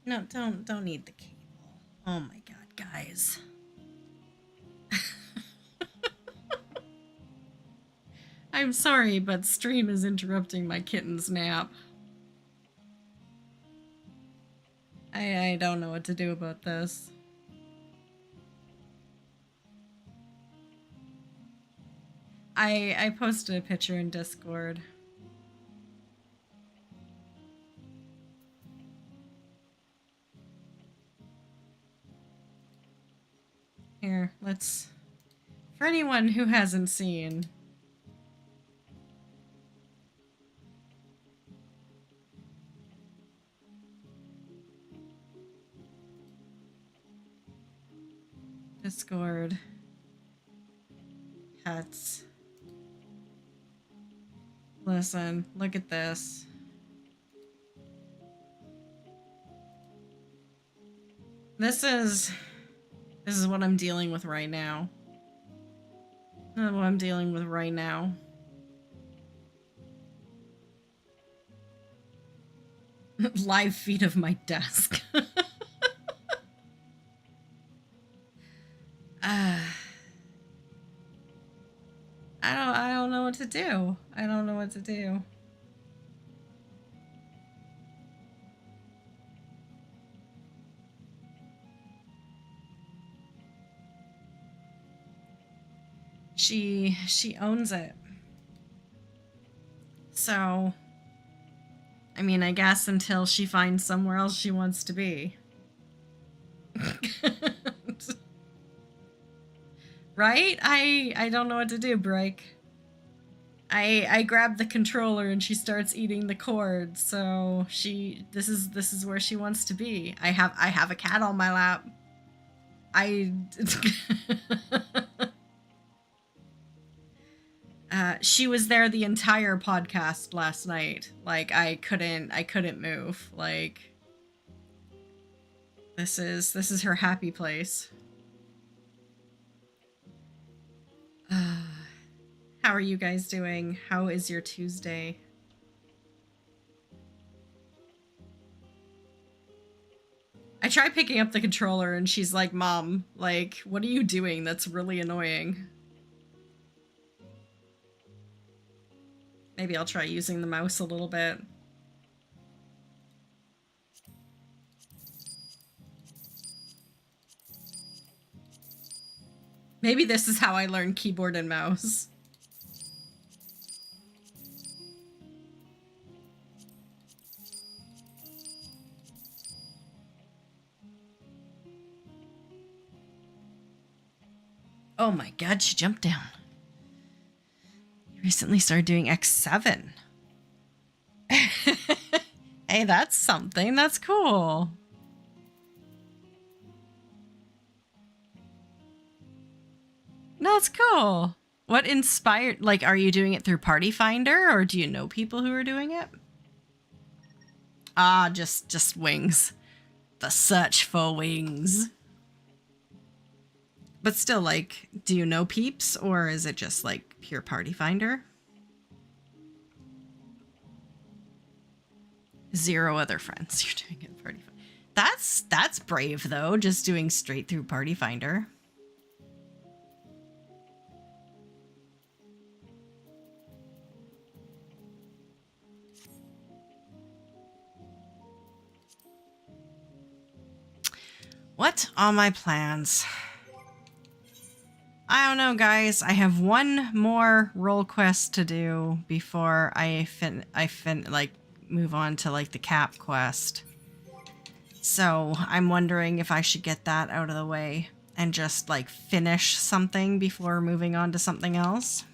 No, don't need the cable. Oh my god, guys. I'm sorry, but stream is interrupting my kitten's nap. I don't know what to do about this. I posted a picture in Discord. Here, let's... For anyone who hasn't seen... Discord. Pets. Listen, look at this. This is what I'm dealing with right now. This is what I'm dealing with right now. Live feed of my desk. I don't know what to do. I don't know what to do. She owns it. So, I mean, I guess until she finds somewhere else she wants to be. Right? I don't know what to do, Break. I grab the controller and she starts eating the cord. So this is where she wants to be. I have a cat on my lap. She was there the entire podcast last night. Like I couldn't move. Like this is her happy place. How are you guys doing? How is your Tuesday? I try picking up the controller and she's like, Mom, like, what are you doing? That's really annoying. Maybe I'll try using the mouse a little bit. Maybe this is how I learned keyboard and mouse. Oh my god, she jumped down. You recently started doing X7. Hey, that's something. That's cool. That's cool. What inspired, like, are you doing it through Party Finder or do you know people who are doing it? Ah, just wings. The search for wings. But still, like, do you know peeps or is it just like pure Party Finder? 0 other friends. You're doing it Party Finder. That's brave though, just doing straight through Party Finder. What are my plans? I don't know, guys. I have one more role quest to do before I move on to like the cap quest. So I'm wondering if I should get that out of the way and just like finish something before moving on to something else.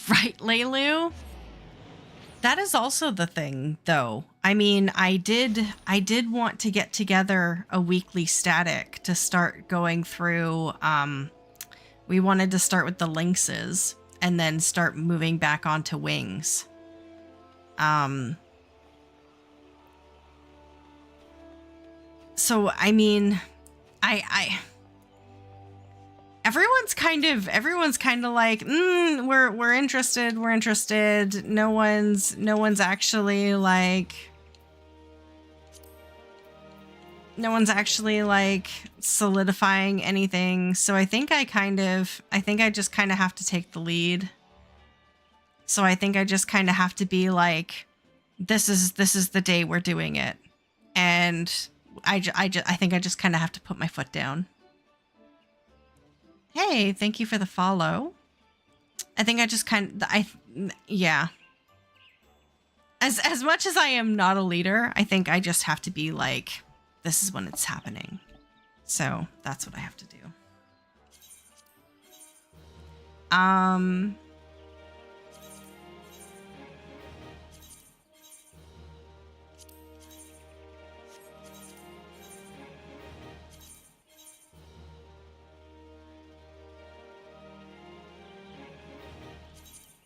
Right, Leilu? That is also the thing, though. I mean, I did want to get together a weekly static to start going through we wanted to start with the lynxes and then start moving back onto wings. So I mean, everyone's kind of like, we're interested. No one's actually like solidifying anything. So I think I just kind of have to take the lead. So I think I just kind of have to be like, this is the day we're doing it. And I think I just kind of have to put my foot down. Hey, thank you for the follow. I think I just yeah. As much as I am not a leader, I think I just have to be like, this is when it's happening. So that's what I have to do.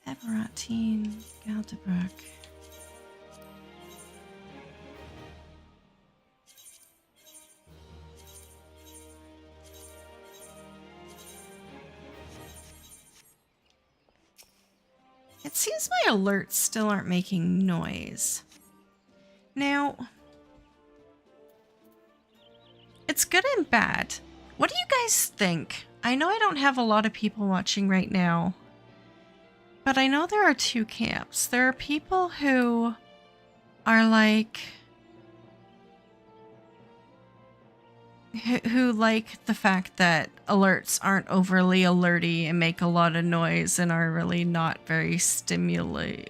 Eberatine, Galdebrook. It seems my alerts still aren't making noise. Now, it's good and bad. What do you guys think? I know I don't have a lot of people watching right now, but I know there are two camps. There are people who are like, who like the fact that alerts aren't overly alerty and make a lot of noise and are really not very stimulating.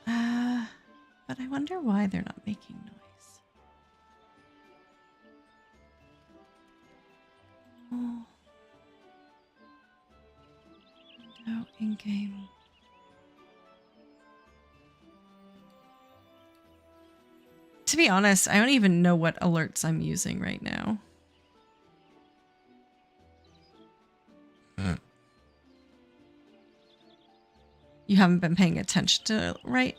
But I wonder why they're not making noise. Oh. Window in-game. To be honest, I don't even know what alerts I'm using right now. You haven't been paying attention to, right?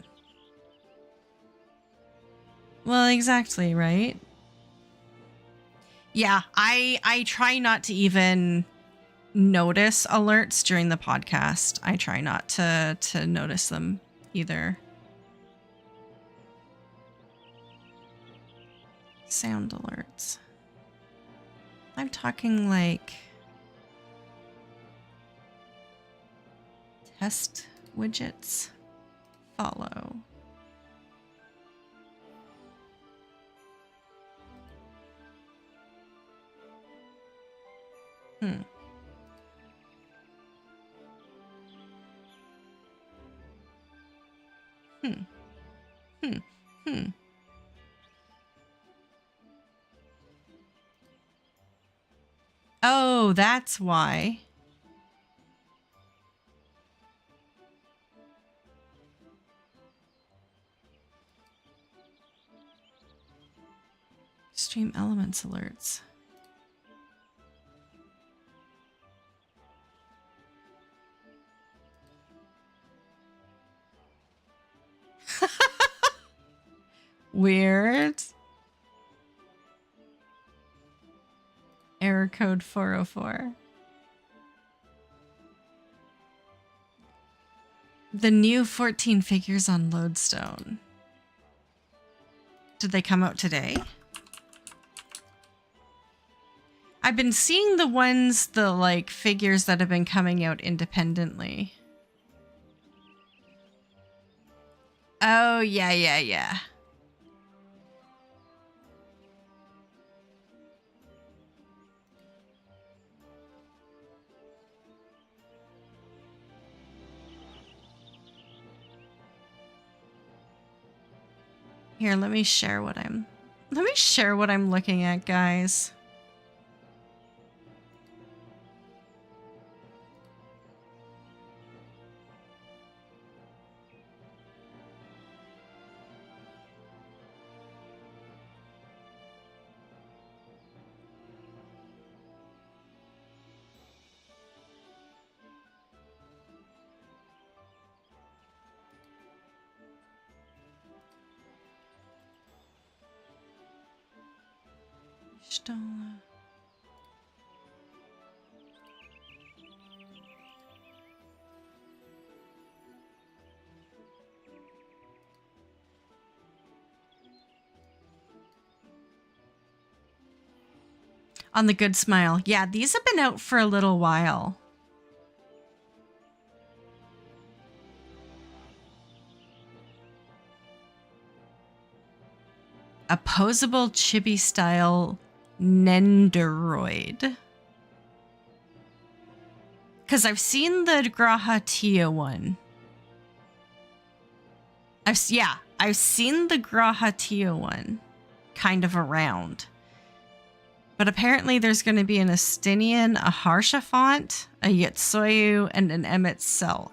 Well, exactly, right? Yeah, I try not to even notice alerts during the podcast. I try not to notice them either. Sound alerts. I'm talking like test widgets. Follow. Oh, that's why. Stream elements alerts. Weird. Error code 404. The new 14 figures on Lodestone. Did they come out today? I've been seeing the ones, the like figures that have been coming out independently. Oh, yeah. Here, let me share what I'm looking at, guys. $1. On the Good Smile. Yeah, these have been out for a little while. Opposable chibi style Nendoroid. Because I've seen the Grahatia one. I've seen the Grahatia one kind of around. But apparently there's going to be an Estinian, a Haurchefant, a Yetsuyu, and an Emet-Selch.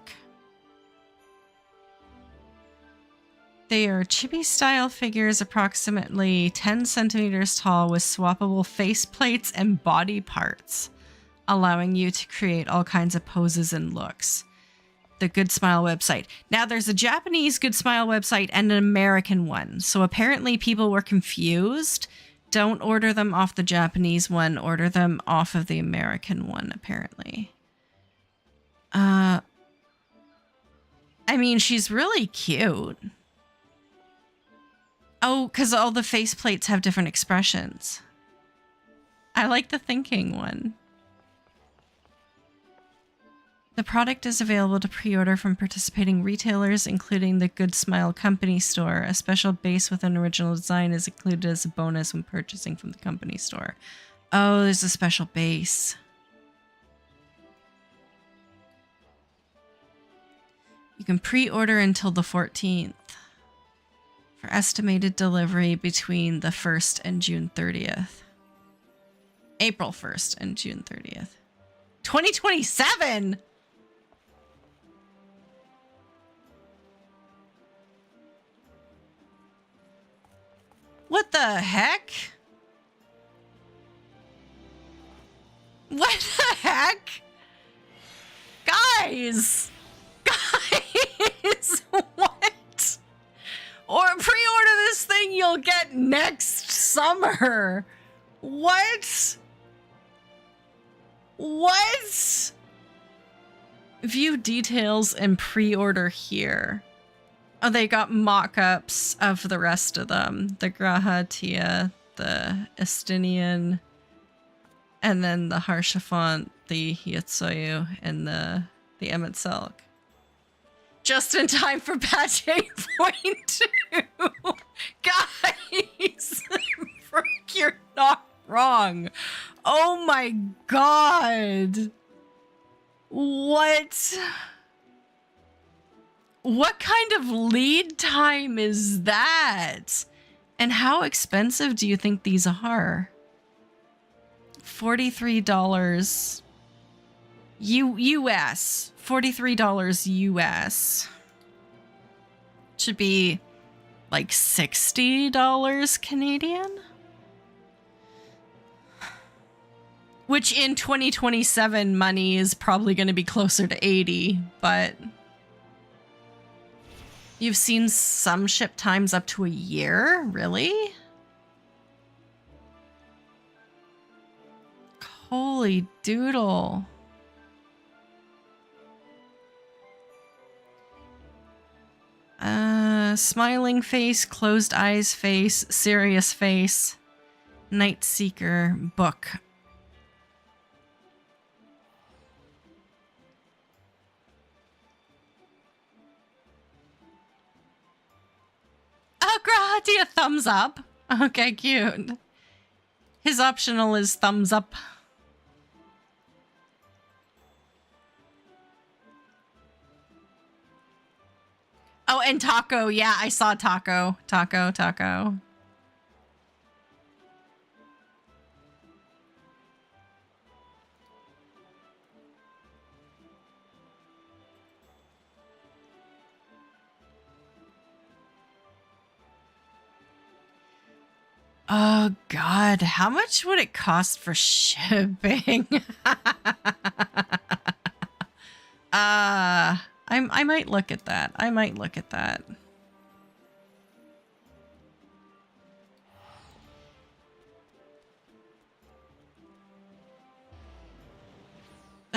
They are chibi-style figures approximately 10 centimeters tall with swappable faceplates and body parts, allowing you to create all kinds of poses and looks. The Good Smile website. Now, there's a Japanese Good Smile website and an American one. So apparently people were confused. Don't order them off the Japanese one. Order them off of the American one, apparently. I mean, she's really cute. Oh, because all the faceplates have different expressions. I like the thinking one. The product is available to pre-order from participating retailers, including the Good Smile Company store. A special base with an original design is included as a bonus when purchasing from the company store. Oh, there's a special base. You can pre-order until the 14th for estimated delivery between the 1st and June 30th. April 1st and June 30th. 2027! What the heck? What the heck? Guys! Guys! What? Or pre-order this thing you'll get next summer. What? What? View details and pre-order here. Oh, they got mock-ups of the rest of them. The Grahatia, the Estinian, and then the Haurchefant, the Yetsuyu, and the Emet-Selch. Just in time for patch 8.2. Guys, Frick, you're not wrong. Oh my god. What? What kind of lead time is that? And how expensive do you think these are? $43 US. $43 US. Should be like $60 Canadian? Which in 2027 money is probably going to be closer to 80, but you've seen some ship times up to a year? Really? Holy doodle. Smiling face, closed eyes face, serious face, Night Seeker book. Oh, Grahatia, thumbs up. Okay, cute. His optional is thumbs up. Oh, and Taco. Yeah, I saw Taco. Taco. Oh god, how much would it cost for shipping? I might look at that. I might look at that.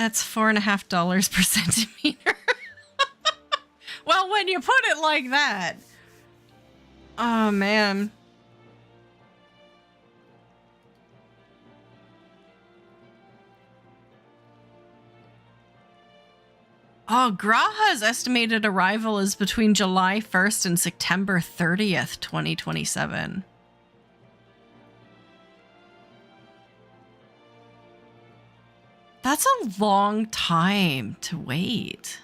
That's $4.50 per centimeter. Well, when you put it like that. Oh, man. Oh, Graha's estimated arrival is between July 1st and September 30th, 2027. That's a long time to wait.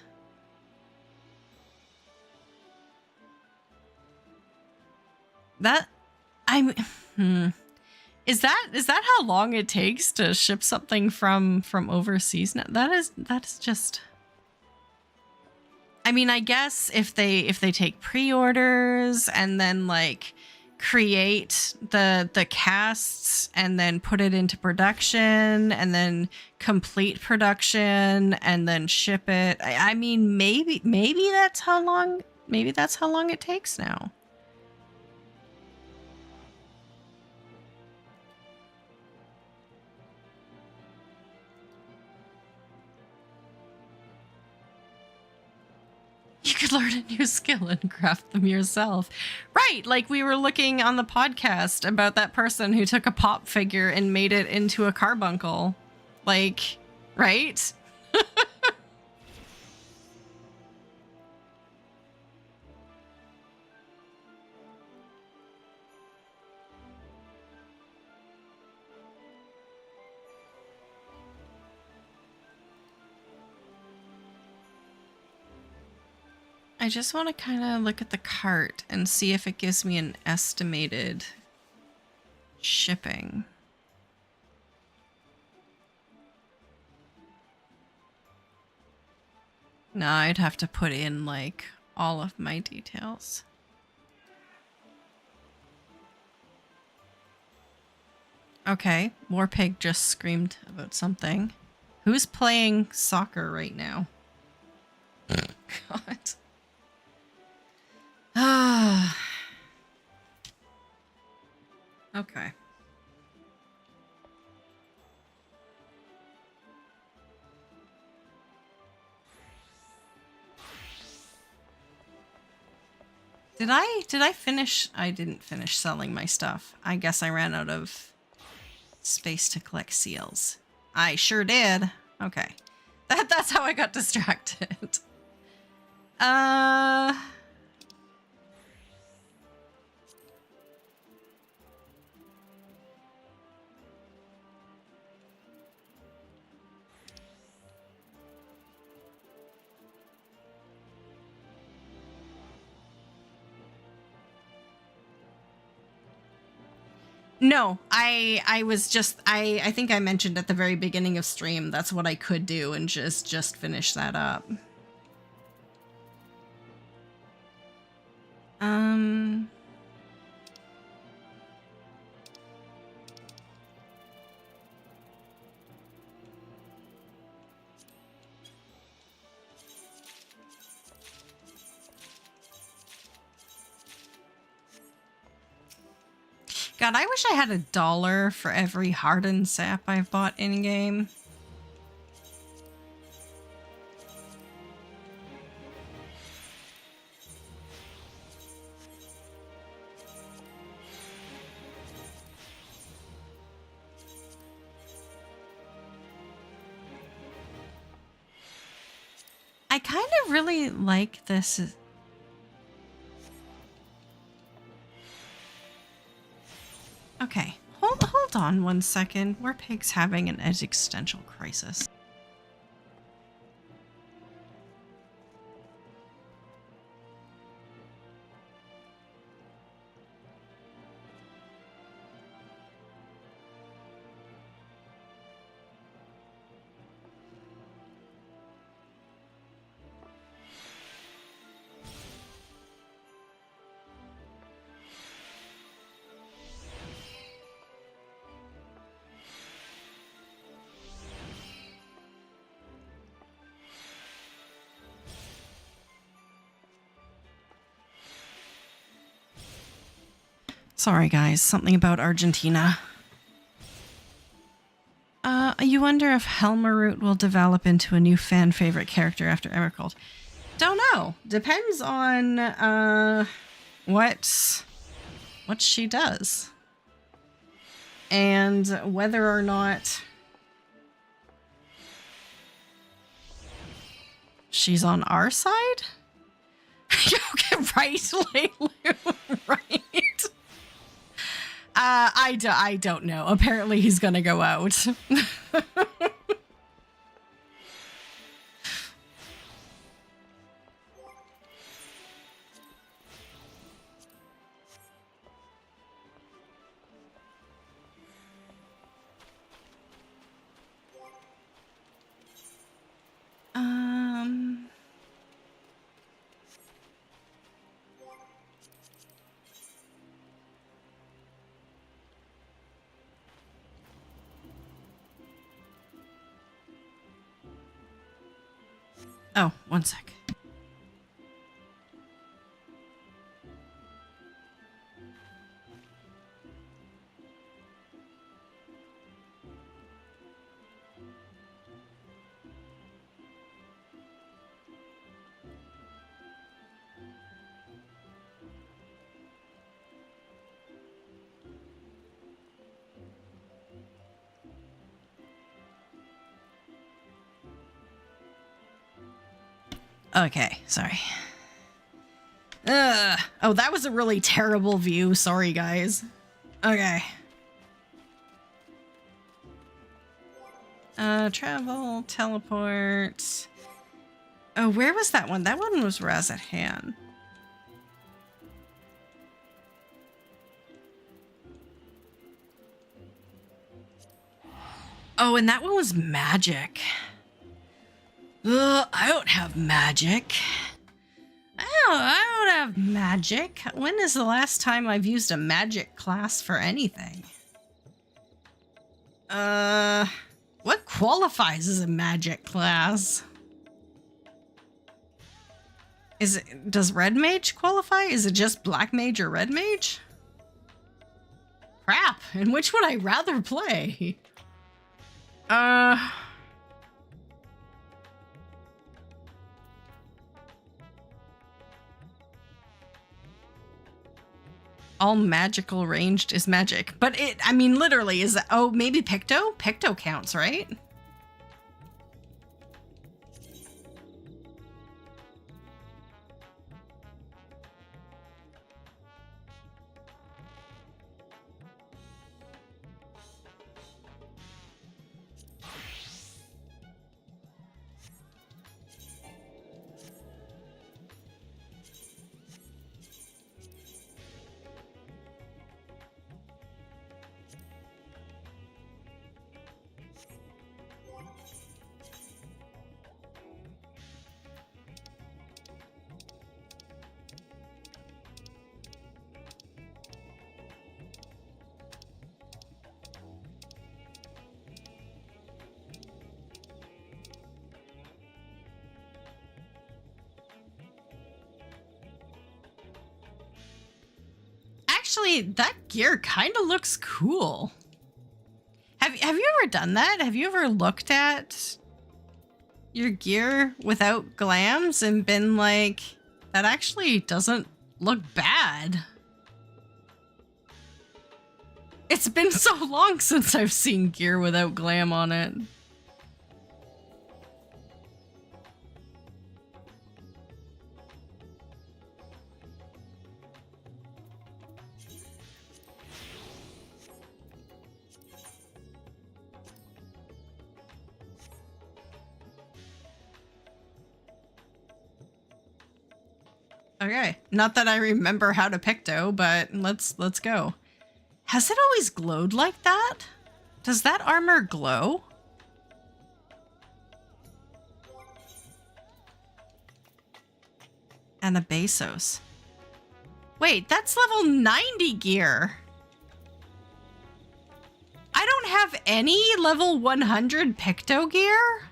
Is that how long it takes to ship something from overseas now? That is just, I mean, I guess if they take pre-orders and then like create the casts and then put it into production and then complete production and then ship it. I mean, maybe that's how long it takes now. You could learn a new skill and craft them yourself. Right, like we were looking on the podcast about that person who took a pop figure and made it into a carbuncle. Like, right? I just want to kind of look at the cart and see if it gives me an estimated shipping. No, I'd have to put in like all of my details. Okay, Warpig just screamed about something. Who's playing soccer right now? God. Ah. Okay. Did I finish? I didn't finish selling my stuff. I guess I ran out of space to collect seals. I sure did. Okay. That's how I got distracted. No, I was just I think I mentioned at the very beginning of stream that's what I could do and just finish that up. God, I wish I had $1 for every hardened sap I've bought in-game. I kind of really like this. Okay, hold on 1 second. Warpig's having an existential crisis. Sorry guys, something about Argentina. You You wonder if Helmaroot will develop into a new fan favorite character after Emrakul. Don't know. Depends on what she does. And whether or not she's on our side? Okay, right, Laylu, right. I don't know. Apparently he's gonna go out. Oh, one sec. Okay, sorry. Oh, that was a really terrible view. Sorry, guys. Okay. Travel, teleport. Oh, where was that one? That one was Razathan. Oh, and that one was magic. I don't have magic. I don't have magic. When is the last time I've used a magic class for anything? What qualifies as a magic class? Does red mage qualify? Is it just black mage or red mage? Crap, and which would I rather play? All magical ranged is magic. But I mean, literally, is that, oh, maybe Picto? Picto counts, right? Actually, that gear kind of looks cool. Have you ever done that? Have you ever looked at your gear without glams and been like, that actually doesn't look bad? It's been so long since I've seen gear without glam on it. Okay, not that I remember how to Picto, but let's go. Has it always glowed like that? Does that armor glow? And the Bezos. Wait, that's level 90 gear. I don't have any level 100 Picto gear?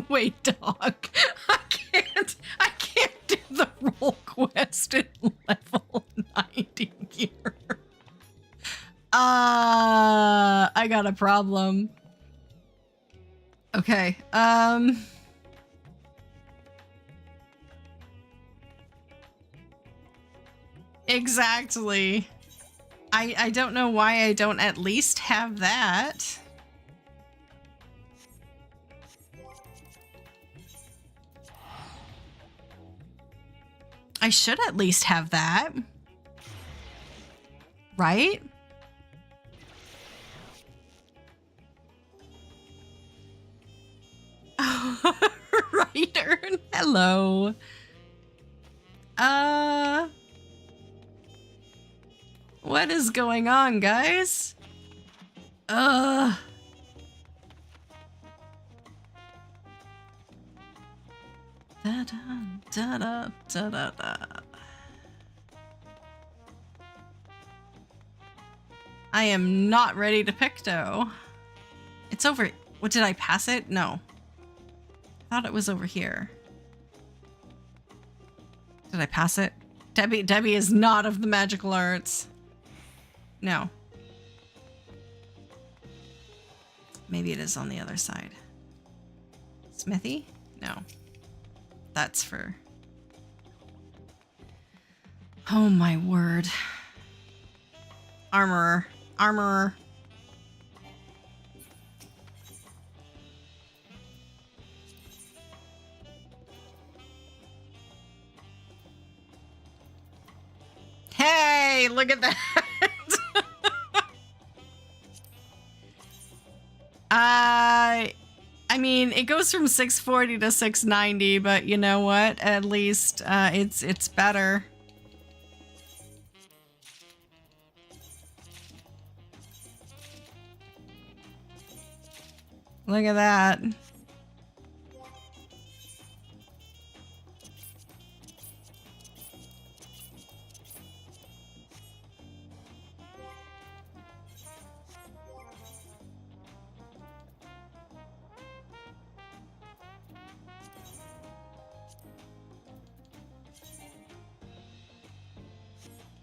Wait, dog. I can't do the roll quest at level 90 here. I got a problem. Okay, exactly. I don't know why I don't at least have that. I should at least have that. Right? Right, Ern. Hello. What is going on, guys? Da da da da da da da. I am not ready to Picto. It's over. What, did I pass it? No. I thought it was over here. Did I pass it? Debbie is not of the magical arts. No. Maybe it is on the other side. Smithy? No. That's for... Oh my word. Armorer. Armorer. Hey, look at that. I mean, it goes from 640 to 690, but you know what? At least it's better. Look at that.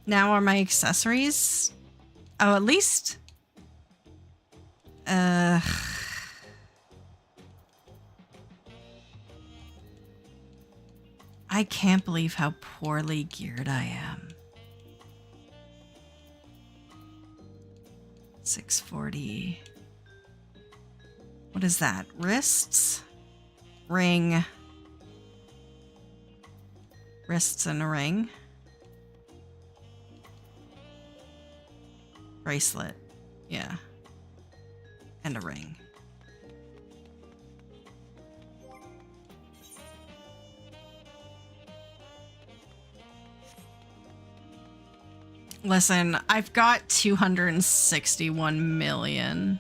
Now are my accessories? Oh, at least... I can't believe how poorly geared I am. 640. What is that? Wrists? Ring. Wrists and a ring. Bracelet. Yeah. And a ring. Listen, I've got 261 million.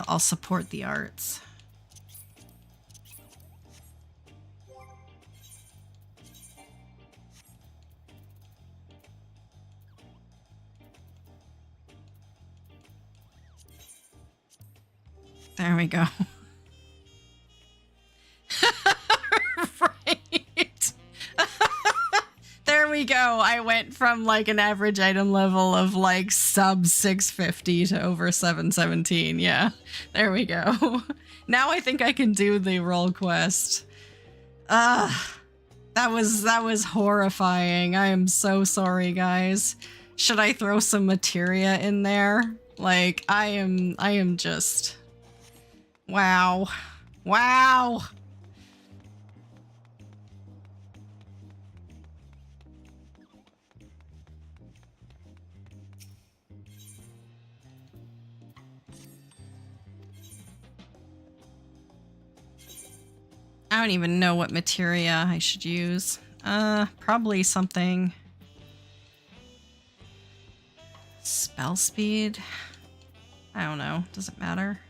I'll support the arts. There we go. Right. There we go. I went from like an average item level of like sub 650 to over 717. Yeah, there we go. Now I think I can do the roll quest. That was horrifying. I am so sorry, guys. Should I throw some materia in there? Like, I am just... Wow. Wow. I don't even know what materia I should use. Probably something... Spell speed? I don't know. Does it matter?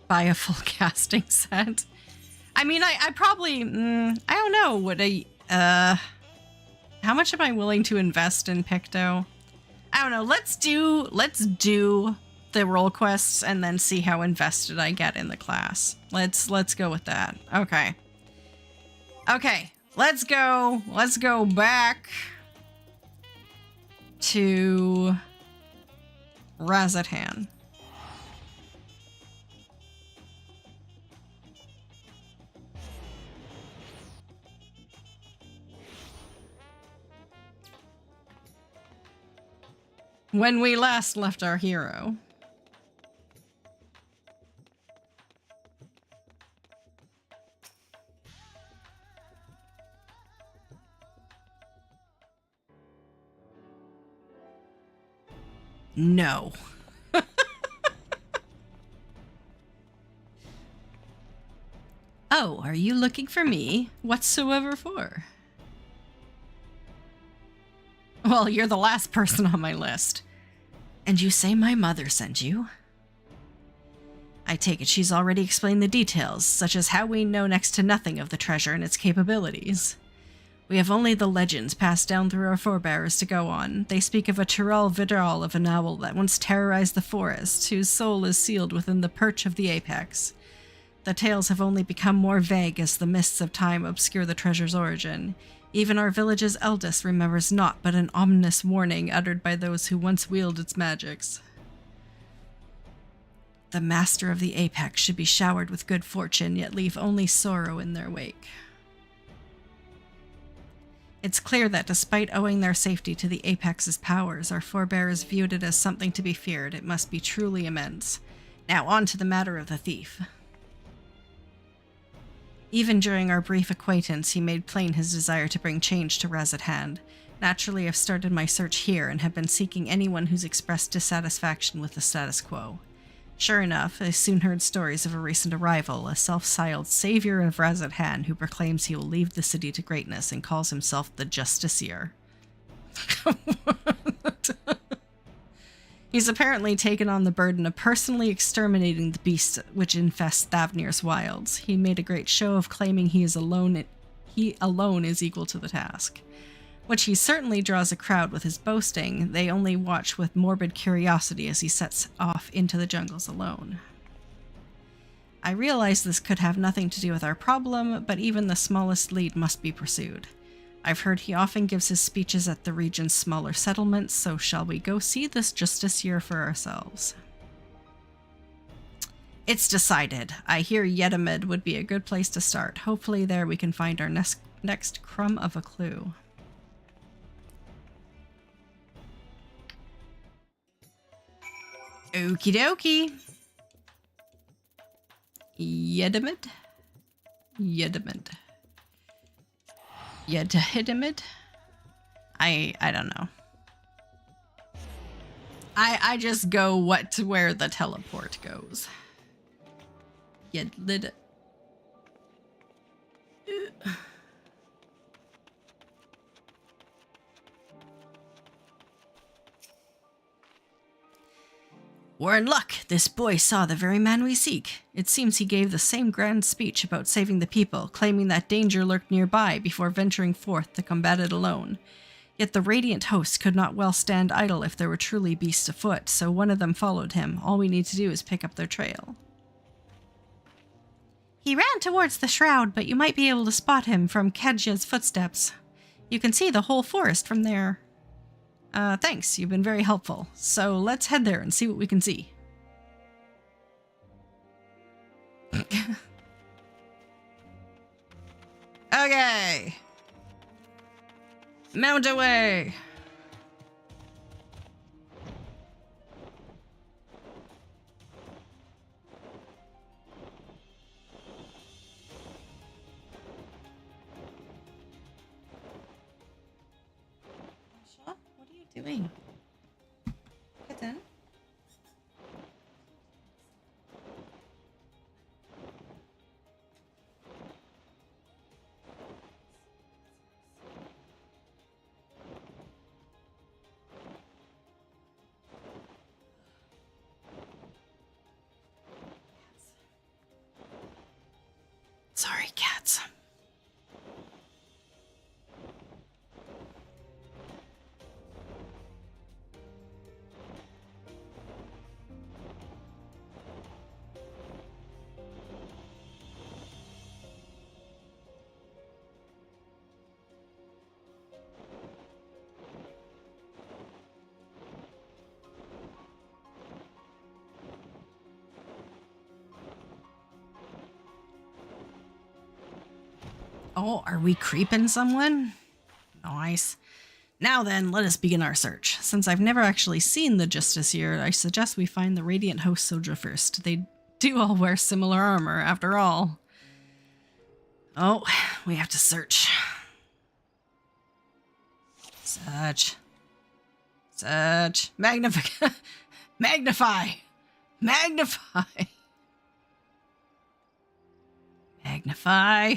Buy a full casting set. I mean, I probably, I don't know. Would how much am I willing to invest in Picto? I don't know. Let's do the role quests and then see how invested I get in the class. Let's go with that. Okay. Okay. Let's go back to Razathan. When we last left our hero. No. Oh, are you looking for me? Whatsoever for? Well, you're the last person on my list. And you say my mother sent you? I take it she's already explained the details, such as how we know next to nothing of the treasure and its capabilities. We have only the legends passed down through our forebears to go on. They speak of a Tyrell Vidal of an owl that once terrorized the forest, whose soul is sealed within the perch of the apex. The tales have only become more vague as the mists of time obscure the treasure's origin. Even our village's eldest remembers naught but an ominous warning uttered by those who once wielded its magics. The master of the apex should be showered with good fortune, yet leave only sorrow in their wake. It's clear that despite owing their safety to the apex's powers, our forebears viewed it as something to be feared. It must be truly immense. Now on to the matter of the thief. Even during our brief acquaintance, he made plain his desire to bring change to Razathan. Naturally, I've started my search here and have been seeking anyone who's expressed dissatisfaction with the status quo. Sure enough, I soon heard stories of a recent arrival, a self-styled savior of Razathan who proclaims he will lead the city to greatness and calls himself the Justiciar. He's apparently taken on the burden of personally exterminating the beasts which infest Thavnir's wilds. He made a great show of claiming he alone is equal to the task. Which he certainly draws a crowd with his boasting. They only watch with morbid curiosity as he sets off into the jungles alone. I realize this could have nothing to do with our problem, but even the smallest lead must be pursued. I've heard he often gives his speeches at the region's smaller settlements, so shall we go see this Justiciar for ourselves? It's decided. I hear Yedamid would be a good place to start. Hopefully there we can find our next crumb of a clue. Okie dokie. Yedamid? Yedamid. Yedamid? I don't know. I just go where the teleport goes. Yedlid. We're in luck. This boy saw the very man we seek. It seems he gave the same grand speech about saving the people, claiming that danger lurked nearby before venturing forth to combat it alone. Yet the radiant host could not well stand idle if there were truly beasts afoot, so one of them followed him. All we need to do is pick up their trail. He ran towards the shroud, but you might be able to spot him from Kedja's footsteps. You can see the whole forest from there. Thanks, you've been very helpful. So let's head there and see what we can see. Okay. Mount away. Doing? Kitten? Oh, are we creeping someone? Nice. Now then, let us begin our search. Since I've never actually seen the Justiciar, I suggest we find the Radiant Host Soldier first. They do all wear similar armor, after all. Oh, we have to search. Search. Search. Magnify. Magnify. Magnify. Magnify.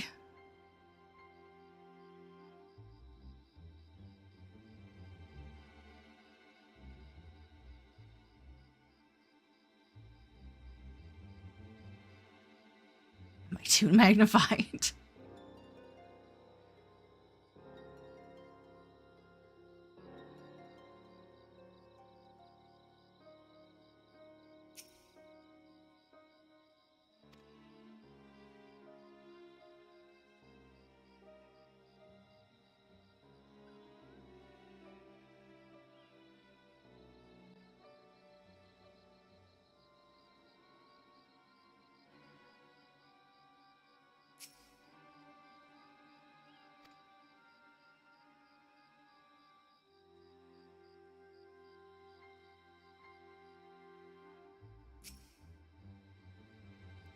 Am I too magnified?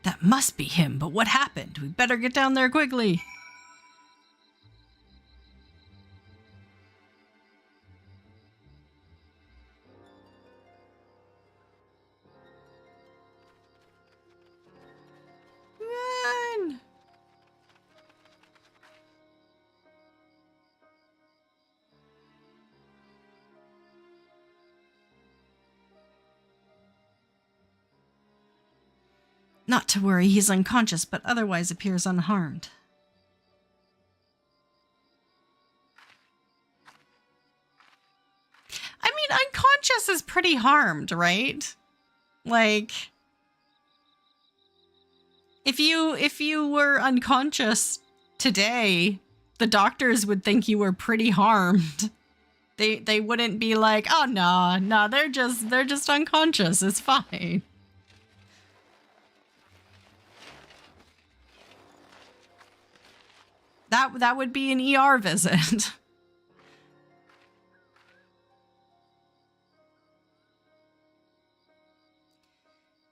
That must be him, but what happened? We better get down there quickly. Run! Not to worry, he's unconscious, but otherwise appears unharmed. I mean, unconscious is pretty harmed, right? Like, if you were unconscious today, the doctors would think you were pretty harmed. They wouldn't be like, oh no, they're just unconscious. It's fine. That would be an ER visit.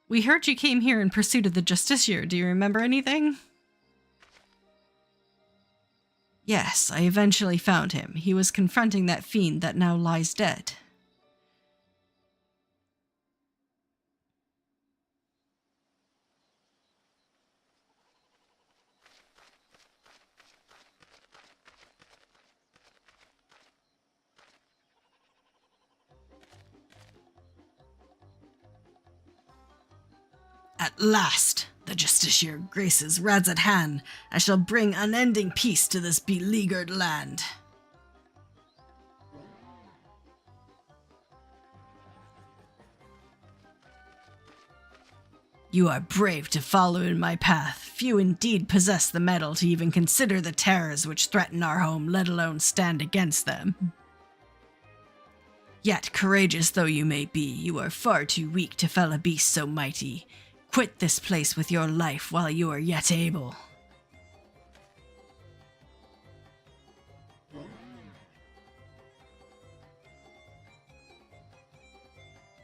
We heard you came here in pursuit of the Justiciar. Do you remember anything? Yes, I eventually found him. He was confronting that fiend that now lies dead. At last, the Justiciar graces Radz-at-Han. I shall bring unending peace to this beleaguered land. You are brave to follow in my path. Few indeed possess the mettle to even consider the terrors which threaten our home, let alone stand against them. Yet, courageous though you may be, you are far too weak to fell a beast so mighty. Quit this place with your life while you are yet able.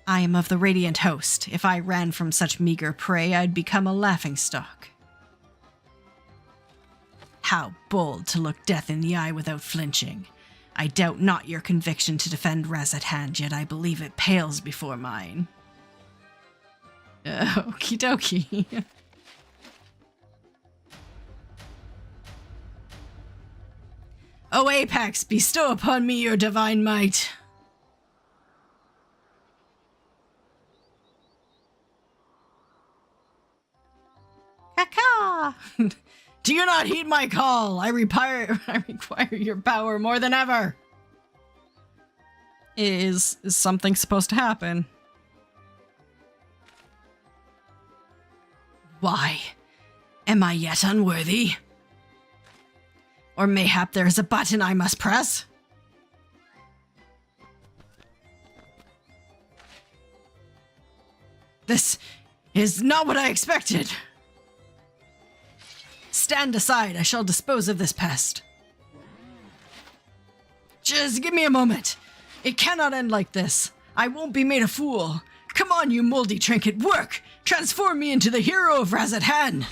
I am of the Radiant Host. If I ran from such meager prey, I'd become a laughingstock. How bold to look death in the eye without flinching. I doubt not your conviction to defend Radz-at-Han, yet I believe it pales before mine. Okie dokie. O Apex, bestow upon me your divine might. Caca! Do you not heed my call? I require your power more than ever. Is something supposed to happen? Why? Am I yet unworthy? Or mayhap there is a button I must press? This is not what I expected. Stand aside, I shall dispose of this pest. Just give me a moment. It cannot end like this. I won't be made a fool. Come on, you moldy trinket, work! Transform me into the hero of Razathan!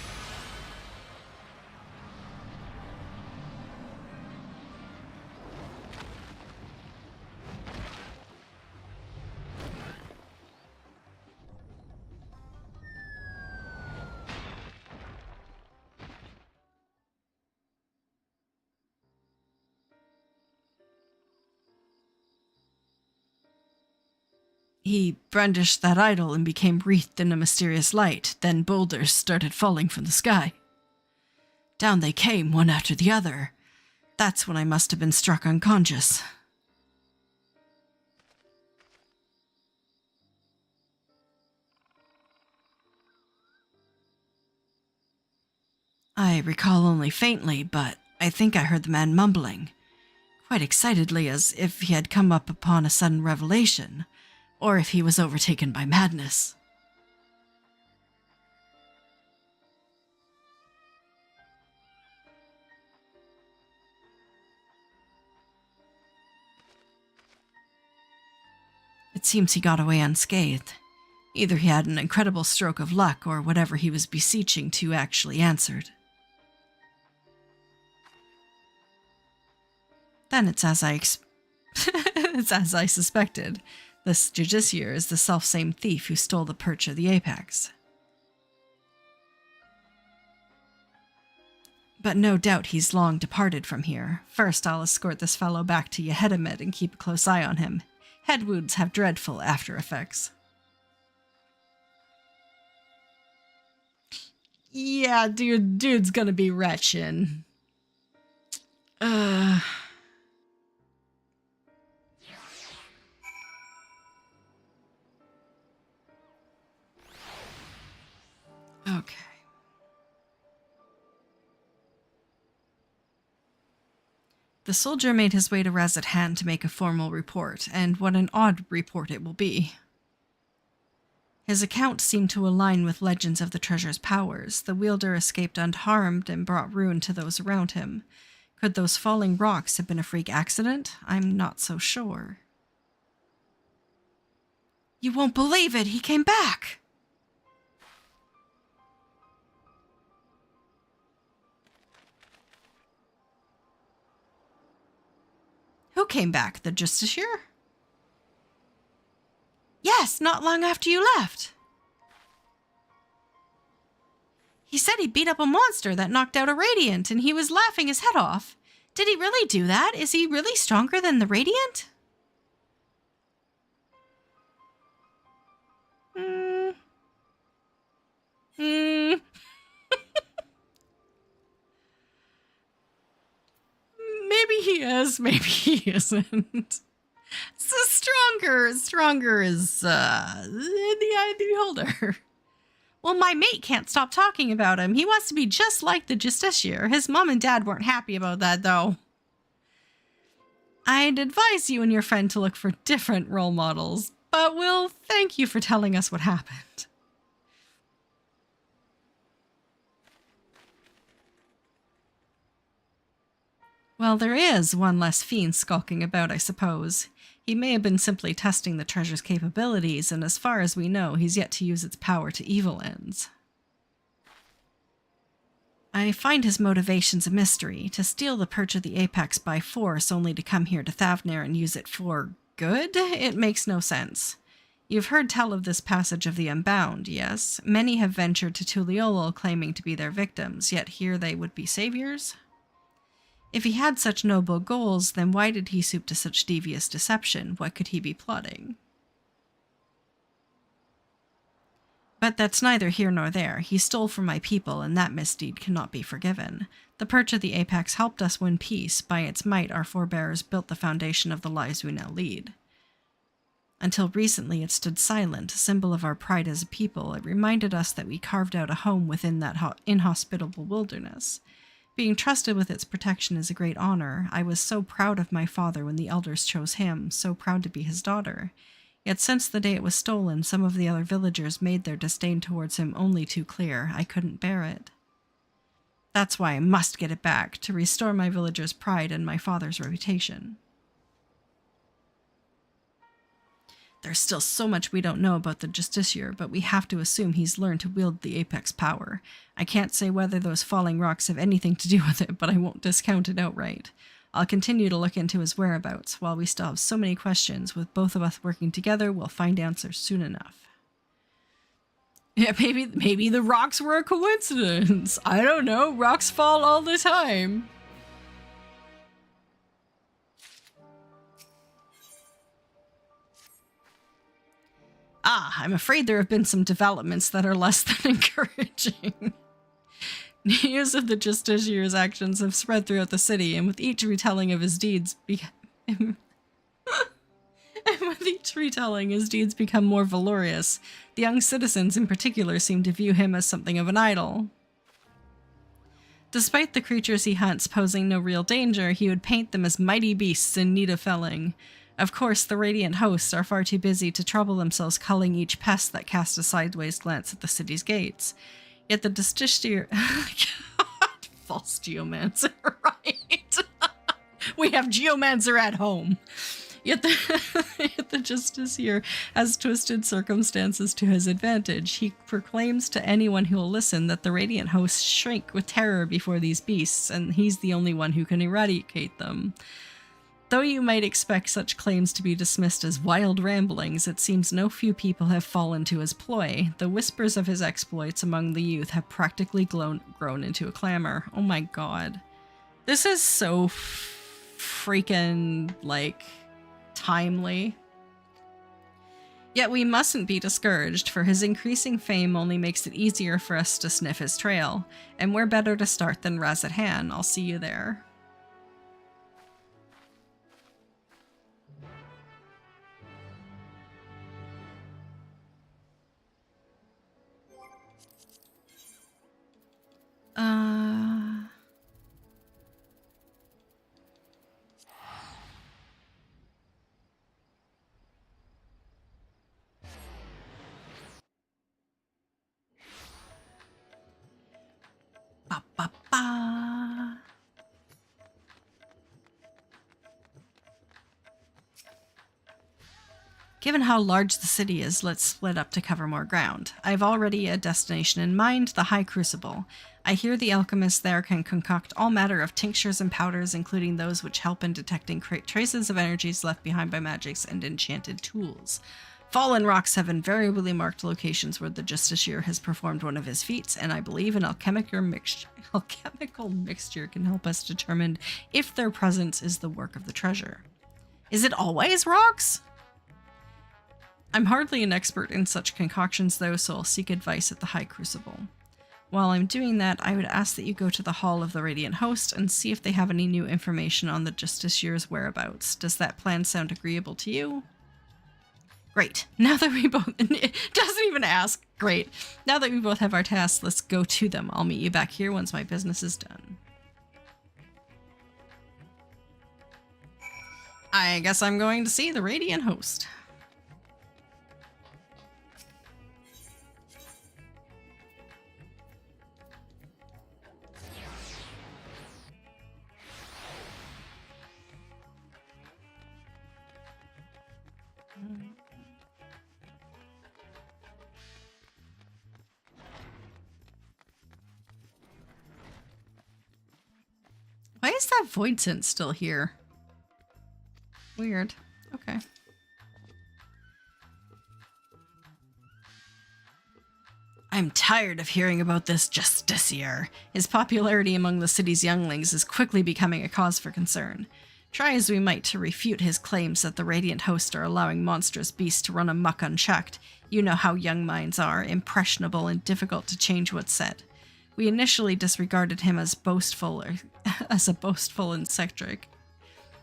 He brandished that idol and became wreathed in a mysterious light. Then boulders started falling from the sky. Down they came, one after the other. That's when I must have been struck unconscious. I recall only faintly, but I think I heard the man mumbling, quite excitedly, as if he had come up upon a sudden revelation, or if he was overtaken by madness. It seems he got away unscathed. Either he had an incredible stroke of luck, or whatever he was beseeching to actually answered. Then it's as I suspected. This Justiciar is the selfsame thief who stole the perch of the apex. But no doubt he's long departed from here. First, I'll escort this fellow back to Yehedemet and keep a close eye on him. Head wounds have dreadful after effects. Yeah, dude's gonna be retching. Okay. The soldier made his way to Razathan to make a formal report, and what an odd report it will be. His account seemed to align with legends of the treasure's powers. The wielder escaped unharmed and brought ruin to those around him. Could those falling rocks have been a freak accident? I'm not so sure. You won't believe it! He came back! Who came back? The Justiciar? Yes, not long after you left. He said he beat up a monster that knocked out a Radiant, and he was laughing his head off. Did he really do that? Is he really stronger than the Radiant? Maybe he is, maybe he isn't. So stronger is in the eye of the beholder. Well, my mate can't stop talking about him. He wants to be just like the Justiciar. His mom and dad weren't happy about that, though. I'd advise you and your friend to look for different role models, but we'll thank you for telling us what happened. Well, there is one less fiend skulking about, I suppose. He may have been simply testing the treasure's capabilities, and as far as we know, he's yet to use its power to evil ends. I find his motivations a mystery. To steal the perch of the apex by force only to come here to Thavnair and use it for good? It makes no sense. You've heard tell of this passage of the Unbound, yes? Many have ventured to Tuliolol claiming to be their victims, yet here they would be saviors? If he had such noble goals, then why did he stoop to such devious deception? What could he be plotting? But that's neither here nor there. He stole from my people, and that misdeed cannot be forgiven. The perch of the apex helped us win peace. By its might, our forebears built the foundation of the lives we now lead. Until recently, it stood silent, a symbol of our pride as a people. It reminded us that we carved out a home within that inhospitable wilderness. Being trusted with its protection is a great honor. I was so proud of my father when the elders chose him, so proud to be his daughter. Yet since the day it was stolen, some of the other villagers made their disdain towards him only too clear. I couldn't bear it. That's why I must get it back, to restore my villagers' pride and my father's reputation. There's still so much we don't know about the Justiciar, but we have to assume he's learned to wield the Apex power. I can't say whether those falling rocks have anything to do with it, but I won't discount it outright. I'll continue to look into his whereabouts. While we still have so many questions, with both of us working together, we'll find answers soon enough. Yeah, maybe the rocks were a coincidence. I don't know. Rocks fall all the time. I'm afraid there have been some developments that are less than encouraging. News of the Justiciar's actions have spread throughout the city, and with each retelling of his deeds become more valorous. The young citizens in particular seem to view him as something of an idol. Despite the creatures he hunts posing no real danger, he would paint them as mighty beasts in need of felling. Of course, the Radiant Hosts are far too busy to trouble themselves culling each pest that cast a sideways glance at the city's gates. Yet the Justiciar... False Geomancer, right? We have Geomancer at home. Yet the Justiciar has twisted circumstances to his advantage. He proclaims to anyone who will listen that the Radiant Hosts shrink with terror before these beasts, and he's the only one who can eradicate them. Though you might expect such claims to be dismissed as wild ramblings, it seems no few people have fallen to his ploy. The whispers of his exploits among the youth have practically grown into a clamor. Oh my god. This is so freaking, like, timely. Yet we mustn't be discouraged, for his increasing fame only makes it easier for us to sniff his trail. And where better to start than Razathan? I'll see you there. Ba ba ba. Given how large the city is, let's split up to cover more ground. I've already a destination in mind, the High Crucible. I hear the alchemists there can concoct all manner of tinctures and powders, including those which help in detecting traces of energies left behind by magics and enchanted tools. Fallen rocks have invariably marked locations where the Justiciar has performed one of his feats, and I believe an alchemical mixture can help us determine if their presence is the work of the treasure. Is it always rocks? I'm hardly an expert in such concoctions though, so I'll seek advice at the High Crucible. While I'm doing that, I would ask that you go to the Hall of the Radiant Host and see if they have any new information on the Justiciar's whereabouts. Does that plan sound agreeable to you? Great. Now that we both... It doesn't even ask. Great. Now that we both have our tasks, let's go to them. I'll meet you back here once my business is done. I guess I'm going to see the Radiant Host. Why is that void sense still here? Weird. Okay. I'm tired of hearing about this Justiciar. His popularity among the city's younglings is quickly becoming a cause for concern. Try as we might to refute his claims that the Radiant Host are allowing monstrous beasts to run amok unchecked. You know how young minds are, impressionable and difficult to change what's said. We initially disregarded him as a boastful and eccentric,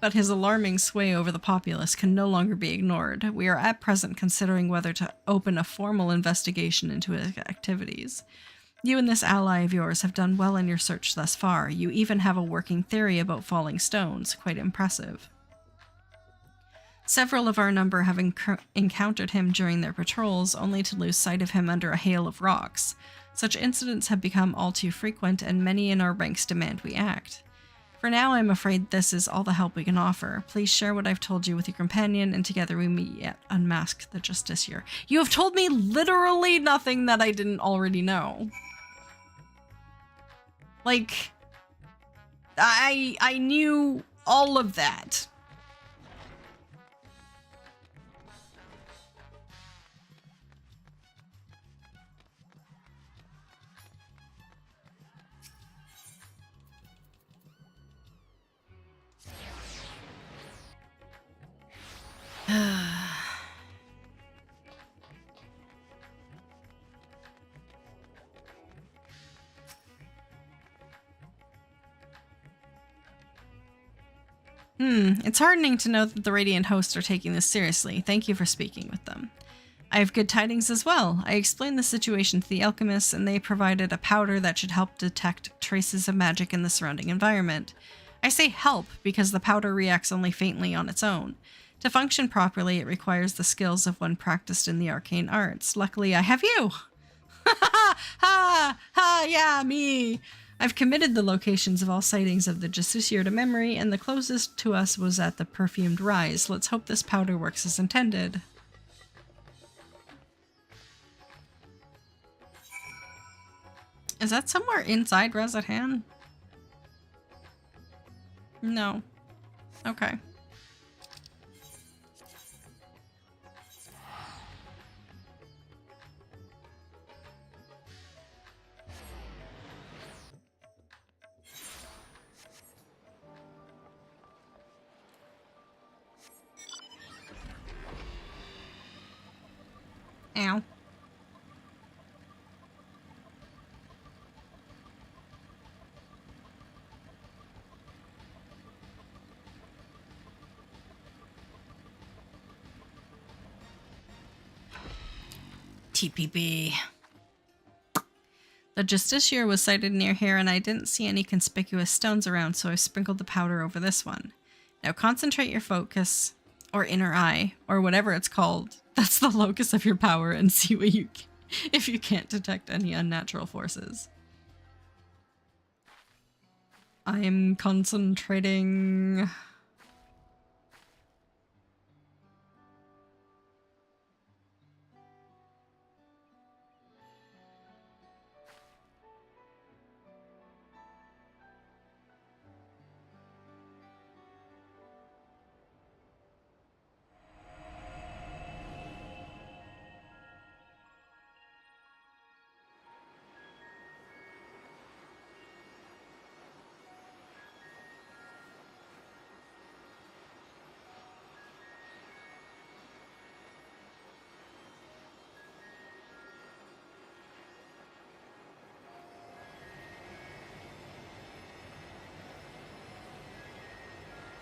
but his alarming sway over the populace can no longer be ignored. We are at present considering whether to open a formal investigation into his activities. You and this ally of yours have done well in your search thus far. You even have a working theory about falling stones. Quite impressive. Several of our number have encountered him during their patrols, only to lose sight of him under a hail of rocks. Such incidents have become all too frequent, and many in our ranks demand we act. For now, I'm afraid this is all the help we can offer. Please share what I've told you with your companion, and together we may yet unmask the Justiciar. You have told me literally nothing that I didn't already know. Like, I knew all of that. It's heartening to know that the Radiant hosts are taking this seriously. Thank you for speaking with them. I have good tidings as well. I explained the situation to the alchemists, and they provided a powder that should help detect traces of magic in the surrounding environment. I say help because the powder reacts only faintly on its own. To function properly, it requires the skills of one practiced in the arcane arts. Luckily, I have you! Yeah, me! I've committed the locations of all sightings of the Justiciar to memory, and the closest to us was at the Perfumed Rise. Let's hope this powder works as intended. Is that somewhere inside Rezatan? No. Okay. Ow. TPB. The Justiciar was sighted near here, and I didn't see any conspicuous stones around, so I sprinkled the powder over this one. Now concentrate your focus, or inner eye, or whatever it's called. That's the locus of your power, and see what if you can't detect any unnatural forces. I'm concentrating.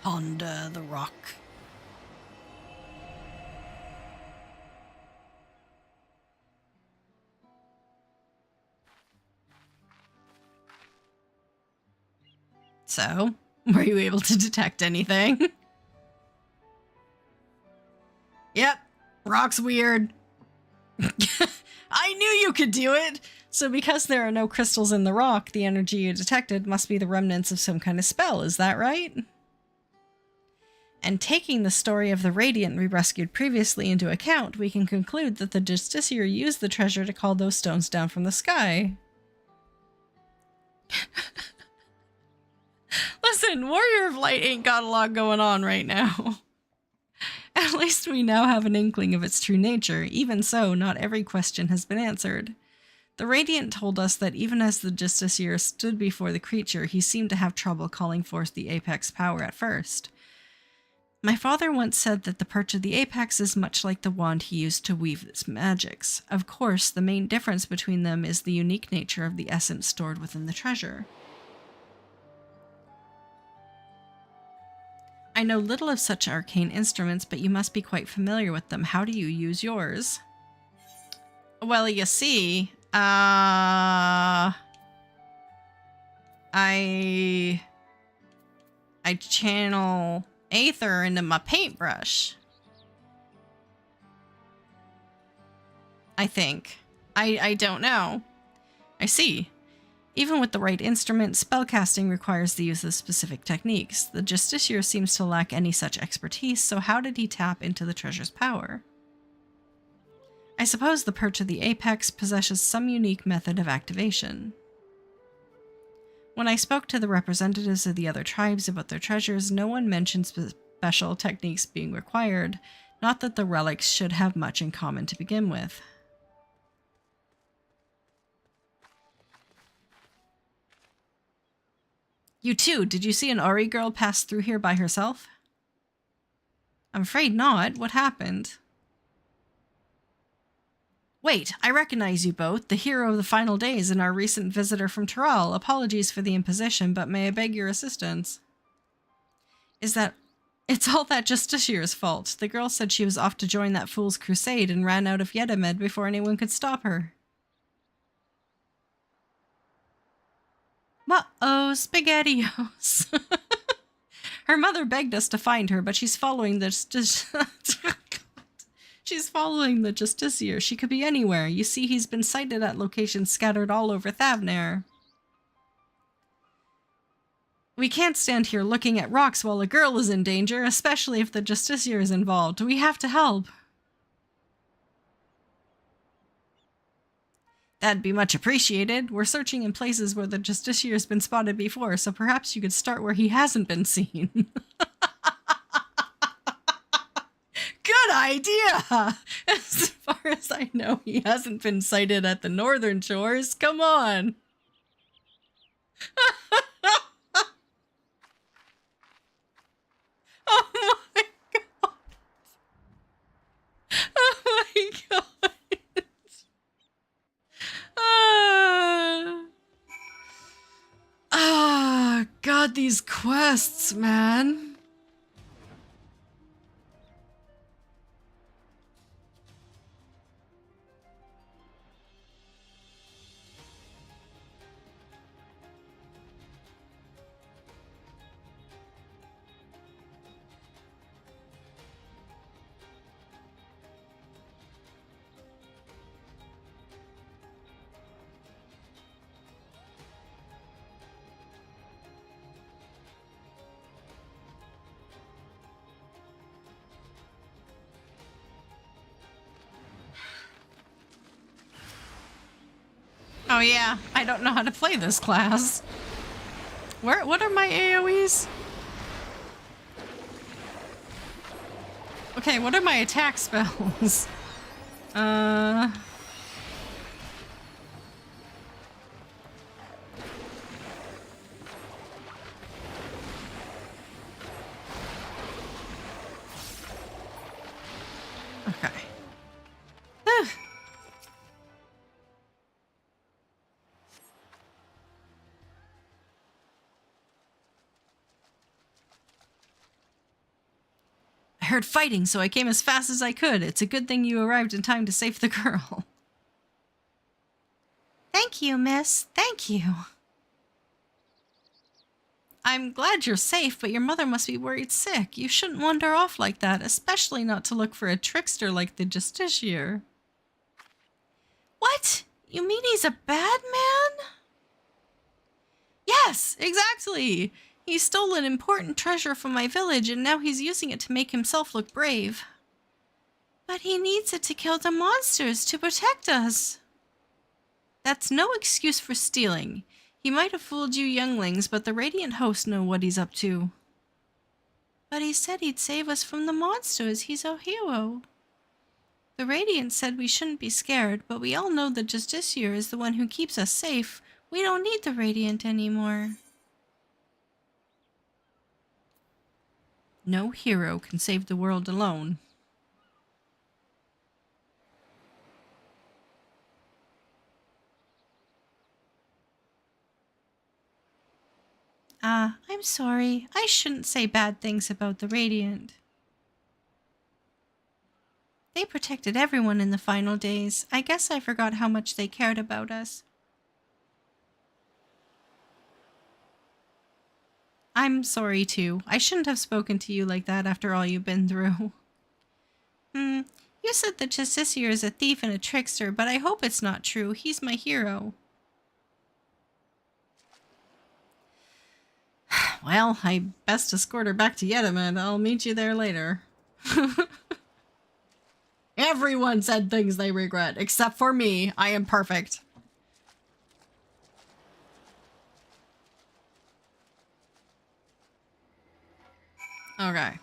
Ponder the rock. So, were you able to detect anything? Yep, rock's weird. I knew you could do it! So because there are no crystals in the rock, the energy you detected must be the remnants of some kind of spell, is that right? And taking the story of the Radiant we rescued previously into account, we can conclude that the Justiciar used the treasure to call those stones down from the sky. Listen, Warrior of Light ain't got a lot going on right now. At least we now have an inkling of its true nature. Even so, not every question has been answered. The Radiant told us that even as the Justiciar stood before the creature, he seemed to have trouble calling forth the Apex power at first. My father once said that the perch of the Apex is much like the wand he used to weave its magics. Of course, the main difference between them is the unique nature of the essence stored within the treasure. I know little of such arcane instruments, but you must be quite familiar with them. How do you use yours? Well, you see, I channel Aether into my paintbrush. I think. I don't know. I see. Even with the right instrument, spellcasting requires the use of specific techniques. The Justiciar seems to lack any such expertise, so how did he tap into the treasure's power? I suppose the Perch of the Apex possesses some unique method of activation. When I spoke to the representatives of the other tribes about their treasures, no one mentioned special techniques being required, not that the relics should have much in common to begin with. You too, did you see an Ori girl pass through here by herself? I'm afraid not. What happened? Wait, I recognize you both, the hero of the final days and our recent visitor from Tural. Apologies for the imposition, but may I beg your assistance? It's all that Justiciar's fault. The girl said she was off to join that fool's crusade and ran out of Yedimed before anyone could stop her. Uh-oh, SpaghettiOs. Her mother begged us to find her, but she's following the She's following the Justiciar. She could be anywhere. You see, he's been sighted at locations scattered all over Thavnair. We can't stand here looking at rocks while a girl is in danger, especially if the Justiciar is involved. We have to help. That'd be much appreciated. We're searching in places where the Justiciar's been spotted before, so perhaps you could start where he hasn't been seen. Good idea! As far as I know, he hasn't been sighted at the northern shores. Come on! Oh my god! Oh my god! God, these quests, man. Oh yeah, I don't know how to play this class. What are my AoEs? Okay, what are my attack spells? Okay. I heard fighting, so I came as fast as I could. It's a good thing you arrived in time to save the girl. Thank you, miss. Thank you. I'm glad you're safe, but your mother must be worried sick. You shouldn't wander off like that, especially not to look for a trickster like the Justiciar. What? You mean he's a bad man? Yes, exactly. He stole an important treasure from my village, and now he's using it to make himself look brave. But he needs it to kill the monsters to protect us. That's no excuse for stealing. He might have fooled you younglings, but the Radiant Host know what he's up to. But he said he'd save us from the monsters. He's our hero. The Radiant said we shouldn't be scared, but we all know the Justiciar is the one who keeps us safe. We don't need the Radiant anymore. No hero can save the world alone. I'm sorry. I shouldn't say bad things about the Radiant. They protected everyone in the final days. I guess I forgot how much they cared about us. I'm sorry too. I shouldn't have spoken to you like that after all you've been through. You said that Justiciar is a thief and a trickster, but I hope it's not true. He's my hero. Well, I best escort her back to Yedamud. I'll meet you there later. Everyone said things they regret, except for me. I am perfect. Okay.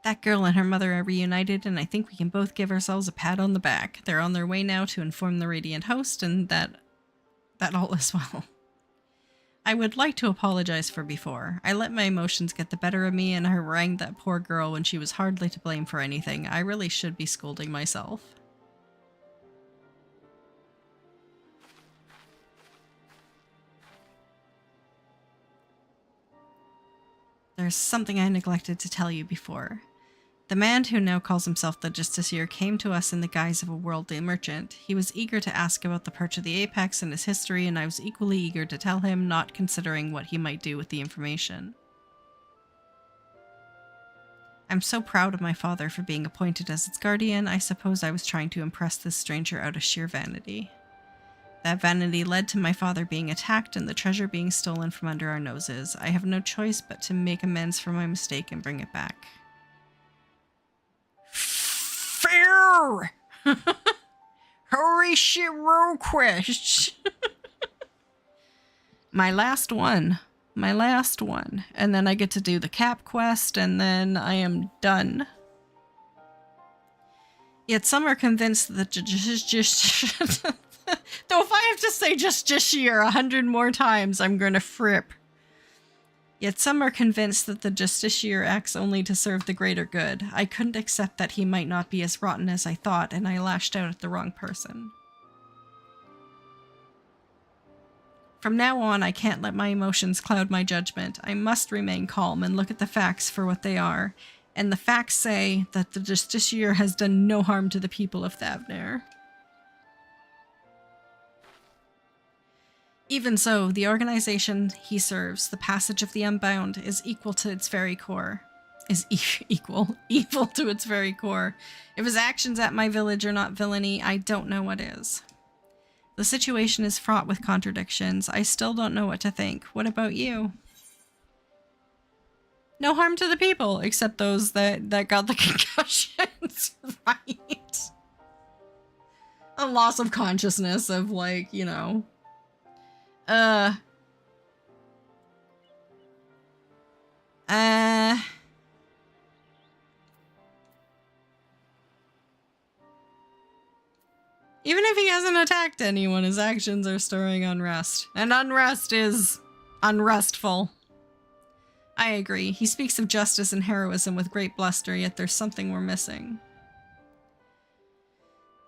That girl and her mother are reunited, and I think we can both give ourselves a pat on the back. They're on their way now to inform the Radiant Host, and that all is well. I would like to apologize for before. I let my emotions get the better of me, and I harangued that poor girl when she was hardly to blame for anything. I really should be scolding myself. There's something I neglected to tell you before. The man who now calls himself the Justiciar came to us in the guise of a worldly merchant. He was eager to ask about the Perch of the Apex and his history, and I was equally eager to tell him, not considering what he might do with the information. I'm so proud of my father for being appointed as its guardian. I suppose I was trying to impress this stranger out of sheer vanity. That vanity led to my father being attacked and the treasure being stolen from under our noses. I have no choice but to make amends for my mistake and bring it back. Fair! Hurry shit roll quest! My last one. And then I get to do the cap quest, and then I am done. Yet some are convinced that though if I have to say Justiciar 100 more times, I'm gonna frip. Yet some are convinced that the Justiciar acts only to serve the greater good. I couldn't accept that he might not be as rotten as I thought, and I lashed out at the wrong person. From now on, I can't let my emotions cloud my judgment. I must remain calm and look at the facts for what they are. And the facts say that the Justiciar has done no harm to the people of Thavnair. Even so, the organization he serves, the Passage of the Unbound, is equal to its very core. Evil to its very core. If his actions at my village are not villainy, I don't know what is. The situation is fraught with contradictions. I still don't know what to think. What about you? No harm to the people, except those that got the concussions, right? A loss of consciousness of, like, you know... Even if he hasn't attacked anyone, his actions are stirring unrest. And unrest is unrestful. I agree. He speaks of justice and heroism with great bluster, yet there's something we're missing.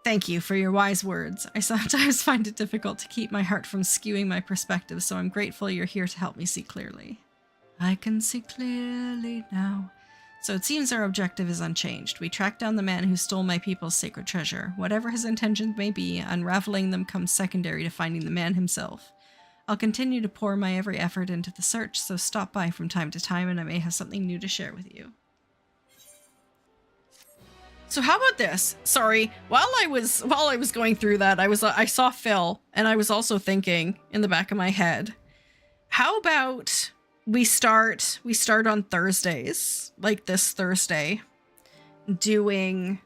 Thank you for your wise words. I sometimes find it difficult to keep my heart from skewing my perspective, so I'm grateful you're here to help me see clearly. I can see clearly now. So it seems our objective is unchanged. We track down the man who stole my people's sacred treasure. Whatever his intentions may be, unraveling them comes secondary to finding the man himself. I'll continue to pour my every effort into the search, so stop by from time to time and I may have something new to share with you. So how about this? Sorry, while I was going through that, I saw Phil, and I was also thinking in the back of my head, how about we start on Thursdays, like this Thursday, doing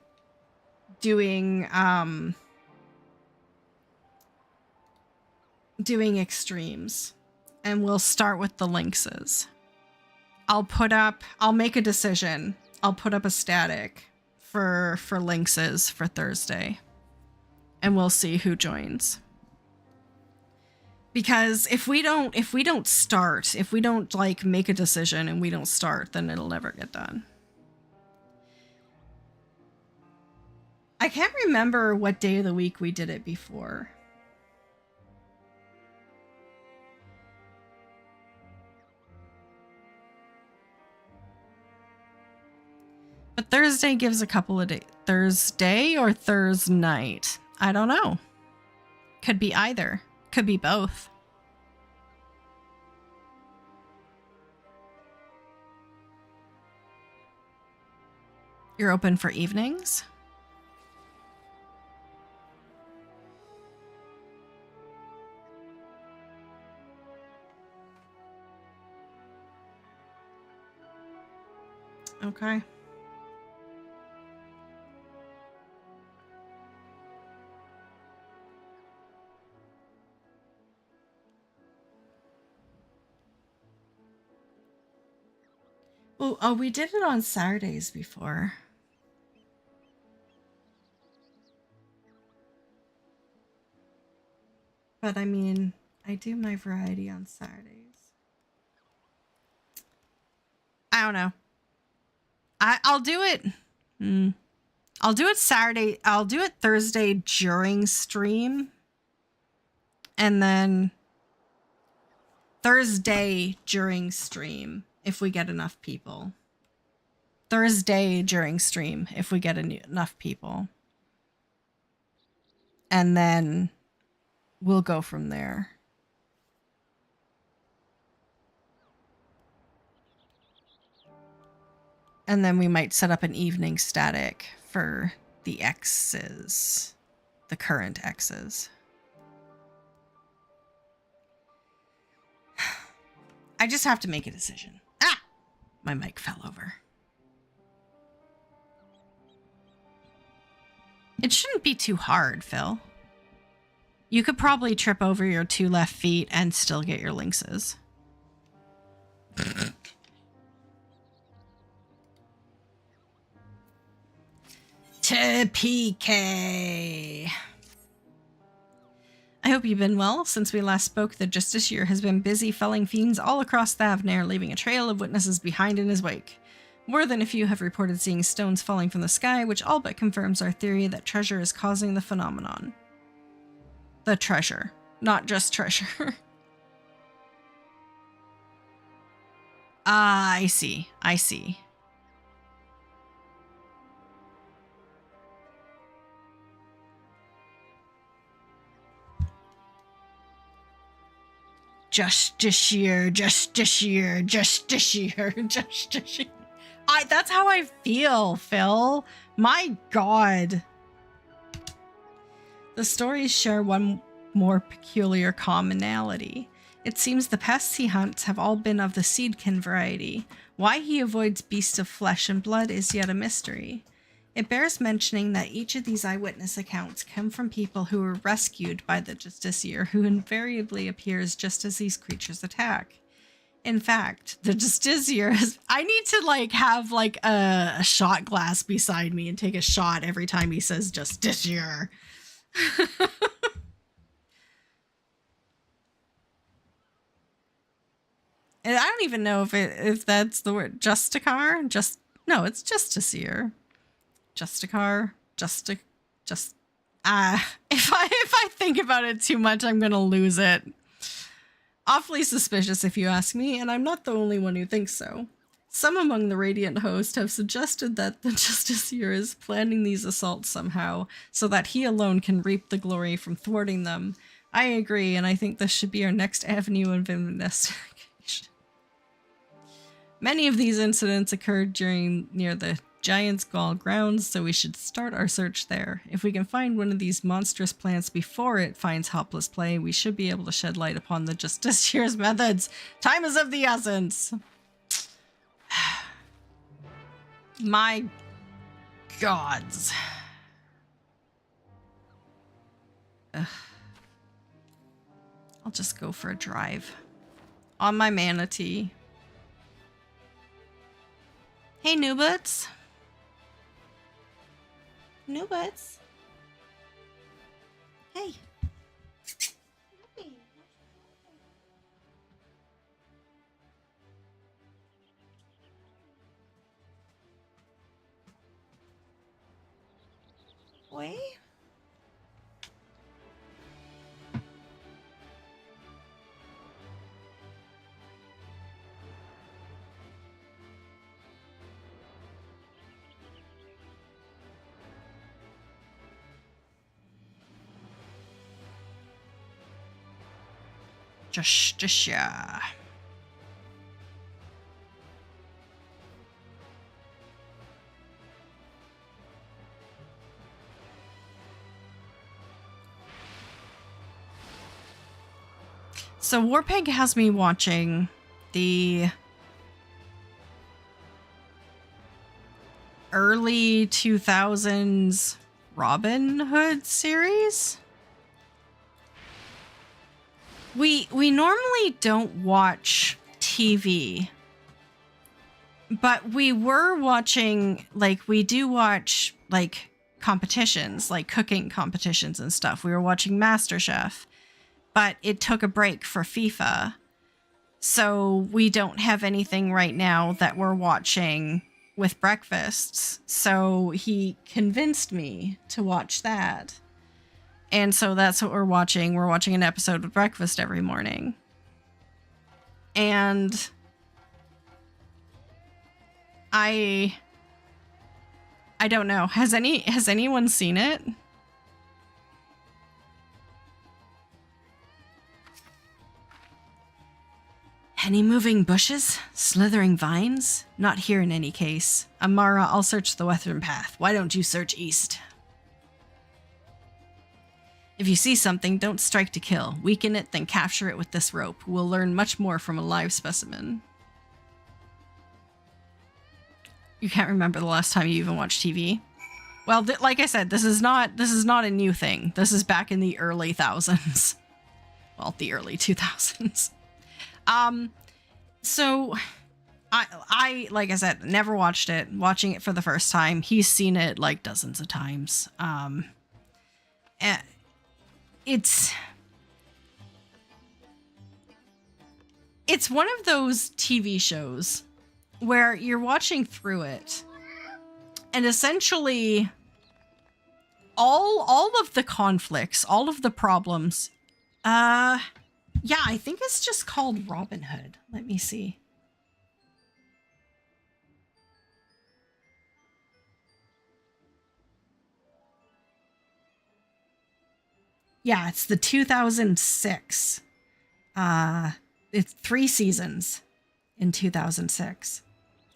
extremes, and we'll start with the Lynxes. I'll make a decision. I'll put up a static for Lynxes for Thursday, and we'll see who joins. Because if we don't like make a decision and we don't start, then it'll never get done. I can't remember what day of the week we did it before. But Thursday gives a couple of days. Thursday or Thursday night? I don't know. Could be either. Could be both. You're open for evenings? Okay. Oh, we did it on Saturdays before. But I mean, I do my variety on Saturdays. I don't know. I'll do it. I'll do it Saturday. I'll do it Thursday during stream. And then Thursday during stream if we get enough people. Thursday during stream if we get enough people. And then we'll go from there. And then we might set up an evening static for the X's, the current X's. I just have to make a decision. Ah! My mic fell over. It shouldn't be too hard, Phil. You could probably trip over your 2 left feet and still get your lynxes. To PK. I hope you've been well. Since we last spoke, the Justiciar has been busy felling fiends all across Thavnair, leaving a trail of witnesses behind in his wake. More than a few have reported seeing stones falling from the sky, which all but confirms our theory that treasure is causing the phenomenon. The treasure, not just treasure. Ah, I see. I see. Justiciar. That's how I feel, Phil. My God. The stories share one more peculiar commonality. It seems the pests he hunts have all been of the seedkin variety. Why he avoids beasts of flesh and blood is yet a mystery. It bears mentioning that each of these eyewitness accounts come from people who were rescued by the Justiciar, who invariably appears just as these creatures attack. In fact, the Justiciar is... I need to, have, a shot glass beside me and take a shot every time he says Justiciar. And I don't even know if that's the word. Justicar? No, it's Justiciar. Justicar, if I think about it too much, I'm gonna lose it. Awfully suspicious if you ask me, and I'm not the only one who thinks so. Some among the Radiant host have suggested that the Justiciar is planning these assaults somehow, so that he alone can reap the glory from thwarting them. I agree, and I think this should be our next avenue of investigation. Many of these incidents occurred near the Giant's Gall grounds, so we should start our search there. If we can find one of these monstrous plants before it finds helpless prey, we should be able to shed light upon the Justiciar's methods. Time is of the essence. My gods. Ugh. I'll just go for a drive. On my manatee. Hey, Newbutts. Newbutts. Hey. Wait. Just yeah. So Warpig has me watching the early 2000s Robin Hood series. We normally don't watch TV, but we were watching, like, we do watch, like, competitions, like cooking competitions and stuff. We were watching MasterChef, but it took a break for FIFA. So we don't have anything right now that we're watching with breakfasts. So he convinced me to watch that. And so that's what we're watching. We're watching an episode with breakfast every morning. And I don't know. Has anyone seen it? Any moving bushes? Slithering vines? Not here in any case. Amara, I'll search the western path. Why don't you search east? If you see something, don't strike to kill. Weaken it, then capture it with this rope. We'll learn much more from a live specimen. You can't remember the last time you even watched TV? Well, like I said, this is not a new thing. This is back in the early thousands. Well, the early 2000s. So I like I said, never watched it. Watching it for the first time. He's seen it like dozens of times. It's one of those TV shows where you're watching through it and essentially all of the conflicts, all of the problems, yeah, I think it's just called Robin Hood. Let me see. Yeah, it's the 2006. It's 3 seasons in 2006.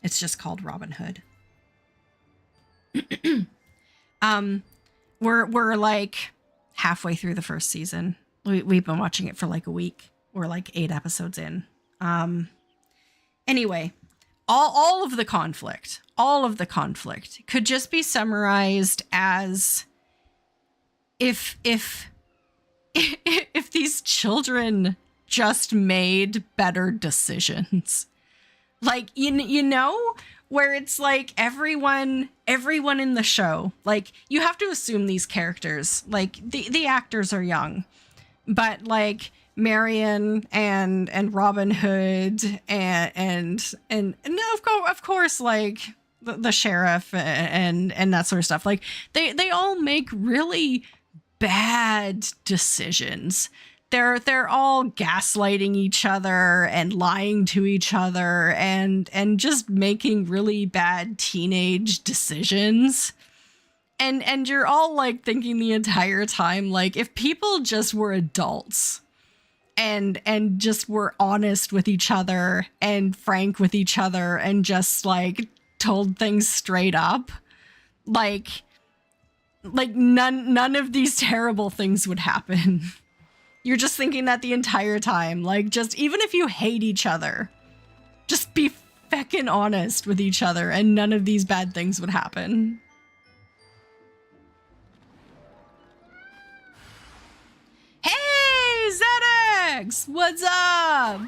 It's just called Robin Hood. We're like halfway through the first season. We've been watching it for like a week. We're like 8 episodes in. Anyway, all of the conflict could just be summarized as if these children just made better decisions. Like, you know, where it's like everyone in the show, like, you have to assume these characters, like the actors are young, but like Marion and Robin Hood and of course like the sheriff and that sort of stuff, like they all make really bad decisions. They're all gaslighting each other and lying to each other and just making really bad teenage decisions. And you're all like thinking the entire time, like, if people just were adults and just were honest with each other and frank with each other and just like told things straight up, like none of these terrible things would happen. You're just thinking that the entire time. Like, just even if you hate each other, just be feckin' honest with each other and none of these bad things would happen. Hey, ZX! What's up?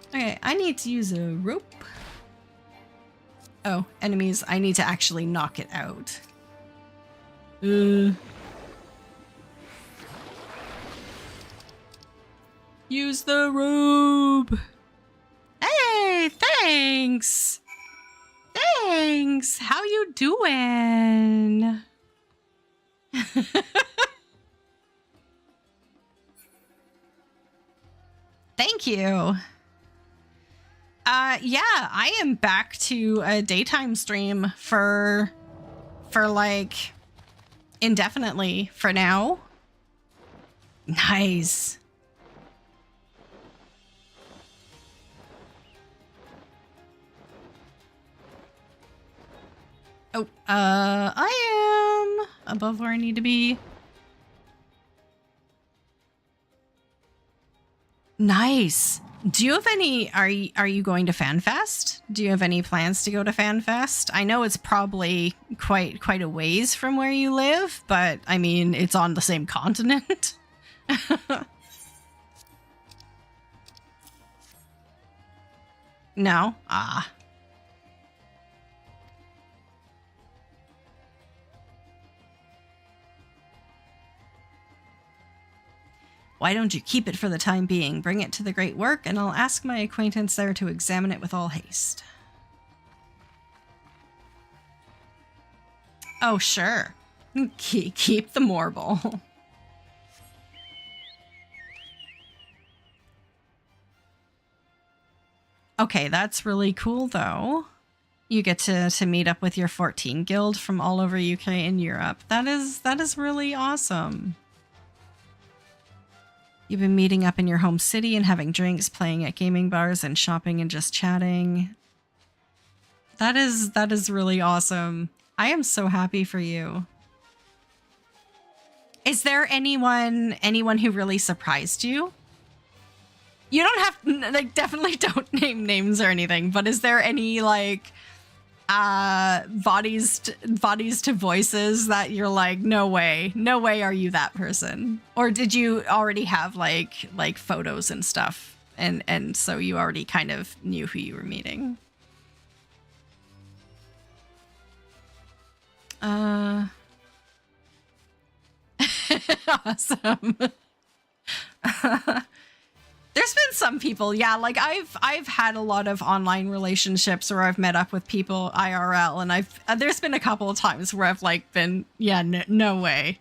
Okay, I need to use a rope. Oh, enemies, I need to actually knock it out. Use the rope. Hey, thanks. Thanks. How you doing? Thank you. Yeah, I am back to a daytime stream for like indefinitely for now. Nice. Oh, I am above where I need to be. Nice. Do you have any, are you going to FanFest? Do you have any plans to go to FanFest? I know it's probably quite a ways from where you live, but I mean, it's on the same continent. No? Ah. Why don't you keep it for the time being? Bring it to the Great Work, and I'll ask my acquaintance there to examine it with all haste. Oh, sure. Keep the marble. Okay, that's really cool, though. You get to meet up with your 14 guild from all over UK and Europe. That is really awesome. You've been meeting up in your home city and having drinks, playing at gaming bars, and shopping and just chatting. That is really awesome. I am so happy for you. Is there anyone who really surprised you? You don't have, like, definitely don't name names or anything, but is there any, like, bodies to voices that you're like, no way are you that person? Or did you already have like photos and stuff, and so you already kind of knew who you were meeting? Awesome. There's been some people, yeah, like I've had a lot of online relationships where I've met up with people IRL, and there's been a couple of times where I've like been, yeah, no way.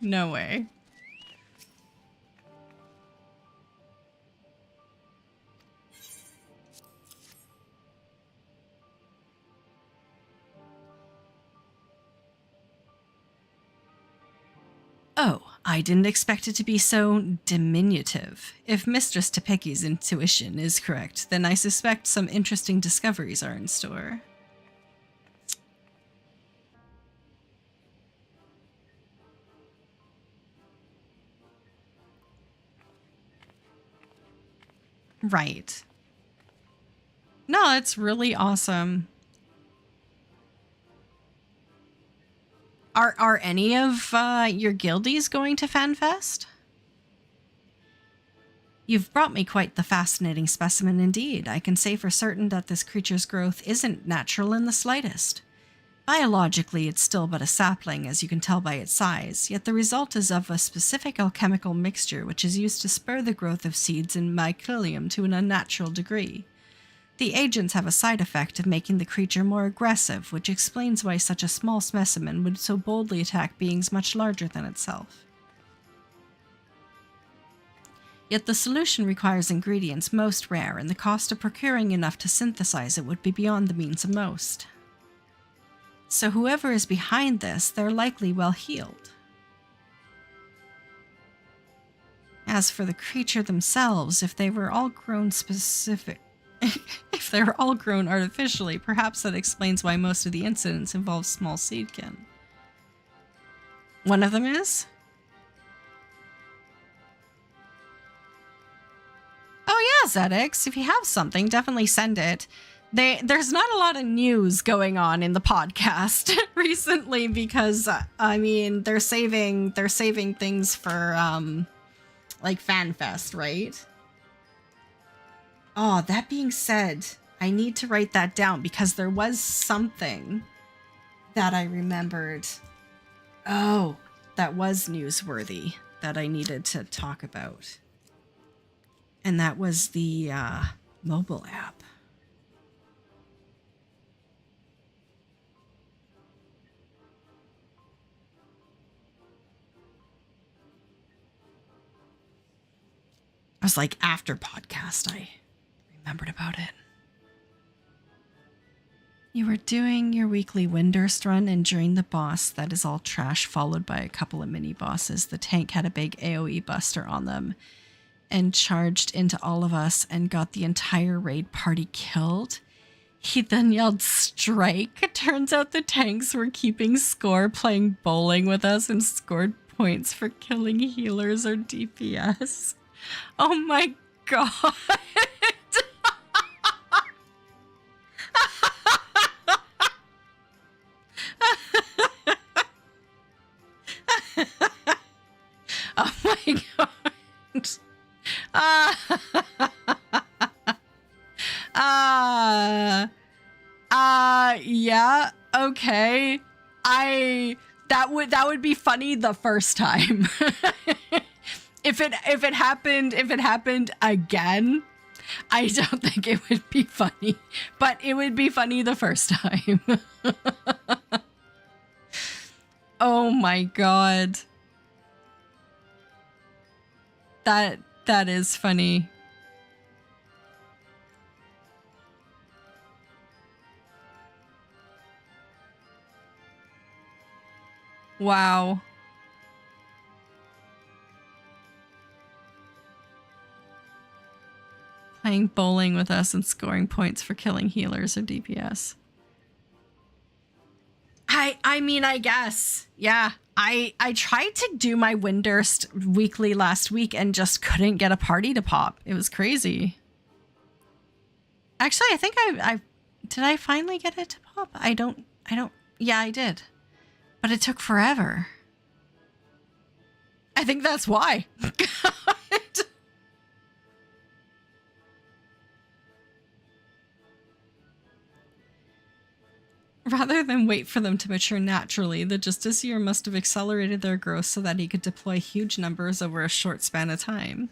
Oh, I didn't expect it to be so diminutive. If Mistress Topeka's intuition is correct, then I suspect some interesting discoveries are in store. Right. No, it's really awesome. Are any of your guildies going to FanFest? You've brought me quite the fascinating specimen indeed. I can say for certain that this creature's growth isn't natural in the slightest. Biologically, it's still but a sapling, as you can tell by its size, yet the result is of a specific alchemical mixture which is used to spur the growth of seeds in mycelium to an unnatural degree. The agents have a side effect of making the creature more aggressive, which explains why such a small specimen would so boldly attack beings much larger than itself. Yet the solution requires ingredients most rare, and the cost of procuring enough to synthesize it would be beyond the means of most. So whoever is behind this, they're likely well heeled. As for the creature themselves, if they were all grown if they were all grown artificially, perhaps that explains why most of the incidents involve small seedkin. One of them is? Oh yeah, Zedix, if you have something, definitely send it. There's not a lot of news going on in the podcast recently because I mean they're saving things for like FanFest, right? Oh, that being said, I need to write that down because there was something that I remembered. Oh, that was newsworthy that I needed to talk about. And that was the mobile app. I was like, after podcast, I remembered about it. You were doing your weekly Windurst run, and during the boss, that is all trash, followed by a couple of mini bosses. The tank had a big AoE buster on them and charged into all of us and got the entire raid party killed. He then yelled, "Strike!" Turns out the tanks were keeping score, playing bowling with us, and scored points for killing healers or DPS. Oh my god. Oh my god. Yeah, okay. That would be funny the first time. If it happened again, I don't think it would be funny, but it would be funny the first time. Oh my god. That is funny. Wow. Playing bowling with us and scoring points for killing healers or DPS. I mean, I guess. Yeah. I tried to do my Windurst weekly last week and just couldn't get a party to pop. It was crazy. Actually, I think did I finally get it to pop? I don't, yeah, I did. But it took forever. I think that's why. Rather than wait for them to mature naturally, the Justiciar must have accelerated their growth so that he could deploy huge numbers over a short span of time.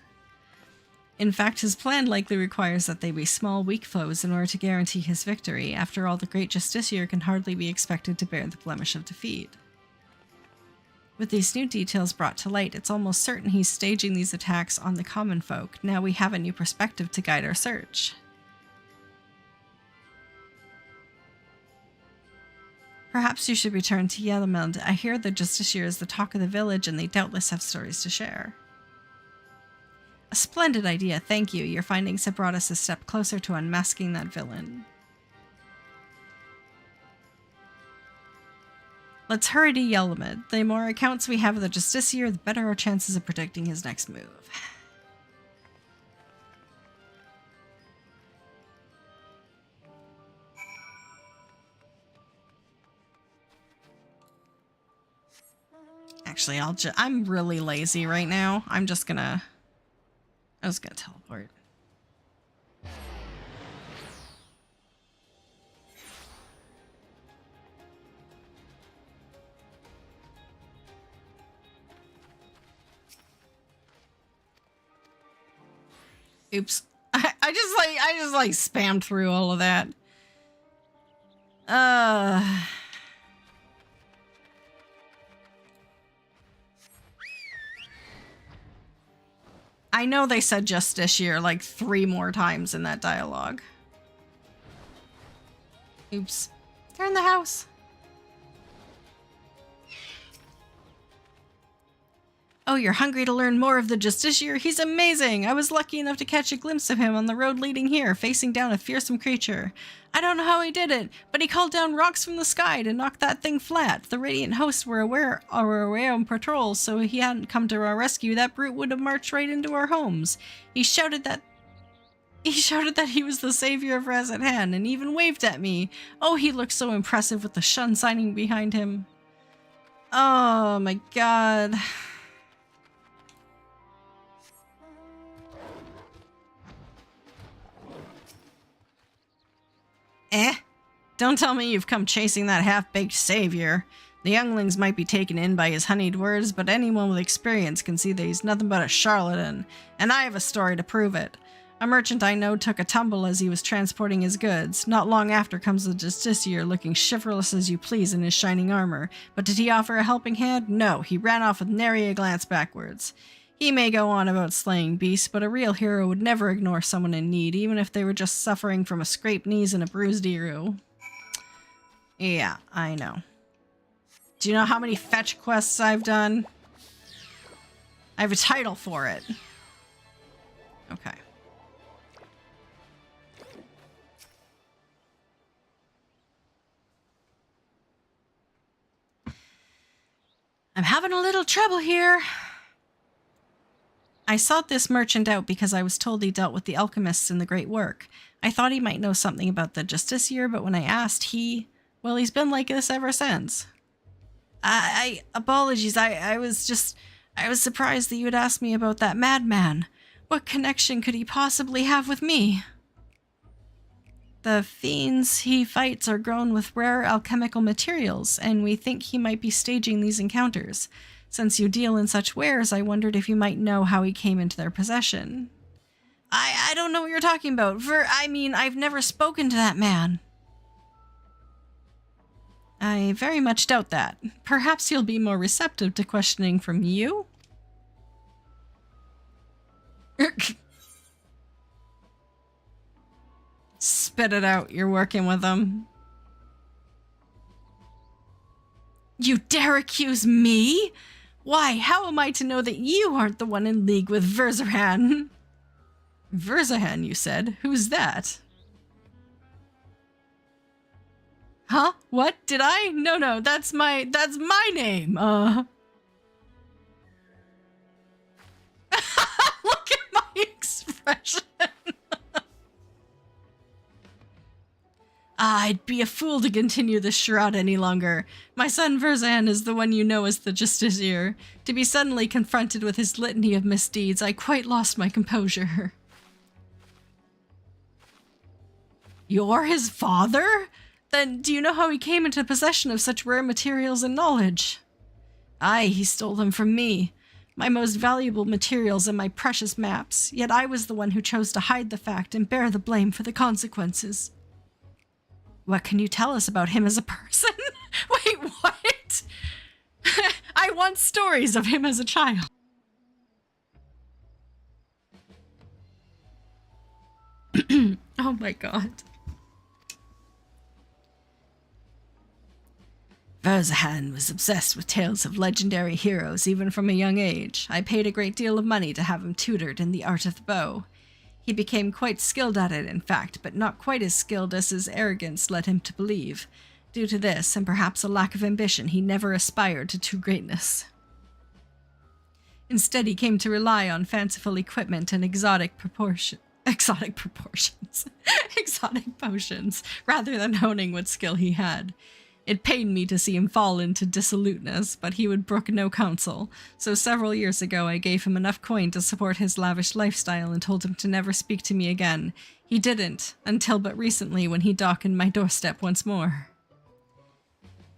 In fact, his plan likely requires that they be small, weak foes in order to guarantee his victory. After all, the Great Justiciar can hardly be expected to bear the blemish of defeat. With these new details brought to light, it's almost certain he's staging these attacks on the common folk. Now we have a new perspective to guide our search. Perhaps you should return to Yellowmeld. I hear the Justiciar is the talk of the village, and they doubtless have stories to share. A splendid idea, thank you. Your findings have brought us a step closer to unmasking that villain. Let's hurry to Yellowmeld. The more accounts we have of the Justiciar, the better our chances of predicting his next move. Actually, I'm really lazy right now. I'm just gonna teleport. Oops. I just spammed through all of that. I know they said Justiciar like 3 more times in that dialogue. Oops. They're in the house. Oh, you're hungry to learn more of the Justiciar? He's amazing! I was lucky enough to catch a glimpse of him on the road leading here, facing down a fearsome creature. I don't know how he did it, but he called down rocks from the sky to knock that thing flat. The Radiant hosts were aware on patrol, so he hadn't come to our rescue. That brute would have marched right into our homes. He shouted that he was the savior of Razat-Han, and even waved at me. Oh, he looked so impressive with the Shun signing behind him. Oh my god. Don't tell me you've come chasing that half-baked savior. The younglings might be taken in by his honeyed words, but anyone with experience can see that he's nothing but a charlatan, and I have a story to prove it. A merchant I know took a tumble as he was transporting his goods. Not long after comes the Justiciar, looking chivalrous as you please in his shining armor. But did he offer a helping hand? No, he ran off with nary a glance backwards. He may go on about slaying beasts, but a real hero would never ignore someone in need, even if they were just suffering from a scraped knees and a bruised ear. Yeah, I know. Do you know how many fetch quests I've done? I have a title for it. Okay. I'm having a little trouble here. I sought this merchant out because I was told he dealt with the alchemists in the Great Work. I thought he might know something about the Justiciar, but when I asked, well, he's been like this ever since. Apologies, I was surprised that you had asked me about that madman. What connection could he possibly have with me? The fiends he fights are grown with rare alchemical materials, and we think he might be staging these encounters. Since you deal in such wares, I wondered if you might know how he came into their possession. I don't know what you're talking about. I've never spoken to that man. I very much doubt that. Perhaps he'll be more receptive to questioning from you? Spit it out, you're working with him. You dare accuse me? Why, how am I to know that you aren't the one in league with Verzahan? Verzahan, you said? Who's that? Huh? What? Did I? No, that's my name. Look at my expression. I'd be a fool to continue this charade any longer. My son Verzan is the one you know as the Justiciar. To be suddenly confronted with his litany of misdeeds, I quite lost my composure. You're his father? Then do you know how he came into possession of such rare materials and knowledge? Aye, he stole them from me. My most valuable materials and my precious maps, yet I was the one who chose to hide the fact and bear the blame for the consequences. What can you tell us about him as a person? Wait, what? I want stories of him as a child. Oh my god. Verzahan was obsessed with tales of legendary heroes even from a young age. I paid a great deal of money to have him tutored in the art of the bow. He became quite skilled at it, in fact, but not quite as skilled as his arrogance led him to believe. Due to this, and perhaps a lack of ambition, he never aspired to true greatness. Instead, he came to rely on fanciful equipment and exotic potions, rather than honing what skill he had. It pained me to see him fall into dissoluteness, but he would brook no counsel, so several years ago I gave him enough coin to support his lavish lifestyle and told him to never speak to me again. He didn't, until but recently when he darkened my doorstep once more.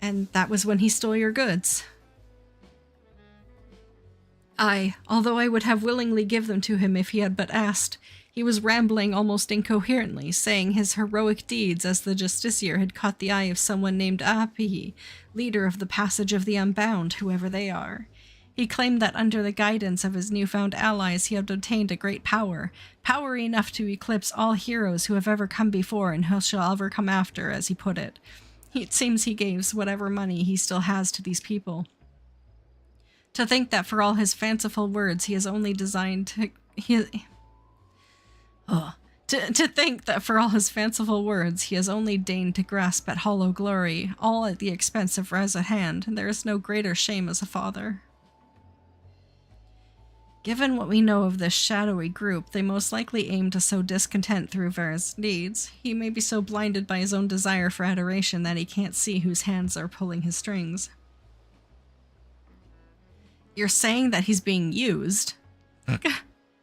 And that was when he stole your goods. Aye, although I would have willingly give them to him if he had but asked. He was rambling almost incoherently, saying his heroic deeds as the Justiciar had caught the eye of someone named Api, leader of the Passage of the Unbound, whoever they are. He claimed that under the guidance of his newfound allies he had obtained a great power enough to eclipse all heroes who have ever come before and who shall ever come after, as he put it. It seems he gives whatever money he still has to these people. To think that for all his fanciful words he has only designed to... To think that for all his fanciful words he has only deigned to grasp at hollow glory, all at the expense of Verzahan, there is no greater shame as a father. Given what we know of this shadowy group, they most likely aim to sow discontent through Ver's deeds. He may be so blinded by his own desire for adoration that he can't see whose hands are pulling his strings. You're saying that he's being used?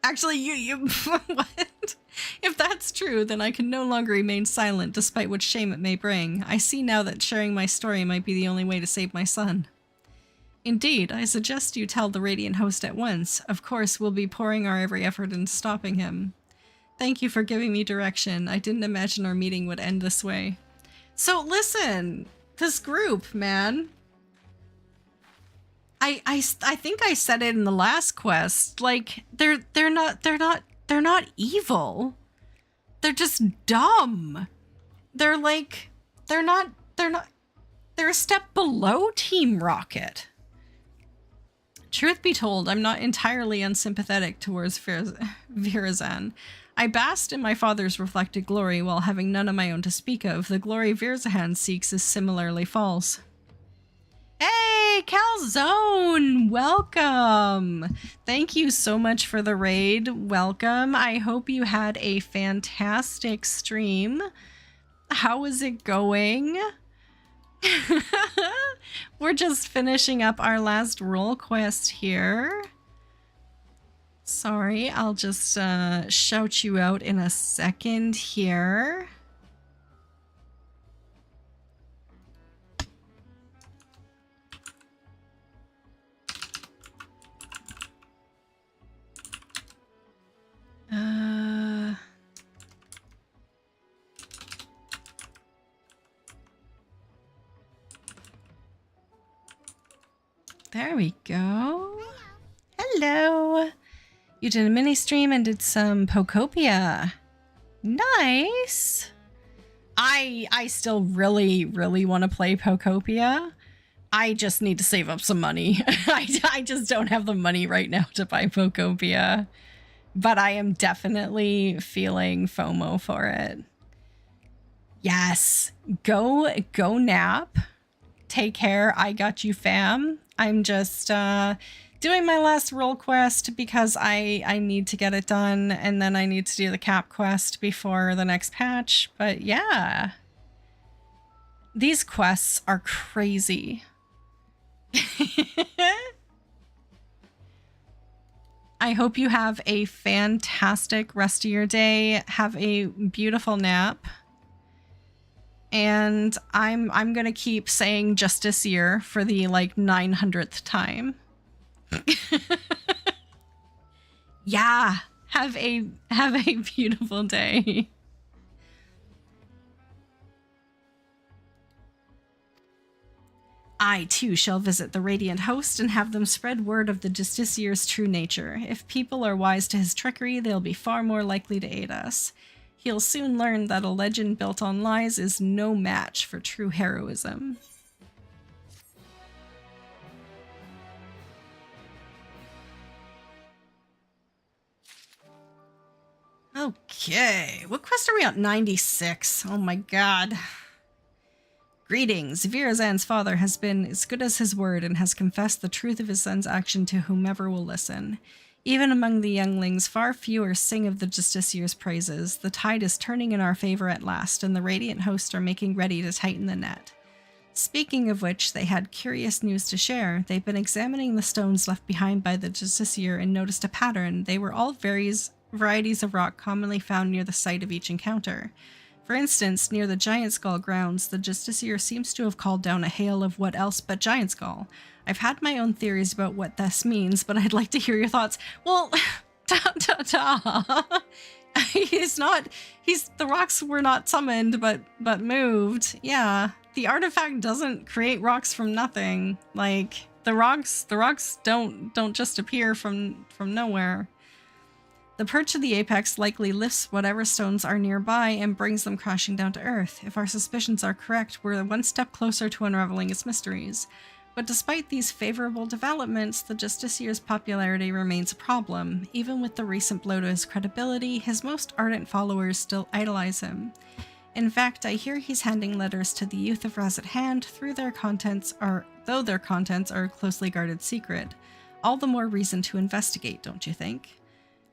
Actually, you what? If that's true, then I can no longer remain silent despite what shame it may bring. I see now that sharing my story might be the only way to save my son. Indeed, I suggest you tell the Radiant Host at once. Of course, we'll be pouring our every effort into stopping him. Thank you for giving me direction. I didn't imagine our meeting would end this way. So listen, this group, man. I think I said it in the last quest. Like they're not evil. They're just dumb. They're like they're not they're a step below Team Rocket. Truth be told, I'm not entirely unsympathetic towards Virazan. I basked in my father's reflected glory while having none of my own to speak of. The glory Virazan seeks is similarly false. Hey, Calzone! Welcome! Thank you so much for the raid. Welcome. I hope you had a fantastic stream. How is it going? We're just finishing up our last role quest here. Sorry, I'll just shout you out in a second here. There we go. Hello. You did a mini stream and did some Pokopia. Nice. I still really want to play Pokopia. I just need to save up some money. I just don't have the money right now to buy Pokopia. But I am definitely feeling FOMO for it. Yes. Go nap. Take care. I got you, fam. I'm just doing my last role quest because I need to get it done, and then I need to do the cap quest before the next patch. But yeah, these quests are crazy. I hope you have a fantastic rest of your day. Have a beautiful nap. And I'm gonna keep saying Justiciar for the like 900th time. Yeah, have a beautiful day. I too shall visit the Radiant Host and have them spread word of the Justiciar's true nature. If people are wise to his trickery, they'll be far more likely to aid us. He'll soon learn that a legend built on lies is no match for true heroism. Okay, what quest are we on? 96. Oh my god. Greetings. Virazan's father has been as good as his word and has confessed the truth of his son's action to whomever will listen. Even among the younglings, far fewer sing of the Justiciar's praises. The tide is turning in our favor at last, and the Radiant Host are making ready to tighten the net. Speaking of which, they had curious news to share. They've been examining the stones left behind by the Justiciar and noticed a pattern. They were all varieties of rock commonly found near the site of each encounter. For instance, near the Giant Skull grounds, the Justiciar seems to have called down a hail of what else but Giant Skull. I've had my own theories about what this means, but I'd like to hear your thoughts. Well, the rocks were not summoned, but moved. Yeah, the artifact doesn't create rocks from nothing. Like, the rocks don't just appear from nowhere. The perch of the apex likely lifts whatever stones are nearby and brings them crashing down to earth. If our suspicions are correct, we're one step closer to unraveling its mysteries. But despite these favorable developments, the Justiciar's popularity remains a problem. Even with the recent blow to his credibility, his most ardent followers still idolize him. In fact, I hear he's handing letters to the youth of Raz-at-Hand though their contents are a closely guarded secret. All the more reason to investigate, don't you think?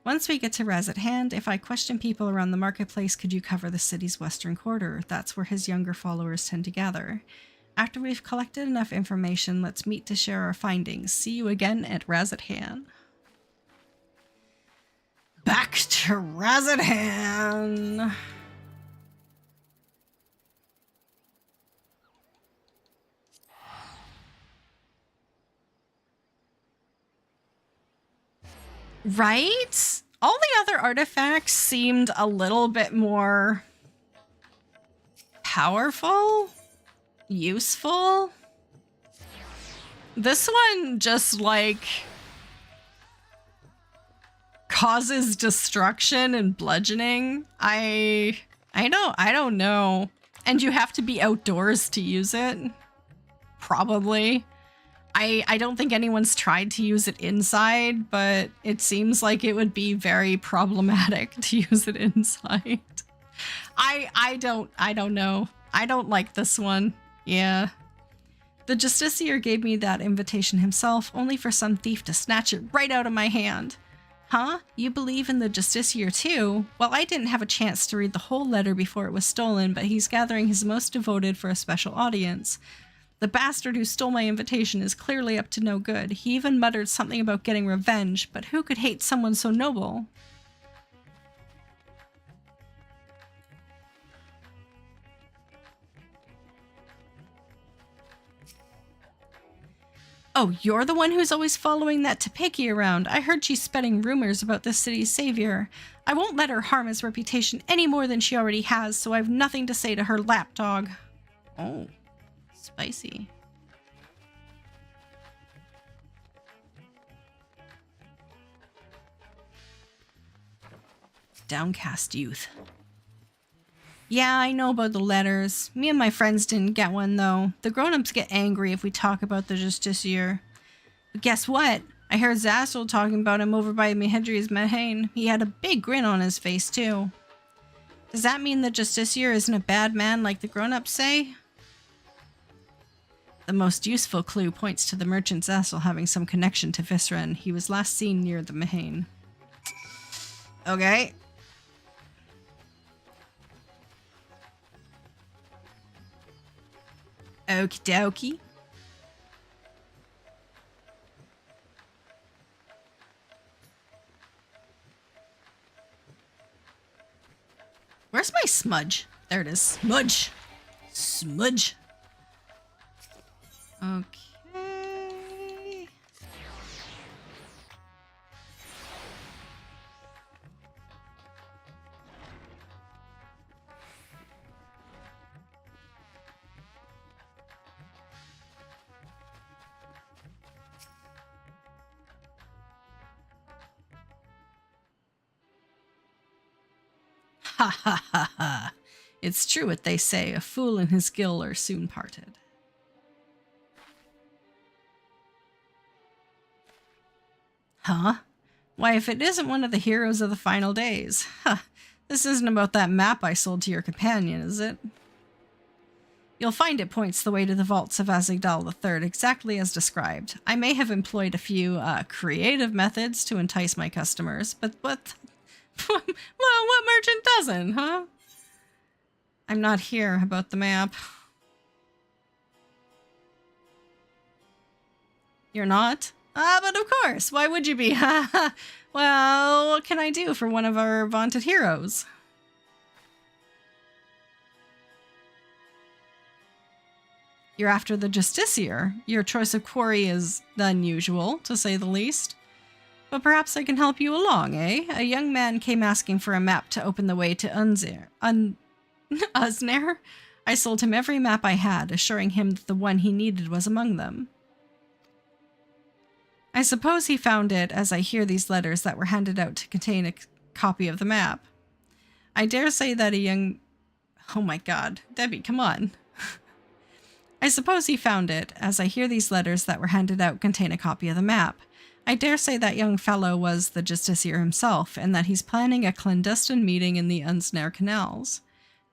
Once we get to Raz-at-Hand, if I question people around the marketplace, could you cover the city's western quarter? That's where his younger followers tend to gather. After we've collected enough information, let's meet to share our findings. See you again at Raz-at-Hand. Back to Raz-at-Hand. Right? All the other artifacts seemed a little bit more powerful, useful. This one just, like, causes destruction and bludgeoning. I don't know. And you have to be outdoors to use it. Probably. I don't think anyone's tried to use it inside, but it seems like it would be very problematic to use it inside. I don't know. I don't like this one. Yeah. The Justiciar gave me that invitation himself, only for some thief to snatch it right out of my hand. Huh? You believe in the Justiciar too? Well, I didn't have a chance to read the whole letter before it was stolen, but he's gathering his most devoted for a special audience. The bastard who stole my invitation is clearly up to no good. He even muttered something about getting revenge, but who could hate someone so noble? Oh, you're the one who's always following that Topeki around. I heard she's spreading rumors about this city's savior. I won't let her harm his reputation any more than she already has, so I have nothing to say to her lapdog. Oh, spicy. Downcast youth. Yeah, I know about the letters. Me and my friends didn't get one, though. The grown-ups get angry if we talk about the Justiciar. But guess what? I heard Zastral talking about him over by Mihedri's Mehane. He had a big grin on his face, too. Does that mean the Justiciar isn't a bad man like the grown-ups say? The most useful clue points to the merchant Zastral having some connection to Visren. He was last seen near the Mehane. Okay. Okie dokie. Where's my smudge? There it is. Smudge. Smudge. Okay. Ha ha ha ha. It's true what they say, a fool and his gill are soon parted. Huh? Why, if it isn't one of the heroes of the final days. Huh. This isn't about that map I sold to your companion, is it? You'll find it points the way to the vaults of Azigdal III, exactly as described. I may have employed a few creative methods to entice my customers, but what... well, what merchant doesn't, huh? I'm not here about the map. You're not? But of course, why would you be? Well, what can I do for one of our vaunted heroes? You're after the Justiciar. Your choice of quarry is unusual, to say the least. But perhaps I can help you along, eh? A young man came asking for a map to open the way to Uznare? I sold him every map I had, assuring him that the one he needed was among them. I suppose he found it, as I hear these letters that were handed out to contain a copy of the map. I dare say that a young... Oh my god, Debbie, come on. I suppose he found it, as I hear these letters that were handed out contain a copy of the map. I dare say that young fellow was the Justiciar himself, and that he's planning a clandestine meeting in the Uznare canals.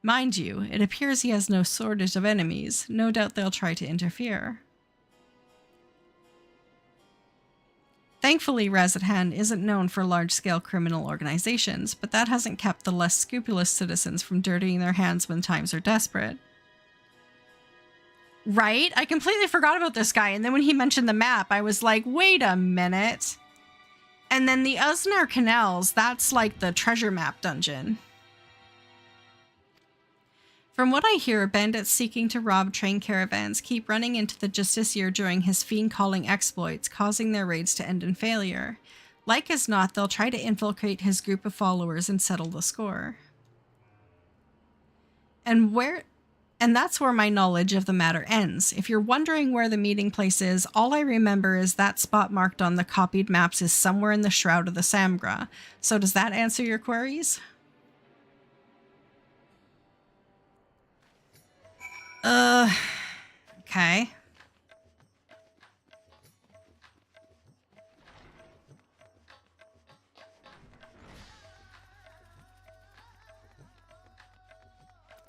Mind you, it appears he has no shortage of enemies. No doubt they'll try to interfere. Thankfully, Razathan isn't known for large-scale criminal organizations, but that hasn't kept the less scrupulous citizens from dirtying their hands when times are desperate. Right? I completely forgot about this guy, and then when he mentioned the map, I was like, wait a minute. And then the Uznare Canals, that's like the treasure map dungeon. From what I hear, bandits seeking to rob train caravans keep running into the Justiciar during his fiend-calling exploits, causing their raids to end in failure. Like as not, they'll try to infiltrate his group of followers and settle the score. And where... And that's where my knowledge of the matter ends. If you're wondering where the meeting place is, all I remember is that spot marked on the copied maps is somewhere in the Shroud of the Samgra. So does that answer your queries? Okay.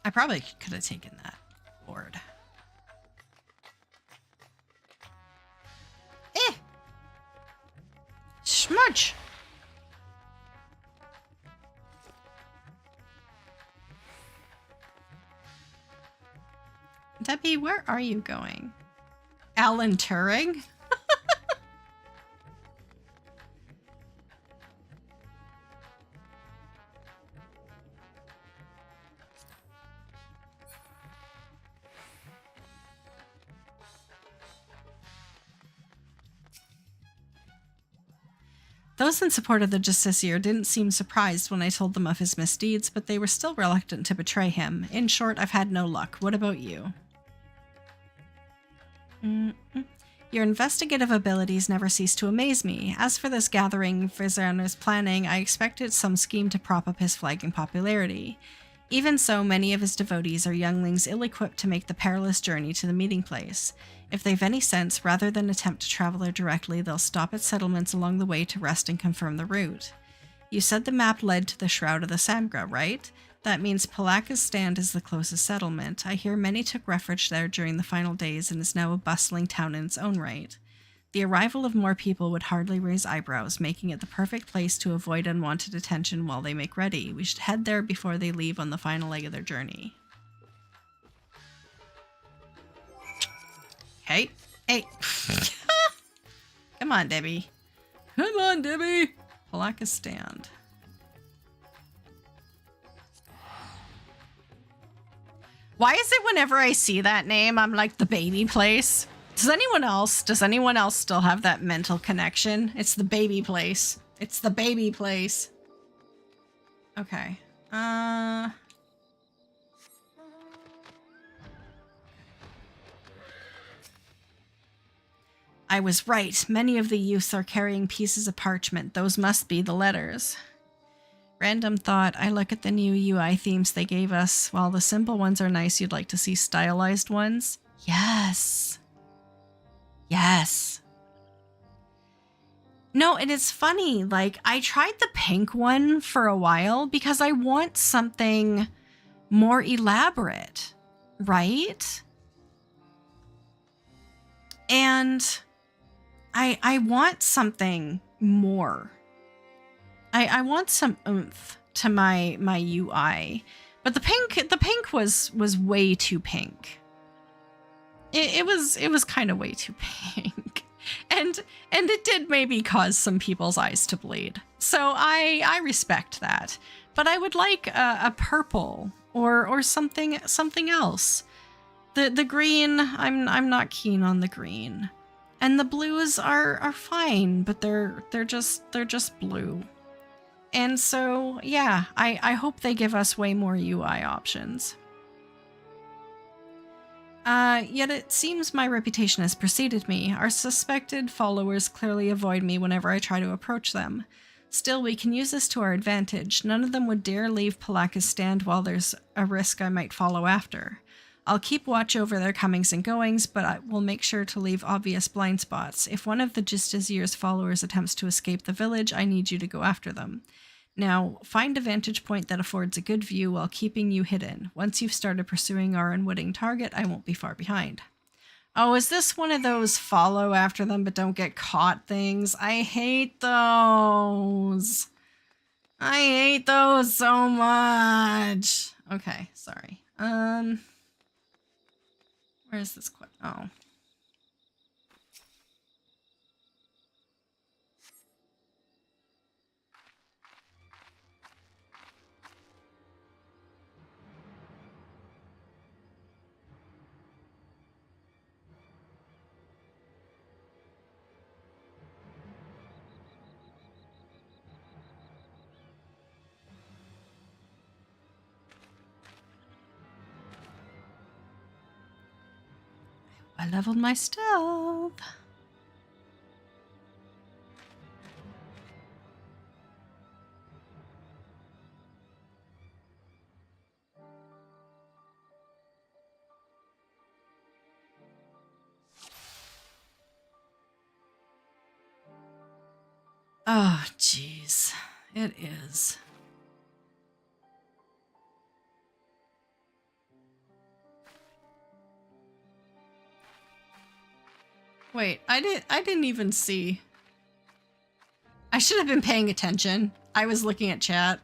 I probably could have taken that board. Smudge! Debbie, where are you going? Alan Turing? Those in support of the Justiciar didn't seem surprised when I told them of his misdeeds, but they were still reluctant to betray him. In short, I've had no luck. What about you? Your investigative abilities never cease to amaze me. As for this gathering Vizarn is planning, I expected some scheme to prop up his flagging popularity. Even so, many of his devotees are younglings ill-equipped to make the perilous journey to the meeting place. If they've any sense, rather than attempt to travel there directly, they'll stop at settlements along the way to rest and confirm the route. You said the map led to the Shroud of the Samgra, right? That means Palaka's Stand is the closest settlement. I hear many took refuge there during the final days and is now a bustling town in its own right. The arrival of more people would hardly raise eyebrows, making it the perfect place to avoid unwanted attention while they make ready. We should head there before they leave on the final leg of their journey. Hey. Hey. Come on, Debbie. Come on, Debbie. Palaka's Stand. Why is it whenever I see that name, I'm like the baby place? Does anyone else still have that mental connection? It's the baby place. It's the baby place. Okay. I was right. Many of the youths are carrying pieces of parchment. Those must be the letters. Random thought. I look at the new UI themes they gave us. While the simple ones are nice, you'd like to see stylized ones? Yes. Yes. No, and it's funny. Like, I tried the pink one for a while because I want something more elaborate, right? And I want something more. I want some oomph to my UI. But the pink was way too pink. It was kind of way too pink. And it did maybe cause some people's eyes to bleed. So I respect that. But I would like a purple or something else. The green, I'm not keen on the green. And the blues are fine, but they're just blue. And so, yeah, I hope they give us way more UI options. Yet it seems my reputation has preceded me. Our suspected followers clearly avoid me whenever I try to approach them. Still, we can use this to our advantage. None of them would dare leave Palaka's Stand while there's a risk I might follow after. I'll keep watch over their comings and goings, but I will make sure to leave obvious blind spots. If one of the Justiciar's followers attempts to escape the village, I need you to go after them. Now, find a vantage point that affords a good view while keeping you hidden. Once you've started pursuing our unwitting target, I won't be far behind. Oh, is this one of those follow after them but don't get caught things? I hate those. I hate those so much. Okay, sorry. Where's this quest? Oh. I leveled my stealth. Oh, jeez. It is. Wait, I didn't even see. I should have been paying attention. I was looking at chat.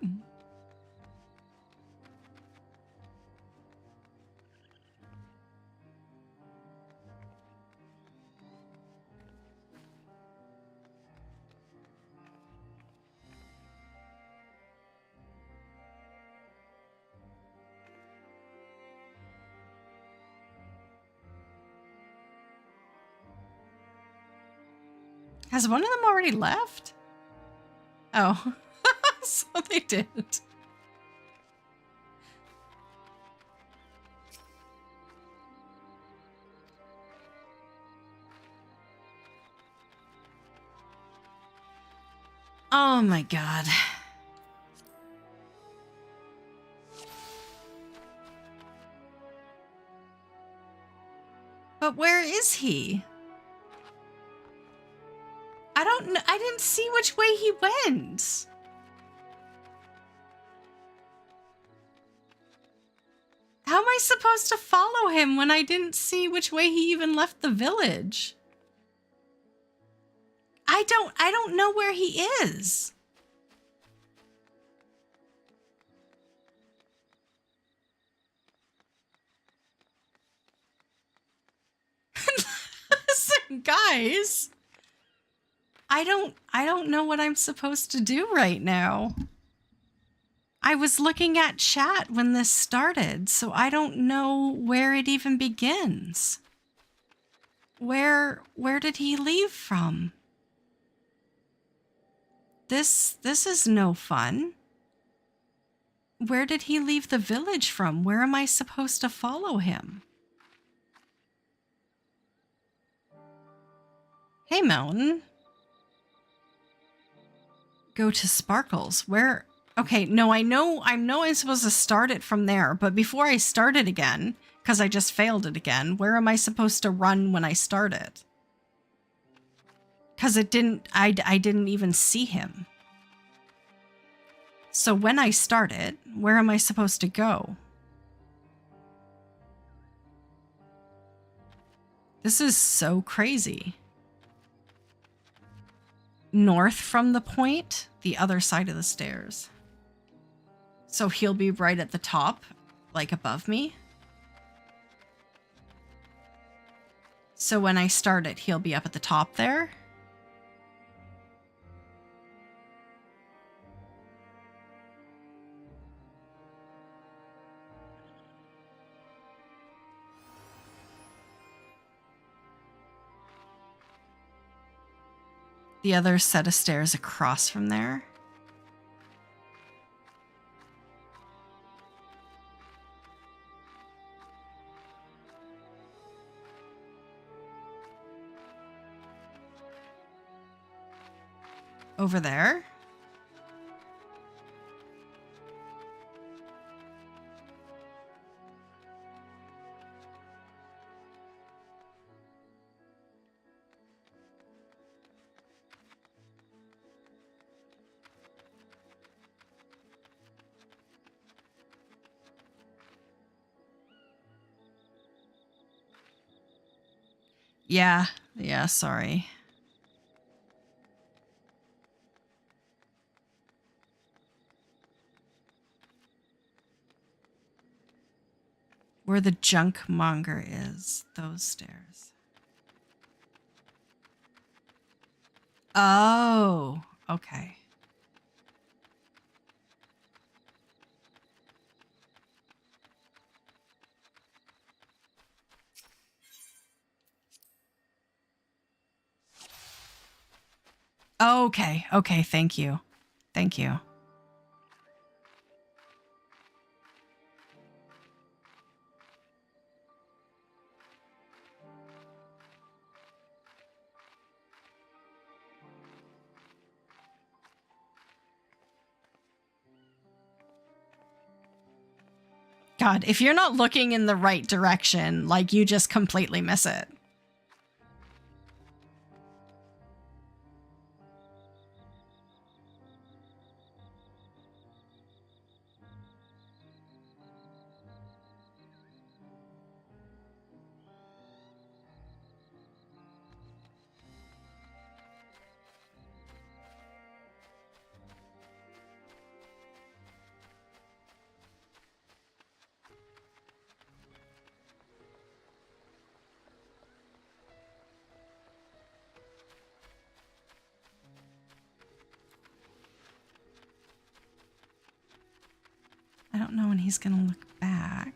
Has one of them already left? Oh, so they did. Oh my god. But where is he? I don't know. I didn't see which way he went. How am I supposed to follow him when I didn't see which way he even left the village? I don't know where he is. Listen, guys. I don't know what I'm supposed to do right now. I was looking at chat when this started, so I don't know where it even begins. Where did he leave from? This is no fun. Where did he leave the village from? Where am I supposed to follow him? Hey, Mountain. Go to Sparkles. Where? Okay, no, I know I'm supposed to start it from there, but before I start it again, because I just failed it again, where am I supposed to run when I start it? Because I didn't even see him. So when I start it, where am I supposed to go? This is so crazy. North from the point, the other side of the stairs. So he'll be right at the top, like above me. So when I start it, he'll be up at the top there. The other set of stairs across from there. Over there. Yeah, sorry. Where the junk monger is, those stairs. Oh, okay. Okay, thank you. Thank you. God, if you're not looking in the right direction, like, you just completely miss it. I don't know when he's gonna look back.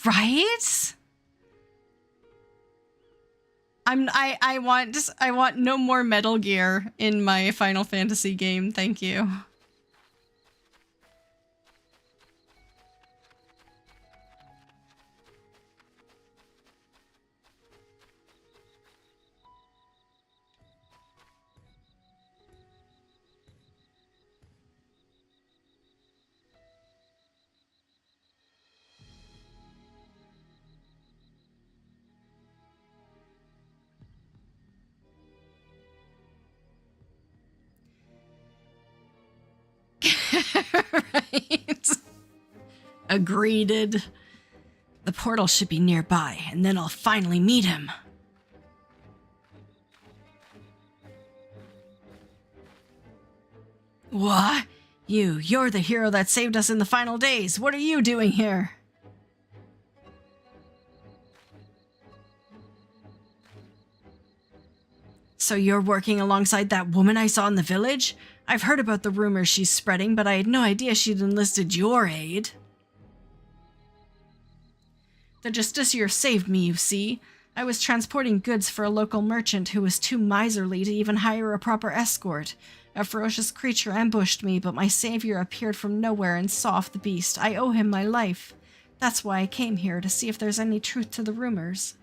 Right? I want no more Metal Gear in my Final Fantasy game. Thank you. Right. Agreed. The portal should be nearby, and then I'll finally meet him. What? You're the hero that saved us in the final days. What are you doing here? So you're working alongside that woman I saw in the village? I've heard about the rumors she's spreading, but I had no idea she'd enlisted your aid. The Justiciar saved me, you see. I was transporting goods for a local merchant who was too miserly to even hire a proper escort. A ferocious creature ambushed me, but my savior appeared from nowhere and saw off the beast. I owe him my life. That's why I came here, to see if there's any truth to the rumors.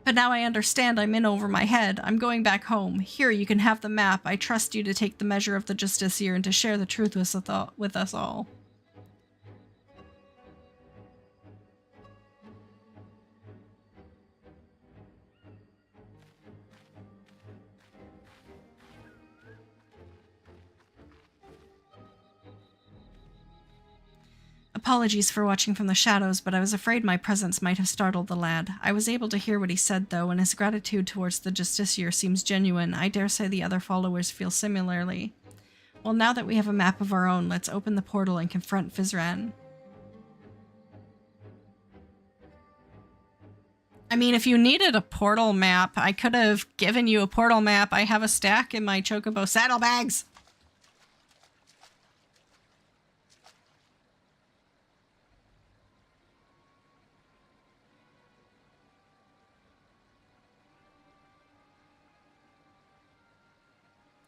But now I understand I'm in over my head. I'm going back home. Here, you can have the map. I trust you to take the measure of the Justiciar and to share the truth with us all. Apologies for watching from the shadows, but I was afraid my presence might have startled the lad. I was able to hear what he said, though, and his gratitude towards the Justiciar seems genuine. I dare say the other followers feel similarly. Well, now that we have a map of our own, let's open the portal and confront Vizran. I mean, if you needed a portal map, I could have given you a portal map. I have a stack in my Chocobo saddlebags.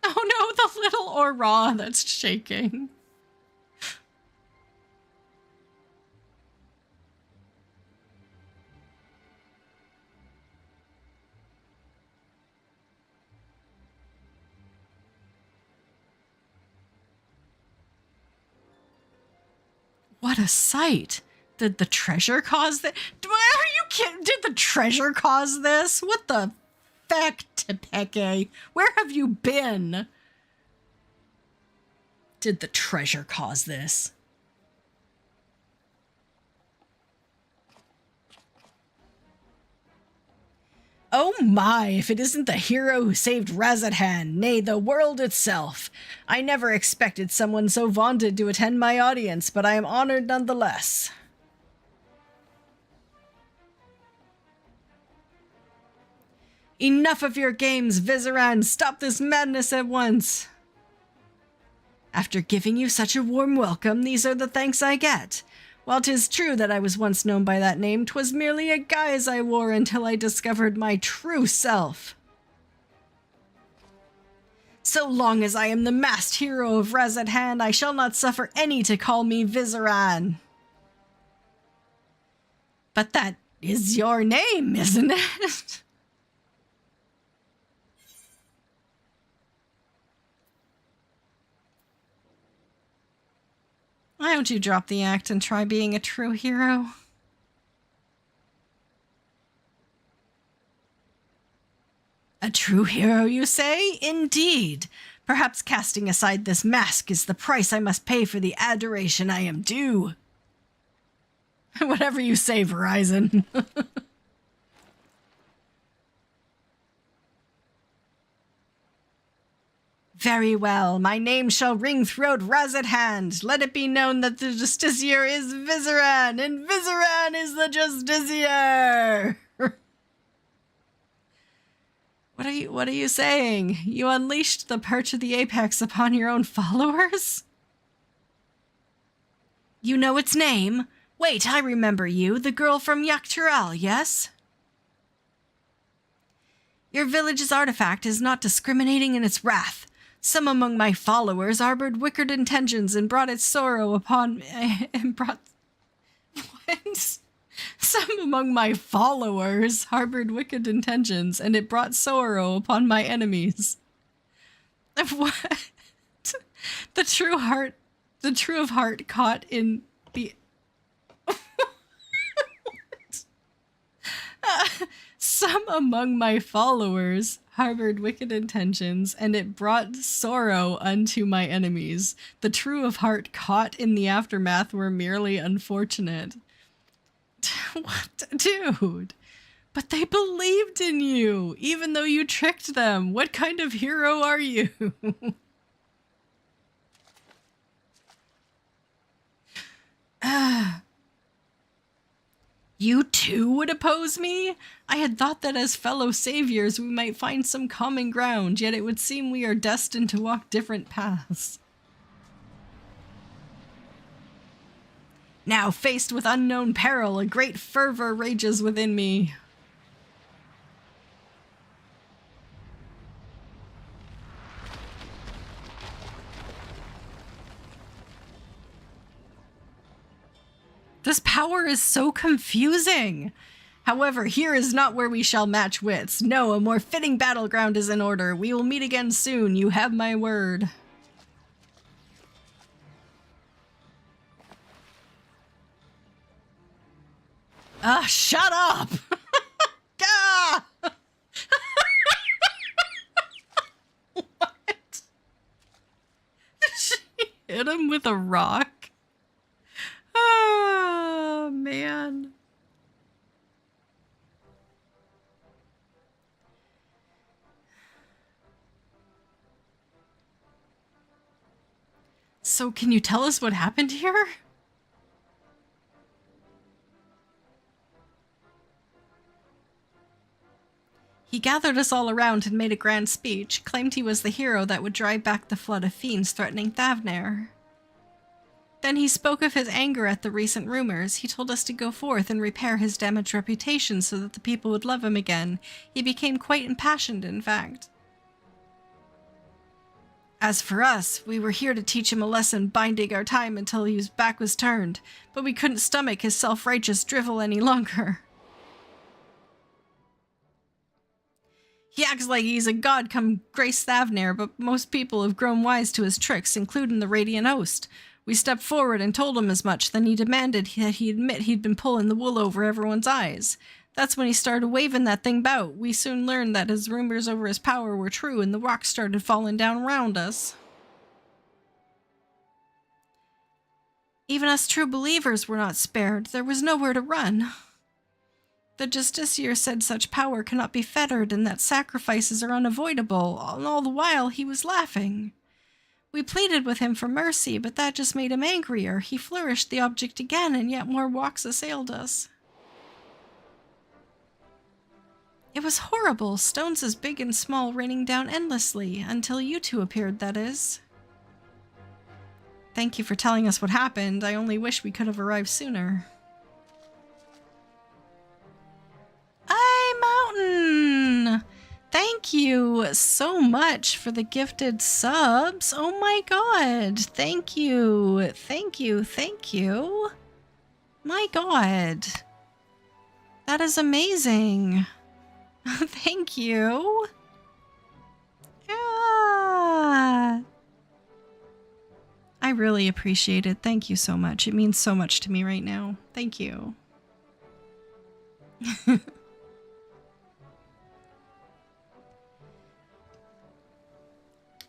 Oh no, the little Aurora that's shaking. What a sight! Did the treasure cause this? Are you kidding? Did the treasure cause this? What the feck, Tepeke? Where have you been? Did the treasure cause this? Oh my, if it isn't the hero who saved Razadhan, nay, the world itself. I never expected someone so vaunted to attend my audience, but I am honored nonetheless. Enough of your games, Vizran! Stop this madness at once! After giving you such a warm welcome, these are the thanks I get. While 'tis true that I was once known by that name, 'twas merely a guise I wore until I discovered my true self. So long as I am the masked hero of Razadhan, I shall not suffer any to call me Vizaran. But that is your name, isn't it? Why don't you drop the act and try being a true hero? A true hero, you say? Indeed. Perhaps casting aside this mask is the price I must pay for the adoration I am due. Whatever you say, Verizon. Very well, my name shall ring throughout Razadhan. Let it be known that the Justiciar is Vizaran, and Vizaran is the Justiciar. What are you saying? You unleashed the Perch of the Apex upon your own followers? You know its name? Wait, I remember you, the girl from Yaktural, yes? Your village's artifact is not discriminating in its wrath. Some among my followers harbored wicked intentions and brought its sorrow upon what? Some among my followers harbored wicked intentions, and it brought sorrow upon my enemies. What? The true of heart caught in the... Some among my followers harbored wicked intentions, and it brought sorrow unto my enemies. The true of heart caught in the aftermath were merely unfortunate. What? Dude. But they believed in you, even though you tricked them. What kind of hero are you? You too would oppose me? I had thought that as fellow saviors we might find some common ground, yet it would seem we are destined to walk different paths. Now, faced with unknown peril, a great fervor rages within me. This power is so confusing. However, here is not where we shall match wits. No, a more fitting battleground is in order. We will meet again soon, you have my word. Shut up! Gah! What? She hit him with a rock? Oh, man. So, can you tell us what happened here? He gathered us all around and made a grand speech, claimed he was the hero that would drive back the flood of fiends threatening Thavnair. Then he spoke of his anger at the recent rumors. He told us to go forth and repair his damaged reputation so that the people would love him again. He became quite impassioned, in fact. As for us, we were here to teach him a lesson, biding our time until his back was turned, but we couldn't stomach his self-righteous drivel any longer. He acts like he's a god come grace Thavnair, but most people have grown wise to his tricks, including the Radiant Host. We stepped forward and told him as much, then he demanded that he admit he'd been pulling the wool over everyone's eyes. That's when he started waving that thing about. We soon learned that his rumors over his power were true, and the rocks started falling down around us. Even us true believers were not spared. There was nowhere to run. The Justiciar said such power cannot be fettered and that sacrifices are unavoidable, and all the while he was laughing. We pleaded with him for mercy, but that just made him angrier. He flourished the object again, and yet more walks assailed us. It was horrible, stones as big and small raining down endlessly, until you two appeared, that is. Thank you for telling us what happened. I only wish we could have arrived sooner. Mountain! Thank you so much for the gifted subs. Oh my god. Thank you. Thank you. Thank you. My god. That is amazing. Thank you. Yeah. I really appreciate it. Thank you so much. It means so much to me right now. Thank you.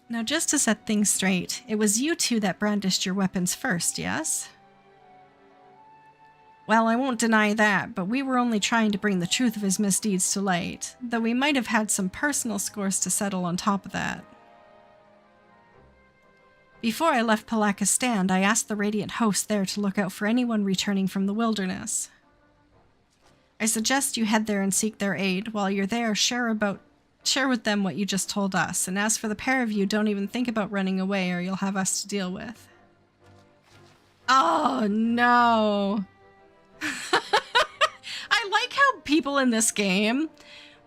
Now, just to set things straight, it was you two that brandished your weapons first, yes? Well, I won't deny that, but we were only trying to bring the truth of his misdeeds to light, though we might have had some personal scores to settle on top of that. Before I left Palaka's stand, I asked the Radiant host there to look out for anyone returning from the wilderness. I suggest you head there and seek their aid. While you're there, share with them what you just told us, and as for the pair of you, don't even think about running away or you'll have us to deal with. Oh, no. I like how people in this game,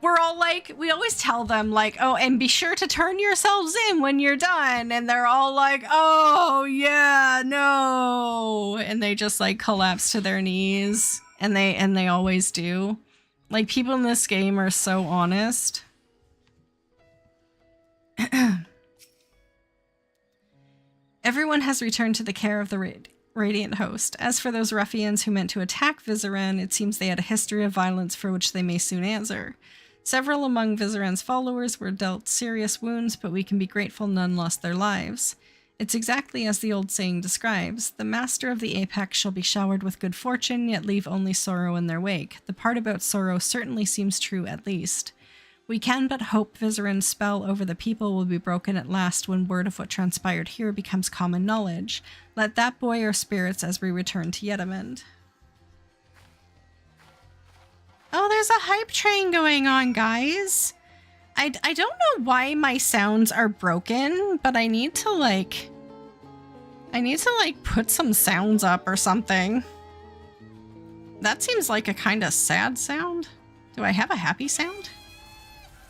we're all like, we always tell them like, oh, and be sure to turn yourselves in when you're done. And they're all like, oh, yeah, no. And they just like collapse to their knees. And they always do. Like, people in this game are so honest. Everyone has returned to the care of the Radiant host. As for those ruffians who meant to attack Vizaran, it seems they had a history of violence for which they may soon answer. Several among Vizaran's followers were dealt serious wounds, but we can be grateful none lost their lives. It's exactly as the old saying describes. The master of the apex shall be showered with good fortune, yet leave only sorrow in their wake. The part about sorrow certainly seems true, at least. We can but hope Vizaran's spell over the people will be broken at last when word of what transpired here becomes common knowledge. Let that buoy our spirits as we return to Yedamend. Oh, there's a hype train going on, guys. I don't know why my sounds are broken, but I need to like put some sounds up or something. That seems like a kind of sad sound. Do I have a happy sound?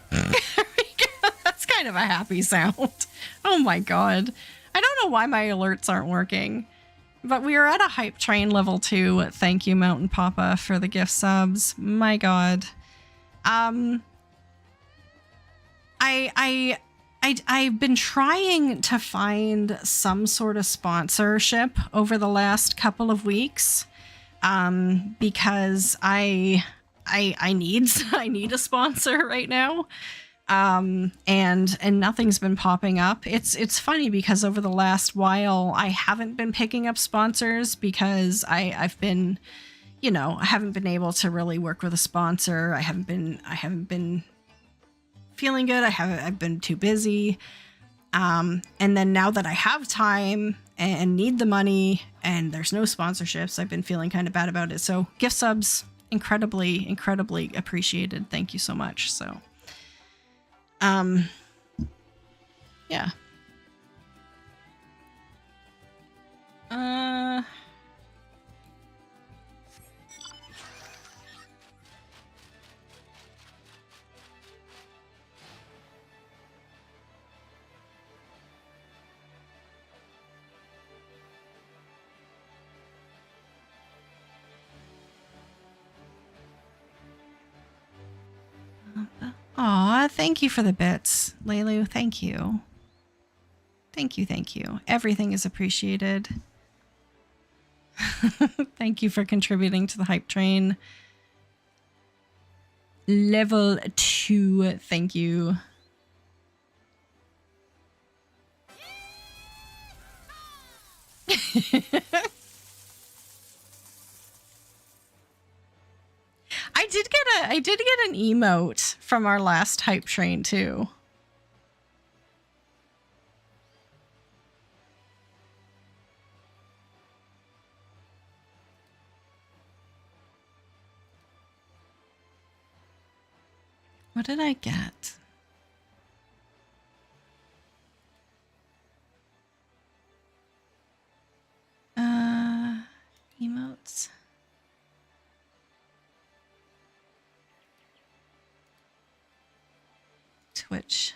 There we go. That's kind of a happy sound. Oh my god. I don't know why my alerts aren't working. But we are at a hype train level 2. Thank you, Mountain Papa, for the gift subs. My god. I've been trying to find some sort of sponsorship over the last couple of weeks, because I need a sponsor right now, and nothing's been popping up. It's funny because over the last while I haven't been picking up sponsors because I've been, you know, I haven't been able to really work with a sponsor. I haven't been feeling good. I've been too busy. And then now that I have time and need the money and there's no sponsorships, I've been feeling kind of bad about it. So gift subs, incredibly, incredibly appreciated. Thank you so much. So, yeah. Aw, thank you for the bits, Leilu. Thank you. Thank you, thank you. Everything is appreciated. Thank you for contributing to the hype train. Level 2, thank you. I did get an emote from our last hype train too. What did I get? Emotes. Twitch.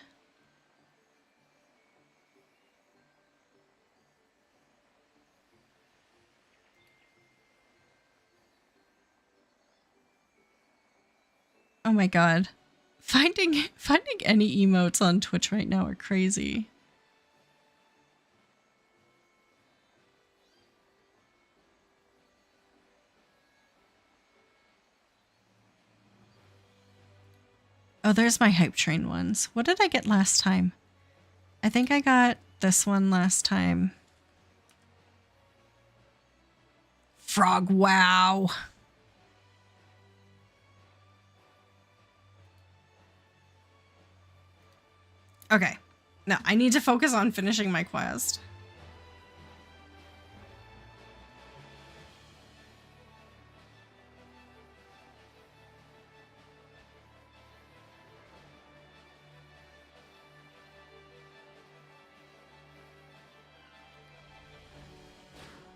Oh my god. Finding any emotes on Twitch right now are crazy. Oh, there's my hype train ones. What did I get last time? I think I got this one last time. Frog wow. Okay. No, I need to focus on finishing my quest.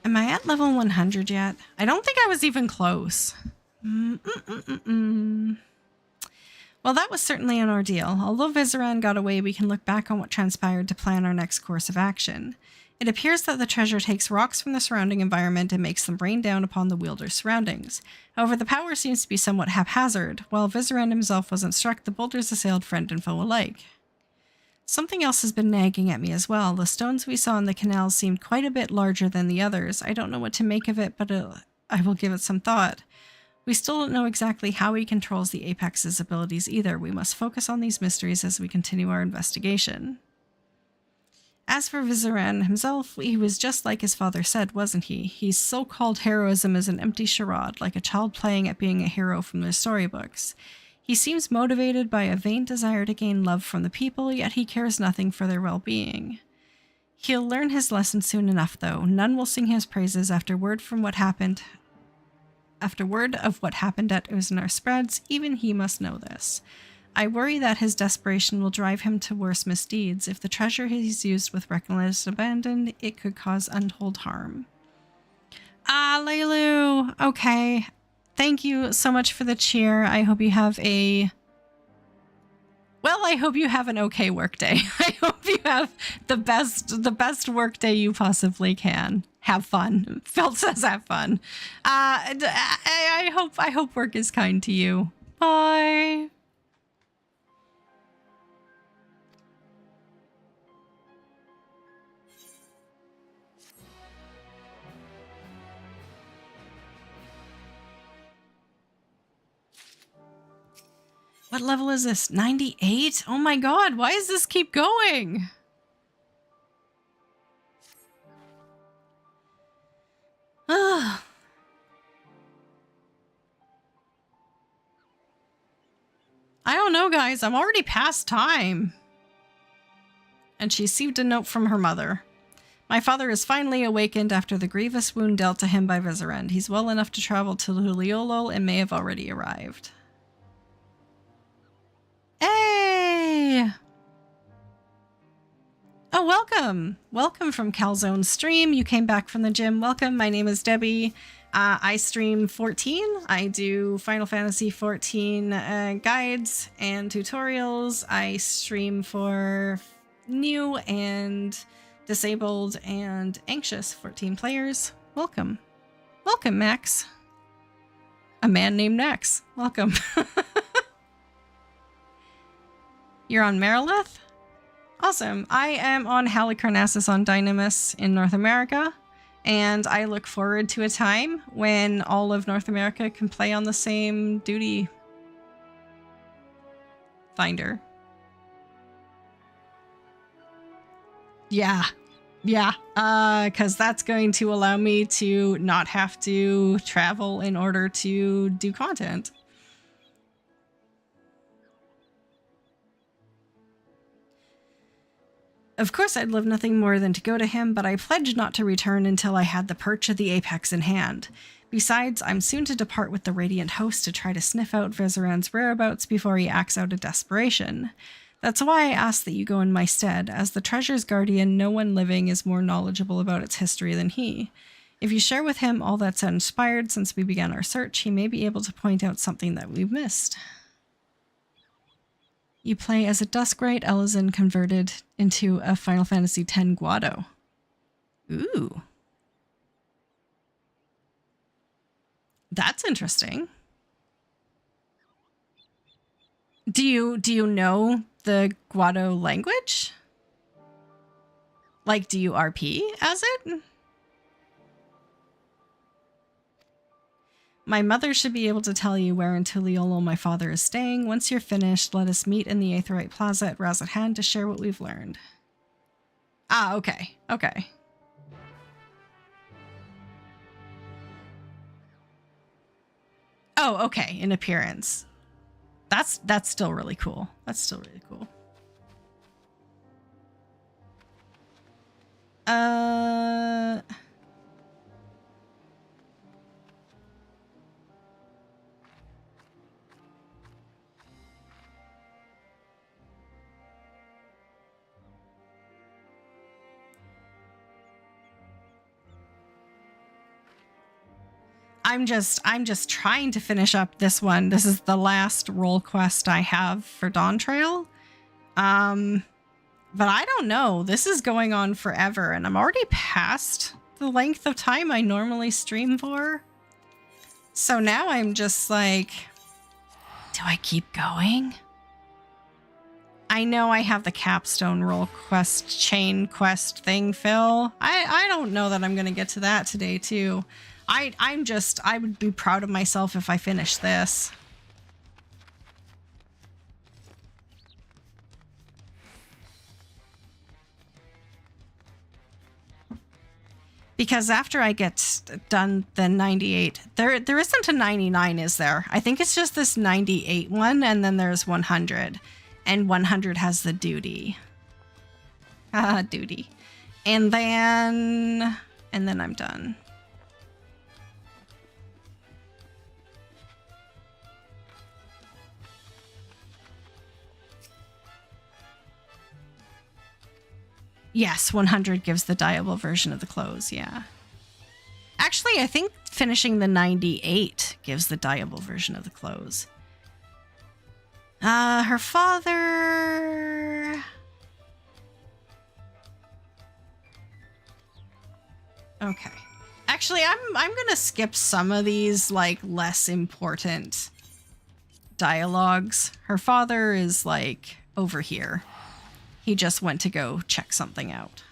Am I at level 100 yet? I don't think I was even close. Well, that was certainly an ordeal. Although Vizeran got away, we can look back on what transpired to plan our next course of action. It appears that the treasure takes rocks from the surrounding environment and makes them rain down upon the wielder's surroundings. However, the power seems to be somewhat haphazard. While Vizeran himself wasn't struck, the boulders assailed friend and foe alike. Something else has been nagging at me as well. The stones we saw in the canal seemed quite a bit larger than the others. I don't know what to make of it, but I will give it some thought. We still don't know exactly how he controls the Apex's abilities either. We must focus on these mysteries as we continue our investigation. As for Vizeran himself, he was just like his father said, wasn't he? His so-called heroism is an empty charade, like a child playing at being a hero from their storybooks. He seems motivated by a vain desire to gain love from the people, yet he cares nothing for their well-being. He'll learn his lesson soon enough, though. None will sing his praises after word of what happened at Uznar spreads. Even he must know this. I worry that his desperation will drive him to worse misdeeds. If the treasure he's used with reckless abandon, it could cause untold harm. Ah, Leilu! Okay. Thank you so much for the cheer. I hope you have I hope you have an okay workday. I hope you have the best workday you possibly can. Have fun. Phil says have fun. I hope work is kind to you. Bye. What level is this? 98? Oh my god, why does this keep going? Ugh. I don't know, guys. I'm already past time. And she received a note from her mother. My father is finally awakened after the grievous wound dealt to him by Vizeran. He's well enough to travel to Huliolol and may have already arrived. Hey! Oh, welcome! Welcome from Calzone's stream. You came back from the gym. Welcome. My name is Debbie. I stream 14. I do Final Fantasy 14 guides and tutorials. I stream for new and disabled and anxious 14 players. Welcome. Welcome, Max. A man named Max. Welcome. You're on Marilith? Awesome. I am on Halicarnassus on Dynamis in North America, and I look forward to a time when all of North America can play on the same duty finder. Yeah. Yeah. Because that's going to allow me to not have to travel in order to do content. Of course, I'd love nothing more than to go to him, but I pledged not to return until I had the perch of the Apex in hand. Besides, I'm soon to depart with the Radiant Host to try to sniff out Vizeran's whereabouts before he acts out of desperation. That's why I asked that you go in my stead. As the treasure's guardian, no one living is more knowledgeable about its history than he. If you share with him all that's inspired since we began our search, he may be able to point out something that we've missed. You play as a Duskrite Elezen converted into a Final Fantasy X Guado. Ooh. That's interesting. Do you know the Guado language? Like, do you RP as it? My mother should be able to tell you where in Tuliolo my father is staying. Once you're finished, let us meet in the Aetheryte Plaza at Razathan to share what we've learned. Ah, okay. Okay. Oh, okay. In appearance. That's still really cool. That's still really cool. I'm just trying to finish up this one. This is the last role quest I have for Dawntrail. But I don't know. This is going on forever, and I'm already past the length of time I normally stream for. So now I'm just like, do I keep going? I know I have the capstone role quest, chain quest thing, Phil. I don't know that I'm going to get to that today, too. I would be proud of myself if I finish this. Because after I get done the 98, there isn't a 99, is there? I think it's just this 98 one, and then there's 100. And 100 has the duty. Duty. And then I'm done. Yes, 100 gives the dyeable version of the clothes, yeah. Actually, I think finishing the 98 gives the dyeable version of the clothes. Her father... Okay. Actually, I'm gonna skip some of these, like, less important dialogues. Her father is, like, over here. He just went to go check something out.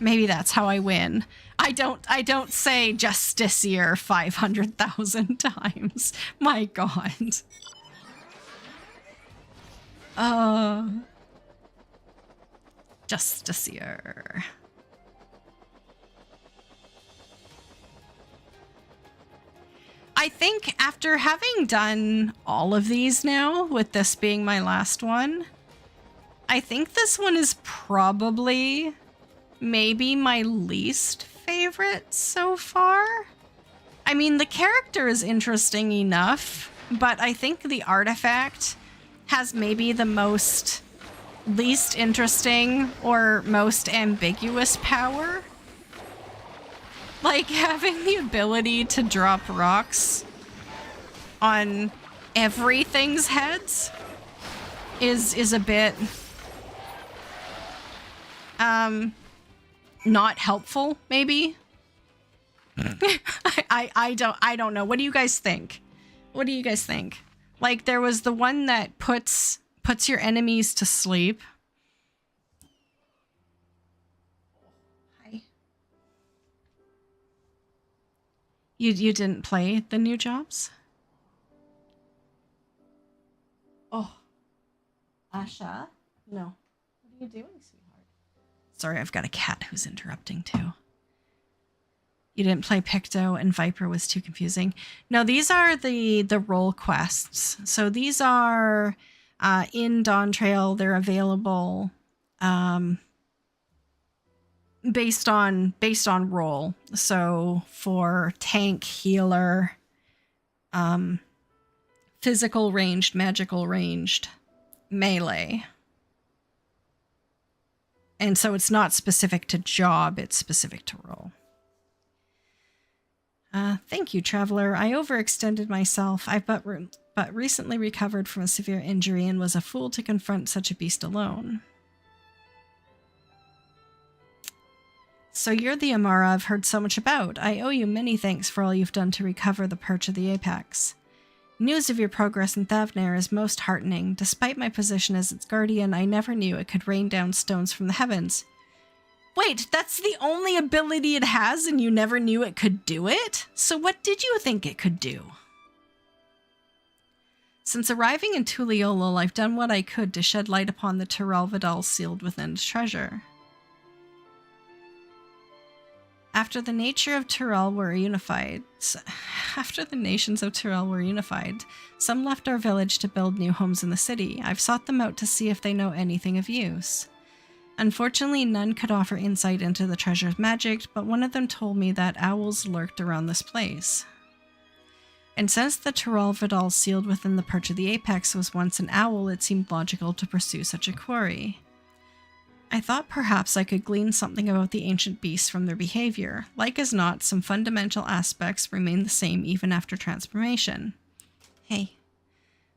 Maybe that's how I win. I don't say Justiciar 500,000 times. My God. Justiciar. I think after having done all of these now, with this being my last one, I think this one is probably maybe my least favorite so far. I mean, the character is interesting enough, but I think the artifact has maybe the most least interesting or most ambiguous power. Like, having the ability to drop rocks on everything's heads is a bit not helpful, maybe. I don't know. What do you guys think? What do you guys think? Like, there was the one that puts your enemies to sleep. Hi. You didn't play the new jobs? Oh. Asha? No. What are you doing, sweetheart? Sorry, I've got a cat who's interrupting too. You didn't play Picto and Viper was too confusing. No, these are the role quests. So these are in Dawntrail. They're available based on role. So for tank, healer, physical ranged, magical ranged, melee. And so it's not specific to job, it's specific to role. Thank you, Traveler. I overextended myself. I've but recently recovered from a severe injury and was a fool to confront such a beast alone. So you're the Amara I've heard so much about. I owe you many thanks for all you've done to recover the Perch of the Apex. News of your progress in Thavnair is most heartening. Despite my position as its guardian, I never knew it could rain down stones from the heavens. Wait, that's the only ability it has and you never knew it could do it? So what did you think it could do? Since arriving in Tuliolul, I've done what I could to shed light upon the Tyrell Vidal sealed within its treasure. After the nations of Tyrell were unified, some left our village to build new homes in the city. I've sought them out to see if they know anything of use. Unfortunately, none could offer insight into the treasure's magic, but one of them told me that owls lurked around this place. And since the Tyrell Vidal sealed within the Perch of the Apex was once an owl, it seemed logical to pursue such a quarry. I thought perhaps I could glean something about the ancient beasts from their behavior. Like as not, some fundamental aspects remain the same even after transformation. Hey.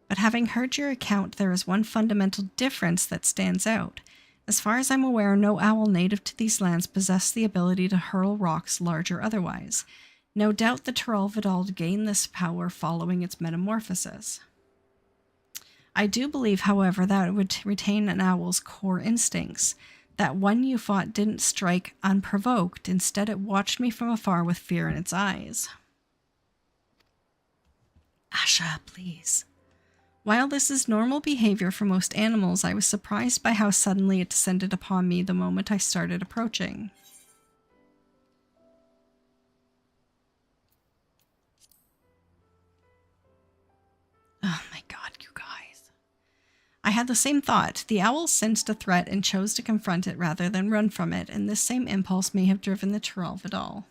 But having heard your account, there is one fundamental difference that stands out. As far as I'm aware, no owl native to these lands possessed the ability to hurl rocks, large or otherwise. No doubt the Tyrell Vidal gained this power following its metamorphosis. I do believe, however, that it would retain an owl's core instincts. That one you fought didn't strike unprovoked. Instead, it watched me from afar with fear in its eyes. Asha, please. While this is normal behavior for most animals, I was surprised by how suddenly it descended upon me the moment I started approaching. Oh my god, you guys. I had the same thought. The owl sensed a threat and chose to confront it rather than run from it, and this same impulse may have driven the Tyrell Vidal.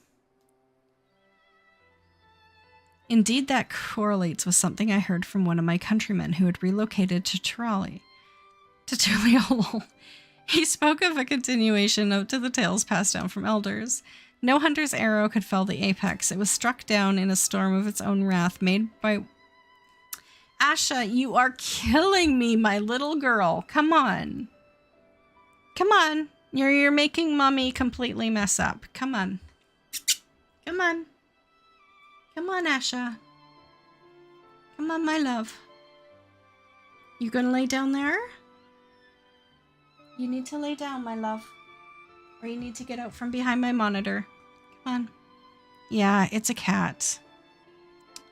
Indeed, that correlates with something I heard from one of my countrymen who had relocated to Tuliolul. He spoke of a continuation of to the tales passed down from elders. No hunter's arrow could fell the apex. It was struck down in a storm of its own wrath made by... Asha, you are killing me, my little girl. Come on. Come on. You're making mommy completely mess up. Come on. Come on. Come on, Asha. Come on, my love. You gonna lay down there? You need to lay down, my love. Or you need to get out from behind my monitor. Come on. Yeah, it's a cat.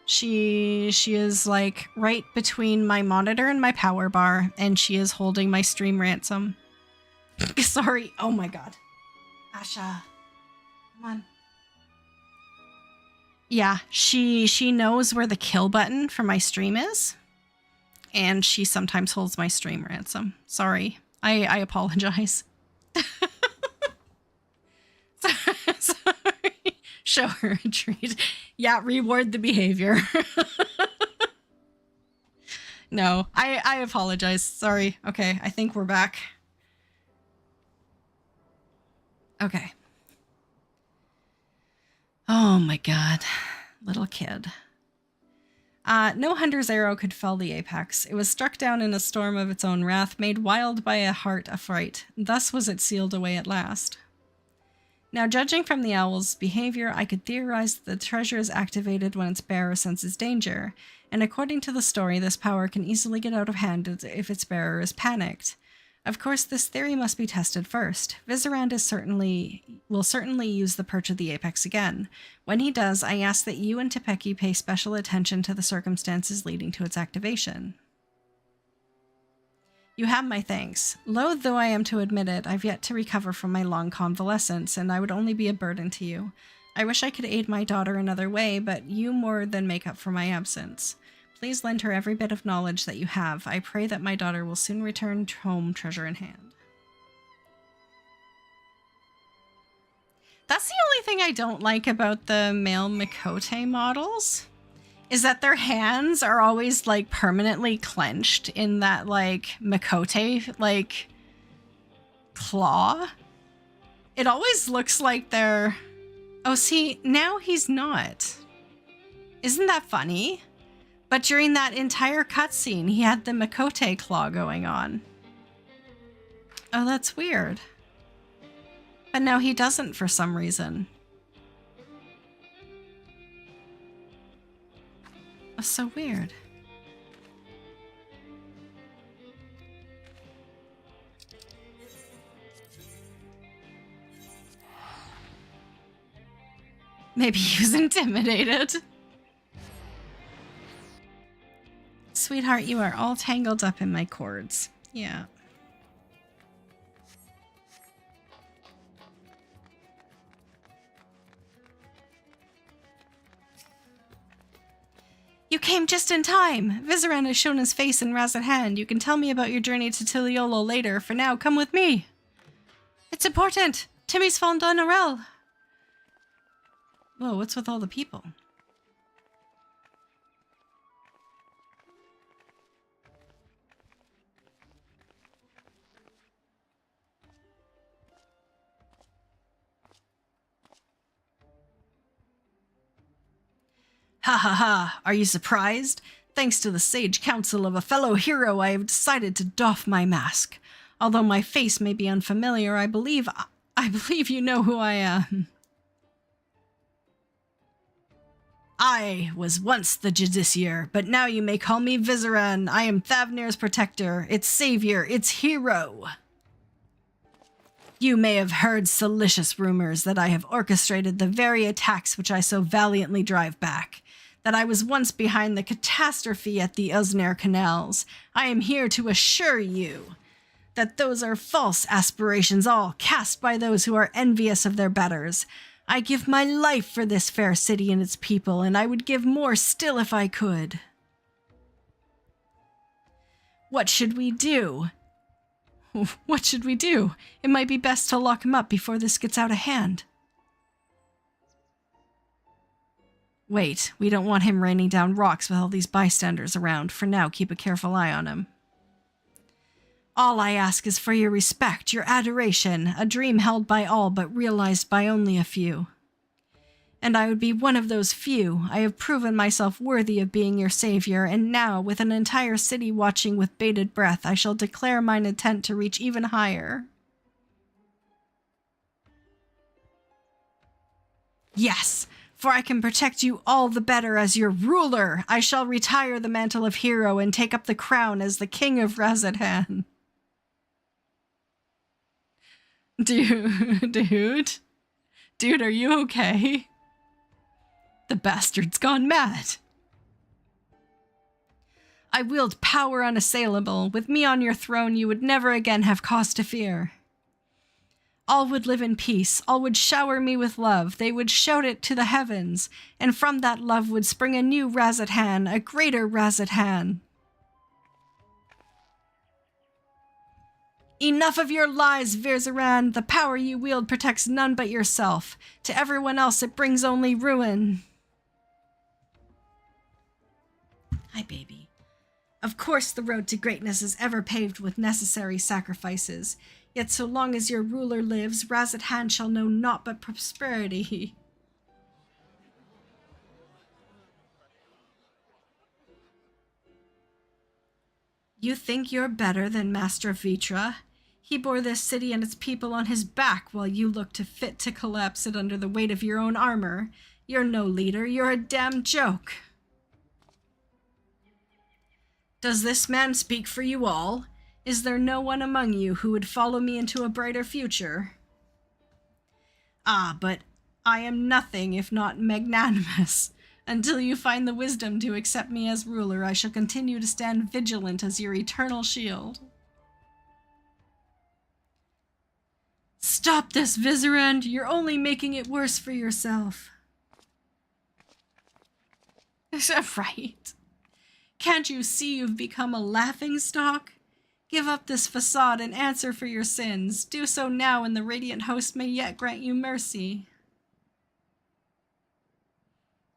She is like right between my monitor and my power bar, and she is holding my stream ransom. Sorry. Oh my god. Asha. Come on. Yeah, she knows where the kill button for my stream is, and she sometimes holds my stream ransom. Sorry. I apologize. Sorry. Show her a treat. Yeah, reward the behavior. No, I apologize. Sorry. Okay, I think we're back. Okay. Oh my god. Little kid. No hunter's arrow could fell the apex. It was struck down in a storm of its own wrath, made wild by a heart affright. Thus was it sealed away at last. Now, judging from the owl's behavior, I could theorize that the treasure is activated when its bearer senses danger, and according to the story, this power can easily get out of hand if its bearer is panicked. Of course, this theory must be tested first. Vizarand will certainly use the Perch of the Apex again. When he does, I ask that you and Tepeki pay special attention to the circumstances leading to its activation. You have my thanks. Loath though I am to admit it, I've yet to recover from my long convalescence, and I would only be a burden to you. I wish I could aid my daughter another way, but you more than make up for my absence. Please lend her every bit of knowledge that you have. I pray that my daughter will soon return home treasure in hand. That's the only thing I don't like about the male Mikote models, is that their hands are always like permanently clenched in that like Mikote like claw. It always looks like they're... Oh, see, now he's not. Isn't that funny? But during that entire cutscene, he had the Mikote claw going on. Oh, that's weird. But now he doesn't for some reason. That's so weird. Maybe he was intimidated. Sweetheart, you are all tangled up in my cords. Yeah. You came just in time. Vizaran has shown his face in Razat Hand. You can tell me about your journey to Tiliolo later. For now, come with me. It's important. Timmy's found on Arel. Whoa, what's with all the people? Ha ha ha! Are you surprised? Thanks to the sage counsel of a fellow hero, I have decided to doff my mask. Although my face may be unfamiliar, I believe you know who I am. I was once the Justiciar, but now you may call me Vizaran. I am Thavnir's protector, its savior, its hero. You may have heard salacious rumors that I have orchestrated the very attacks which I so valiantly drive back. That I was once behind the catastrophe at the Uznare canals. I am here to assure you that those are false aspirations, all cast by those who are envious of their betters. I give my life for this fair city and its people, and I would give more still if I could. What should we do? What should we do? It might be best to lock him up before this gets out of hand. Wait, we don't want him raining down rocks with all these bystanders around. For now, keep a careful eye on him. All I ask is for your respect, your adoration, a dream held by all but realized by only a few. And I would be one of those few. I have proven myself worthy of being your savior, and now, with an entire city watching with bated breath, I shall declare mine intent to reach even higher. Yes! For I can protect you all the better as your ruler. I shall retire the mantle of hero and take up the crown as the king of Razat Han. Dude, are you okay? The bastard's gone mad. I wield power unassailable. With me on your throne, you would never again have cause to fear. All would live in peace. All would shower me with love. They would shout it to the heavens, and from that love would spring a new Razat Han, a greater Razat Han. Enough of your lies, Vizaran. The power you wield protects none but yourself. To everyone else, it brings only ruin. Hi, baby. Of course, the road to greatness is ever paved with necessary sacrifices. Yet so long as your ruler lives, Razat Han shall know naught but prosperity. You think you're better than Master Vitra? He bore this city and its people on his back while you look fit to collapse it under the weight of your own armor. You're no leader, you're a damn joke. Does this man speak for you all? Is there no one among you who would follow me into a brighter future? Ah, but I am nothing if not magnanimous. Until you find the wisdom to accept me as ruler, I shall continue to stand vigilant as your eternal shield. Stop this, Vizaran! You're only making it worse for yourself. Right. Can't you see you've become a laughingstock? Give up this facade and answer for your sins. Do so now, and the Radiant Host may yet grant you mercy.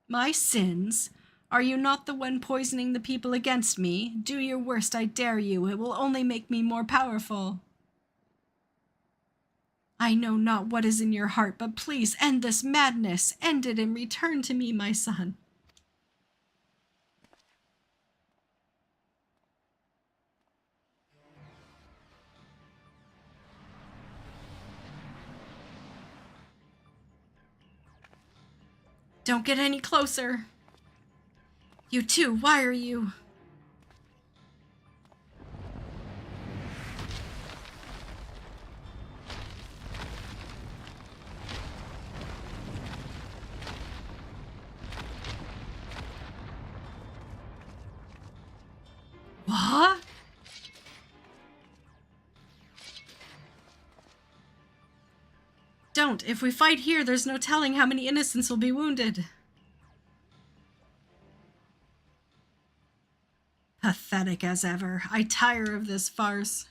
My sins? Are you not the one poisoning the people against me? Do your worst, I dare you. It will only make me more powerful. I know not what is in your heart, but please end this madness. End it and return to me, my son. Don't get any closer. You too, why are you? What? Don't. If we fight here, there's no telling how many innocents will be wounded. Pathetic as ever. I tire of this farce.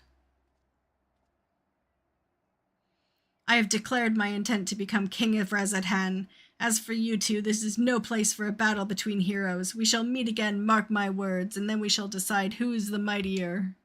I have declared my intent to become King of Rezadhan. As for you two, this is no place for a battle between heroes. We shall meet again, mark my words, and then we shall decide who is the mightier.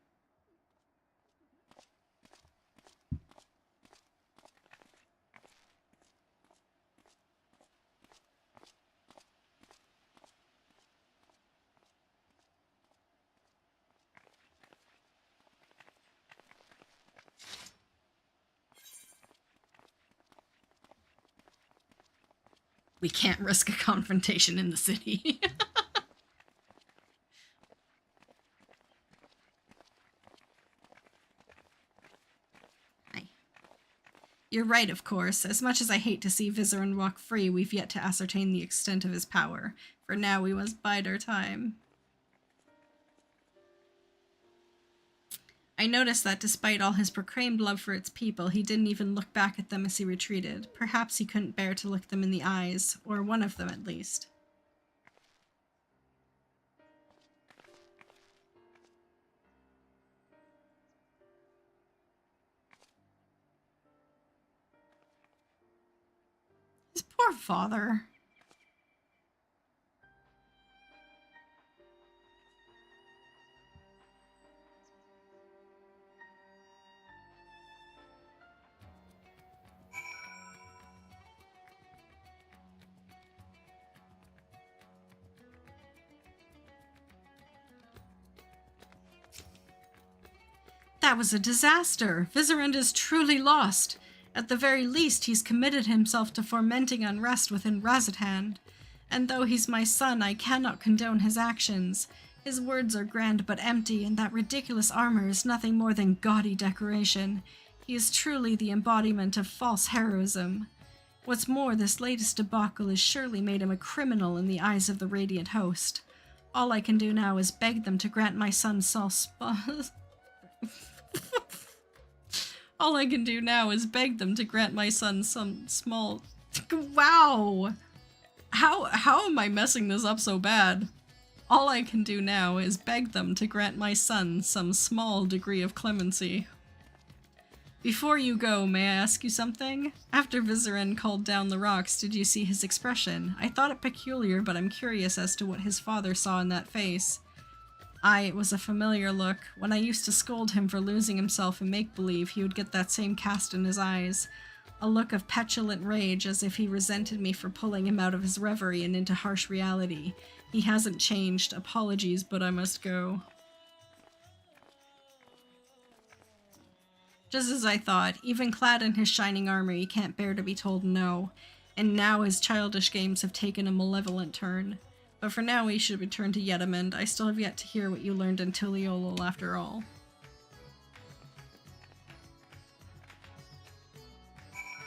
We can't risk a confrontation in the city. Hi. You're right, of course. As much as I hate to see Vizerin walk free, we've yet to ascertain the extent of his power. For now, we must bide our time. I noticed that despite all his proclaimed love for its people, he didn't even look back at them as he retreated. Perhaps he couldn't bear to look them in the eyes, or one of them at least. His poor father. That was a disaster. Vizarend is truly lost. At the very least, he's committed himself to fomenting unrest within Rezadhan. And though he's my son, I cannot condone his actions. His words are grand but empty, and that ridiculous armor is nothing more than gaudy decoration. He is truly the embodiment of false heroism. What's more, this latest debacle has surely made him a criminal in the eyes of the Radiant Host. All I can do now is beg them to grant my son All I can do now is beg them to grant my son some small... Wow! How am I messing this up so bad? All I can do now is beg them to grant my son some small degree of clemency. Before you go, may I ask you something? After Vizerin called down the rocks, did you see his expression? I thought it peculiar, but I'm curious as to what his father saw in that face. Aye, it was a familiar look. When I used to scold him for losing himself in make-believe, he would get that same cast in his eyes. A look of petulant rage, as if he resented me for pulling him out of his reverie and into harsh reality. He hasn't changed. Apologies, but I must go. Just as I thought. Even clad in his shining armor, he can't bear to be told no. And now his childish games have taken a malevolent turn. But for now, we should return to Yedamend. I still have yet to hear what you learned in Tuliolul after all.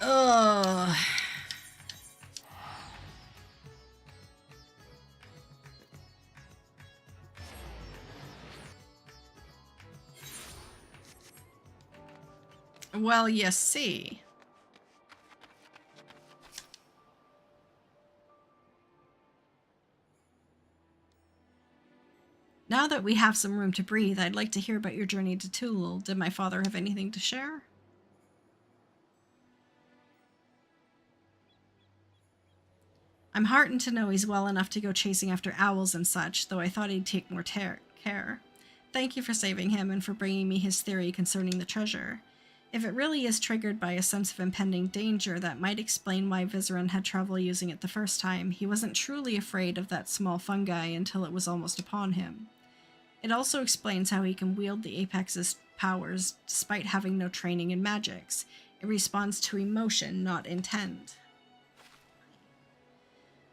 Ugh. Well, you see. Now that we have some room to breathe, I'd like to hear about your journey to Tulul. Did my father have anything to share? I'm heartened to know he's well enough to go chasing after owls and such, though I thought he'd take more care. Thank you for saving him and for bringing me his theory concerning the treasure. If it really is triggered by a sense of impending danger, that might explain why Vizerin had trouble using it the first time. He wasn't truly afraid of that small fungi until it was almost upon him. It also explains how he can wield the Apex's powers despite having no training in magics. It responds to emotion, not intent.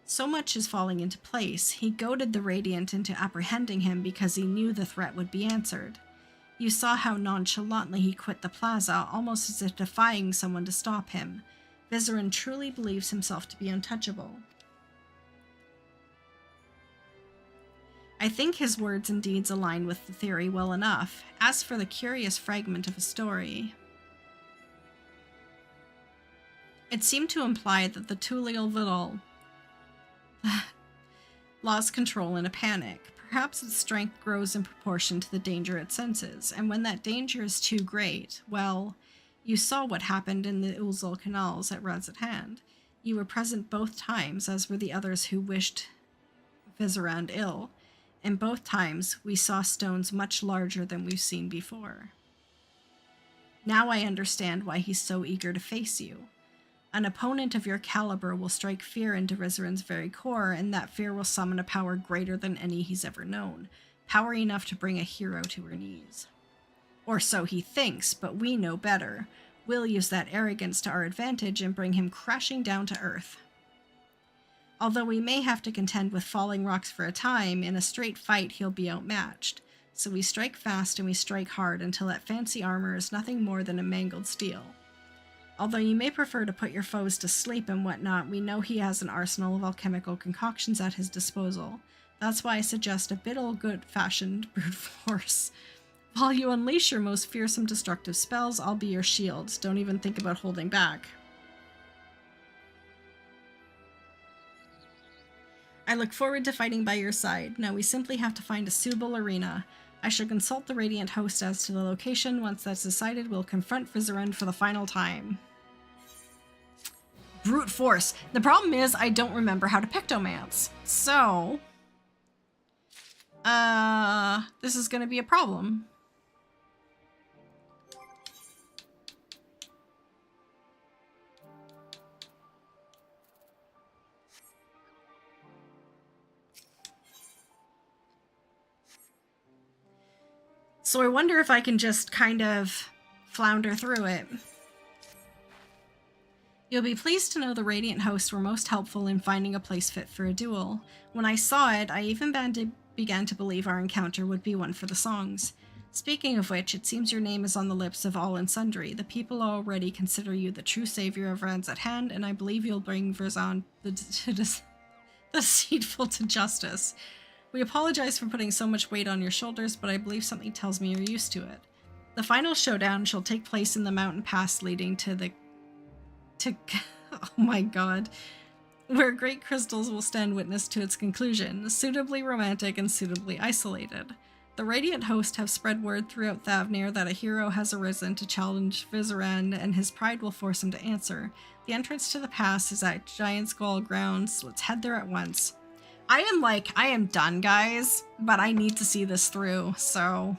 So much is falling into place. He goaded the Radiant into apprehending him because he knew the threat would be answered. You saw how nonchalantly he quit the plaza, almost as if defying someone to stop him. Vizerin truly believes himself to be untouchable. I think his words and deeds align with the theory well enough. As for the curious fragment of a story, it seemed to imply that the Tulial Vidal lost control in a panic. Perhaps its strength grows in proportion to the danger it senses, and when that danger is too great, well, you saw what happened in the Ulzul canals at Razat Hand. You were present both times, as were the others who wished Vizarand ill, and both times we saw stones much larger than we've seen before. Now I understand why he's so eager to face you. An opponent of your caliber will strike fear into Rizarand's very core, and that fear will summon a power greater than any he's ever known. Power enough to bring a hero to her knees. Or so he thinks, but we know better. We'll use that arrogance to our advantage and bring him crashing down to earth. Although we may have to contend with falling rocks for a time, in a straight fight he'll be outmatched. So we strike fast and we strike hard until that fancy armor is nothing more than a mangled steel. Although you may prefer to put your foes to sleep and whatnot, we know he has an arsenal of alchemical concoctions at his disposal. That's why I suggest a bit old good-fashioned brute force. While you unleash your most fearsome destructive spells, I'll be your shield. Don't even think about holding back. I look forward to fighting by your side. Now we simply have to find a suitable arena. I shall consult the Radiant Host as to the location. Once that's decided, we'll confront Vizarand for the final time. Brute force. The problem is I don't remember how to Pictomance. So, this is going to be a problem. So I wonder if I can just kind of flounder through it. You'll be pleased to know the Radiant Host were most helpful in finding a place fit for a duel. When I saw it, I even began to believe our encounter would be one for the songs. Speaking of which, it seems your name is on the lips of all and sundry. The people already consider you the true savior of Razat Hand, and I believe you'll bring Vizarand the deceitful to justice. We apologize for putting so much weight on your shoulders, but I believe something tells me you're used to it. The final showdown shall take place in the mountain pass leading to oh my god, where great crystals will stand witness to its conclusion, suitably romantic and suitably isolated. The Radiant Host have spread word throughout Thavnir that a hero has arisen to challenge Vizarand, and his pride will force him to answer. The entrance to the pass is at Giant Skull Grounds. Let's head there at once. I am done, guys, but I need to see this through, so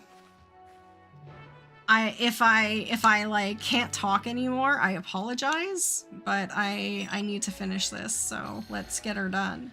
if I like can't talk anymore, I apologize, but I need to finish this, so let's get her done.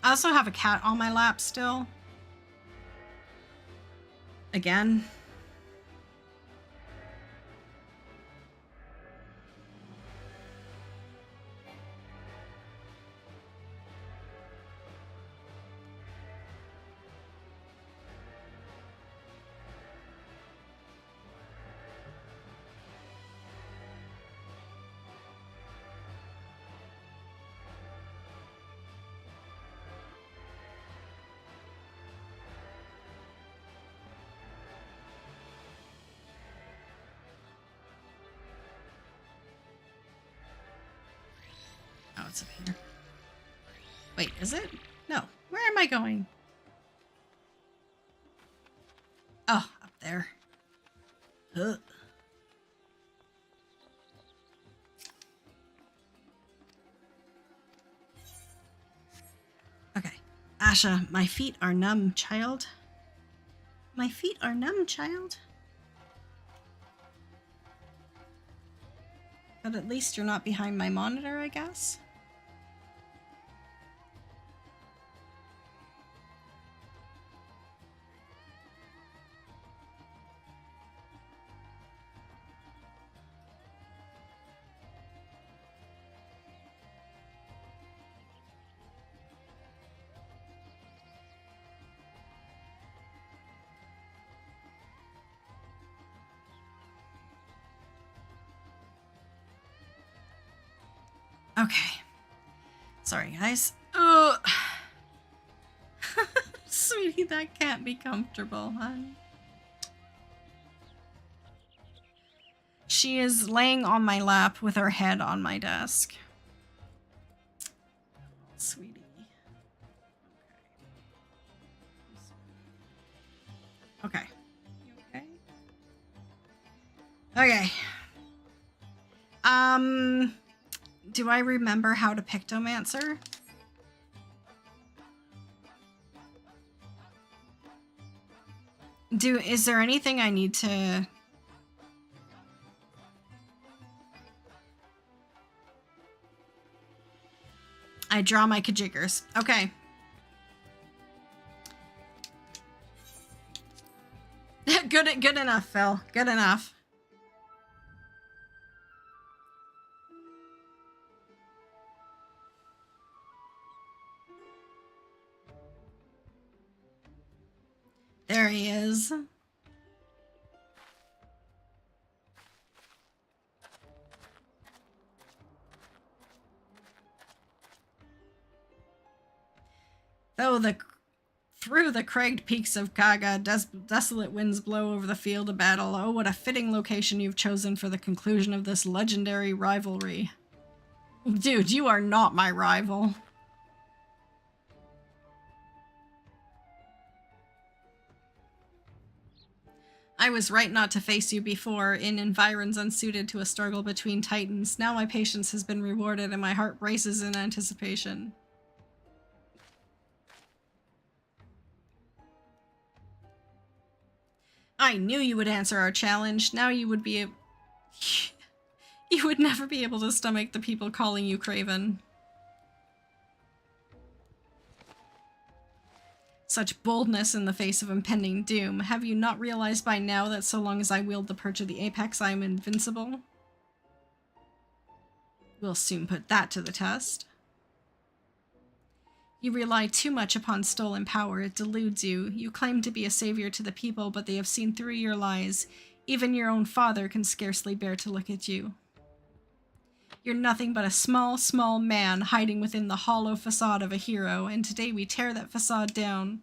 I also have a cat on my lap still. Again. Oh, it's up here. Wait, is it? No. Where am I going? Oh, up there. Ugh. Okay. Asha, my feet are numb, child. My feet are numb, child. But at least you're not behind my monitor, I guess. Okay. Sorry, guys. Ugh. Sweetie, that can't be comfortable, hon. She is laying on my lap with her head on my desk. Sweetie. Okay. You okay? Okay. Do I remember how to Pictomancer? Is there anything I need to... I draw my Kajiggers. Okay. Good enough, Phil. Good enough. There he is. Through the cragged peaks of Kaga, desolate winds blow over the field of battle. Oh, what a fitting location you've chosen for the conclusion of this legendary rivalry. Dude, you are not my rival. I was right not to face you before, in environs unsuited to a struggle between titans. Now my patience has been rewarded and my heart races in anticipation. I knew you would answer our challenge. Now you would be you would never be able to stomach the people calling you Craven. Such boldness in the face of impending doom. Have you not realized by now that so long as I wield the perch of the apex, I am invincible? We'll soon put that to the test. You rely too much upon stolen power. It deludes you. You claim to be a savior to the people, but they have seen through your lies. Even your own father can scarcely bear to look at you. You're nothing but a small, small man hiding within the hollow facade of a hero, and today we tear that facade down.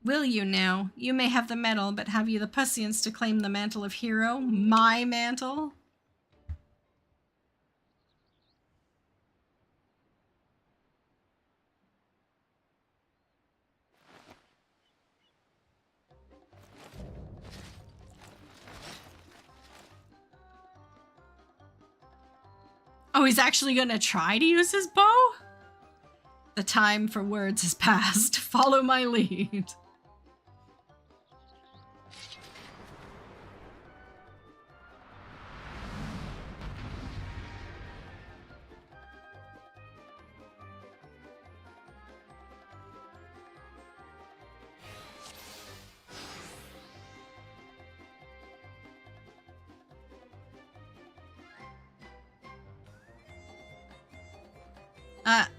Will you now? You may have the medal, but have you the pussience to claim the mantle of hero? My mantle? Oh, he's actually gonna try to use his bow? The time for words has passed. Follow my lead.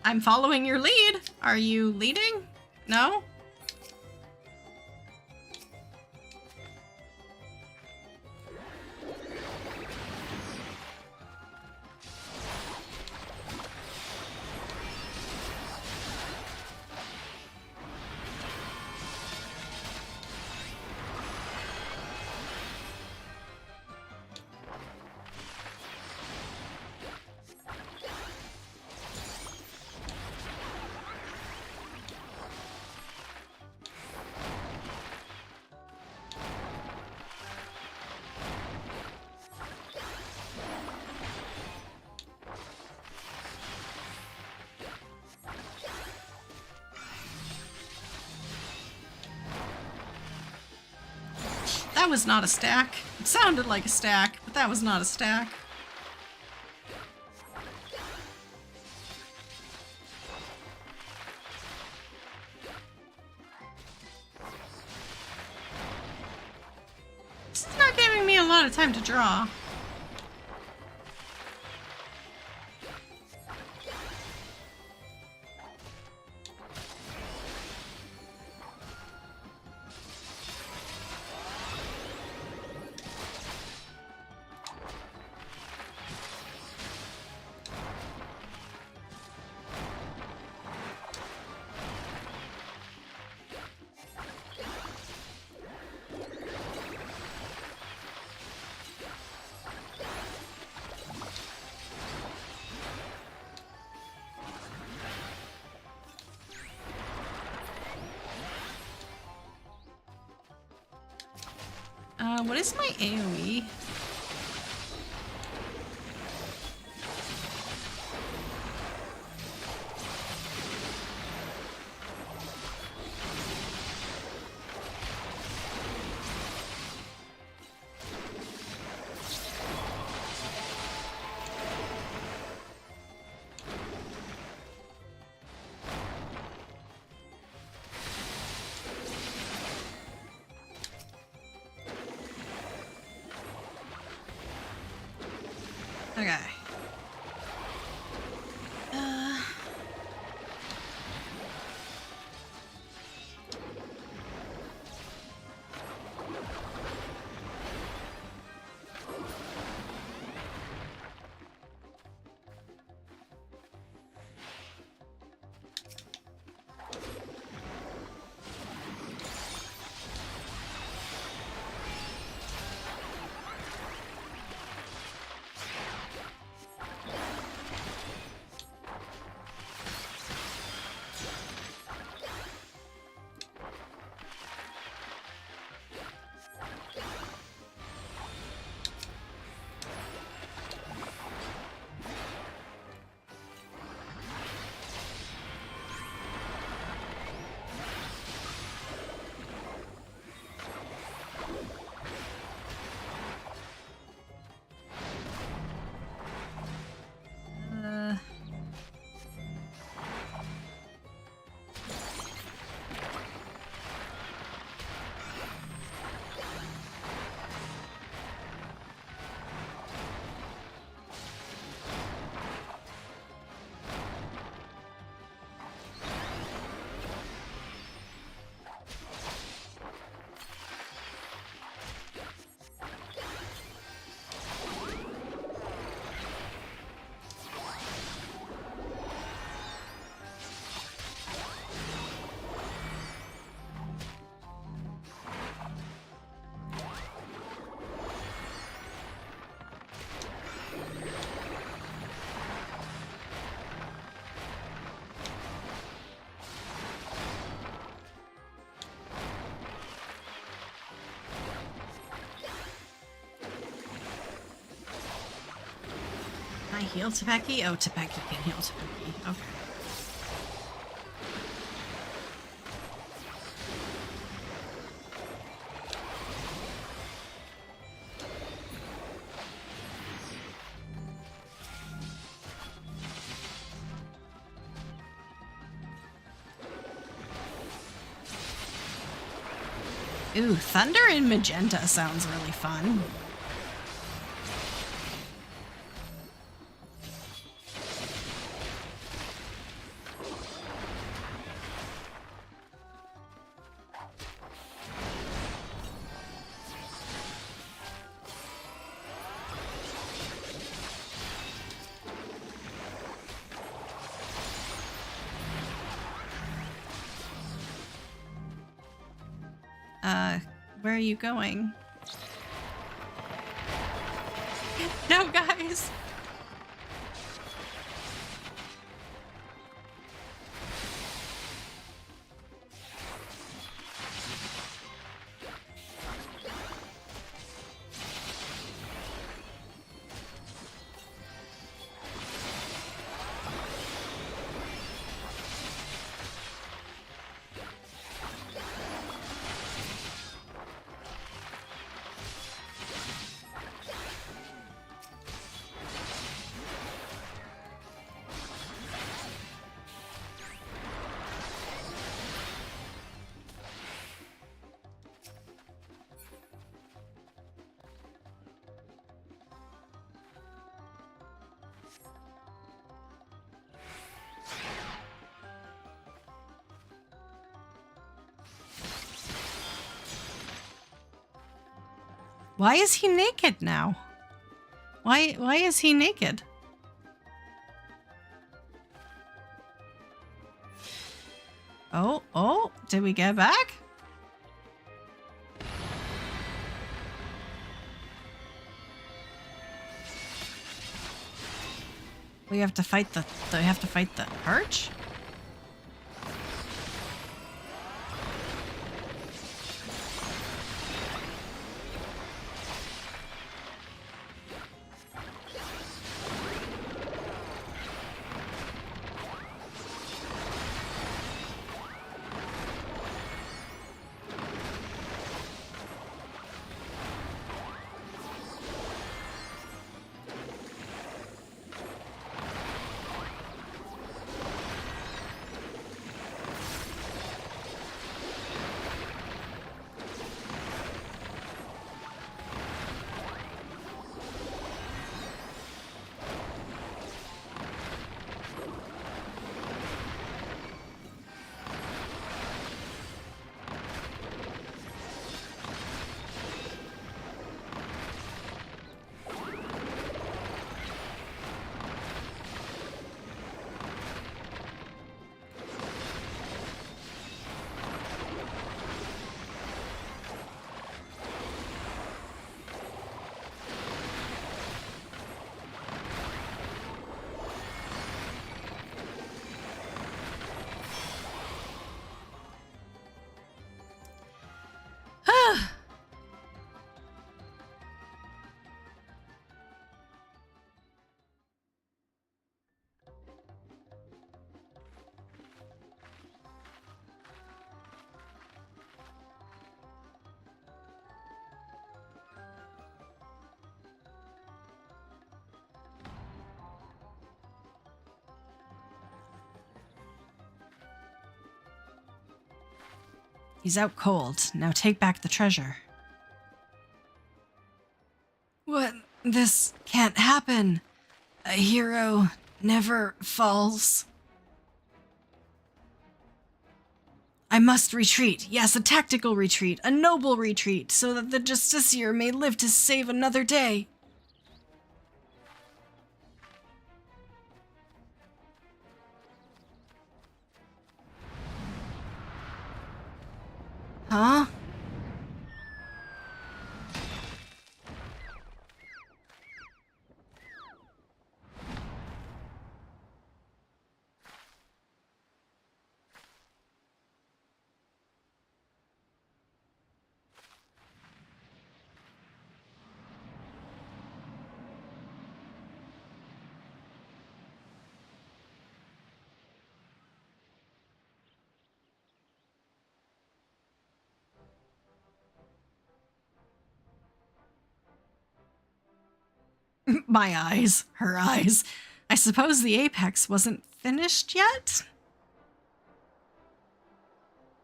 I'm following your lead. Are you leading? No? That was not a stack. It sounded like a stack, but that was not a stack. This is not giving me a lot of time to draw. What is my AoE? Okay. Can I heal Tepeki? Oh, Tepeki can heal Tepeki. Okay. Ooh, Thunder and Magenta sounds really fun. Where are you going? No, guys! Why is he naked now? Why is he naked? Oh, did we get back? We have to fight the perch? He's out cold. Now take back the treasure. What? This can't happen. A hero never falls. I must retreat. Yes, a tactical retreat. A noble retreat, so that the Justiciar may live to save another day. Huh? My eyes. Her eyes. I suppose the apex wasn't finished yet?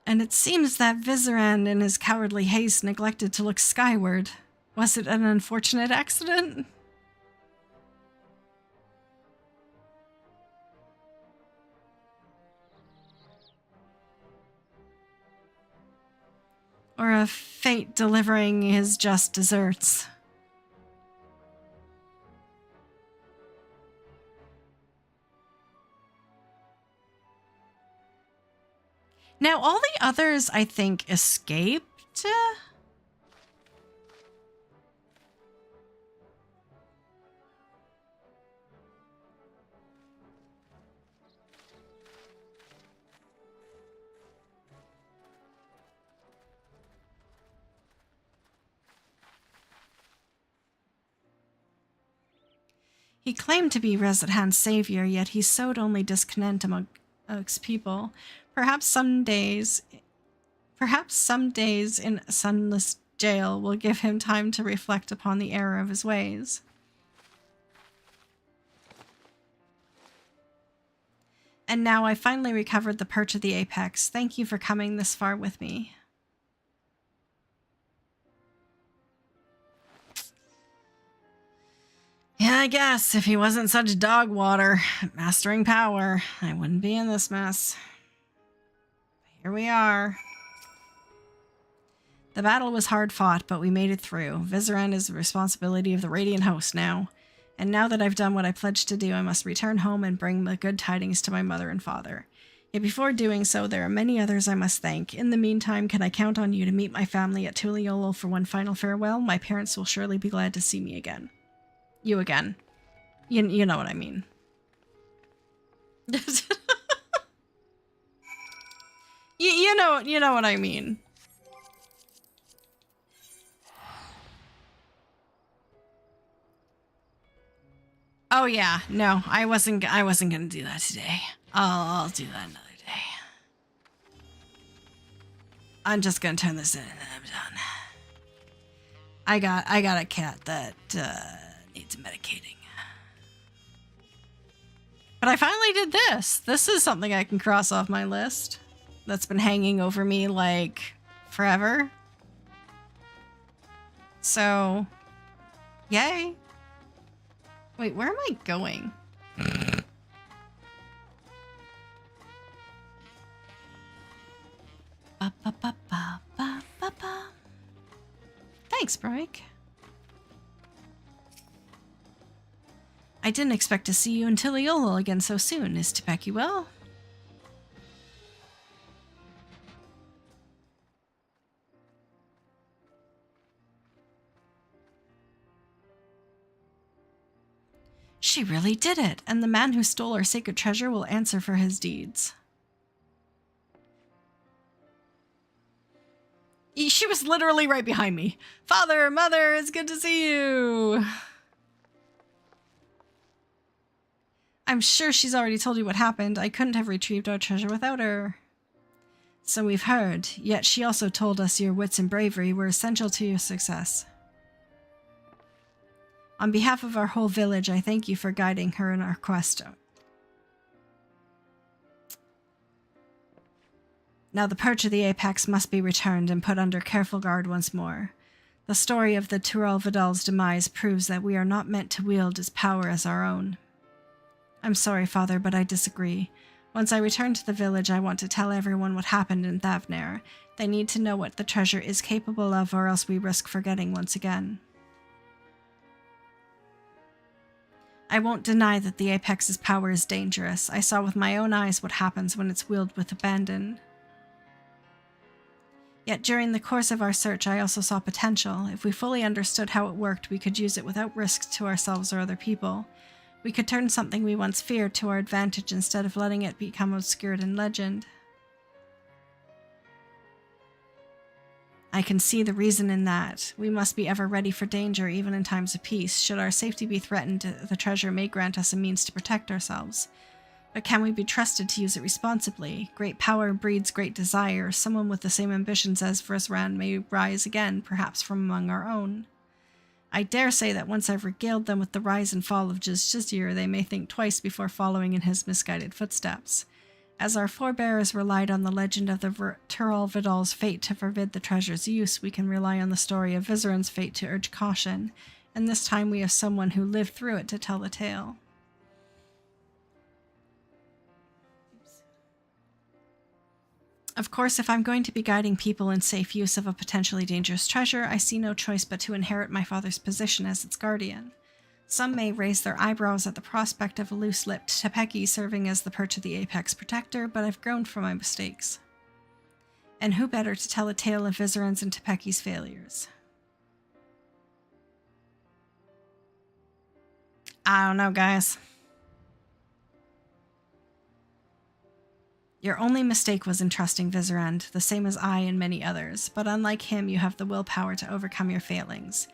And it seems that Vizeran in his cowardly haste neglected to look skyward. Was it an unfortunate accident? Or a fate delivering his just deserts? Now, all the others, I think, escaped? He claimed to be Rezidhan's savior, yet he sowed only discontent amongst people. Perhaps some days in a sunless jail will give him time to reflect upon the error of his ways. And now I finally recovered the perch of the apex. Thank you for coming this far with me. Yeah, I guess if he wasn't such dog water, mastering power, I wouldn't be in this mess. Here we are. The battle was hard fought, but we made it through. Vizeran is the responsibility of the Radiant Host now. And now that I've done what I pledged to do, I must return home and bring the good tidings to my mother and father. Yet before doing so, there are many others I must thank. In the meantime, can I count on you to meet my family at Tuliolo for one final farewell? My parents will surely be glad to see me again. You again. You know what I mean. You know what I mean. Oh yeah, no, I wasn't gonna do that today. I'll do that another day. I'm just gonna turn this in and then I'm done. I got a cat that needs medicating. But I finally did this. This is something I can cross off my list. That's been hanging over me like forever. So, yay. Wait, where am I going? Ba, ba, ba, ba, ba, ba, ba. Thanks, Brike. I didn't expect to see you in Tuliolo again so soon. Is Tepeki well? She really did it, and the man who stole our sacred treasure will answer for his deeds. She was literally right behind me. Father, Mother, it's good to see you. I'm sure she's already told you what happened. I couldn't have retrieved our treasure without her. So we've heard, yet she also told us your wits and bravery were essential to your success. On behalf of our whole village, I thank you for guiding her in our quest. Now the Perch of the Apex must be returned and put under careful guard once more. The story of the Tyrell Vidal's demise proves that we are not meant to wield its power as our own. I'm sorry, Father, but I disagree. Once I return to the village, I want to tell everyone what happened in Thavnair. They need to know what the treasure is capable of, or else we risk forgetting once again. I won't deny that the Apex's power is dangerous. I saw with my own eyes what happens when it's wielded with abandon. Yet during the course of our search, I also saw potential. If we fully understood how it worked, we could use it without risk to ourselves or other people. We could turn something we once feared to our advantage instead of letting it become obscured in legend. I can see the reason in that. We must be ever ready for danger, even in times of peace. Should our safety be threatened, the treasure may grant us a means to protect ourselves. But can we be trusted to use it responsibly? Great power breeds great desire. Someone with the same ambitions as Vrisran may rise again, perhaps from among our own. I dare say that once I've regaled them with the rise and fall of Jizjizir, they may think twice before following in his misguided footsteps. As our forebears relied on the legend of the Tyrell Vidal's fate to forbid the treasure's use, we can rely on the story of Vizzeran's fate to urge caution, and this time we have someone who lived through it to tell the tale. Of course, if I'm going to be guiding people in safe use of a potentially dangerous treasure, I see no choice but to inherit my father's position as its guardian. Some may raise their eyebrows at the prospect of a loose-lipped Tepeki serving as the Perch of the Apex protector, but I've grown from my mistakes. And who better to tell a tale of Vizzeran's and Tepeki's failures? I don't know, guys. Your only mistake was in trusting Vizzeran, the same as I and many others, but unlike him, you have the willpower to overcome your failings.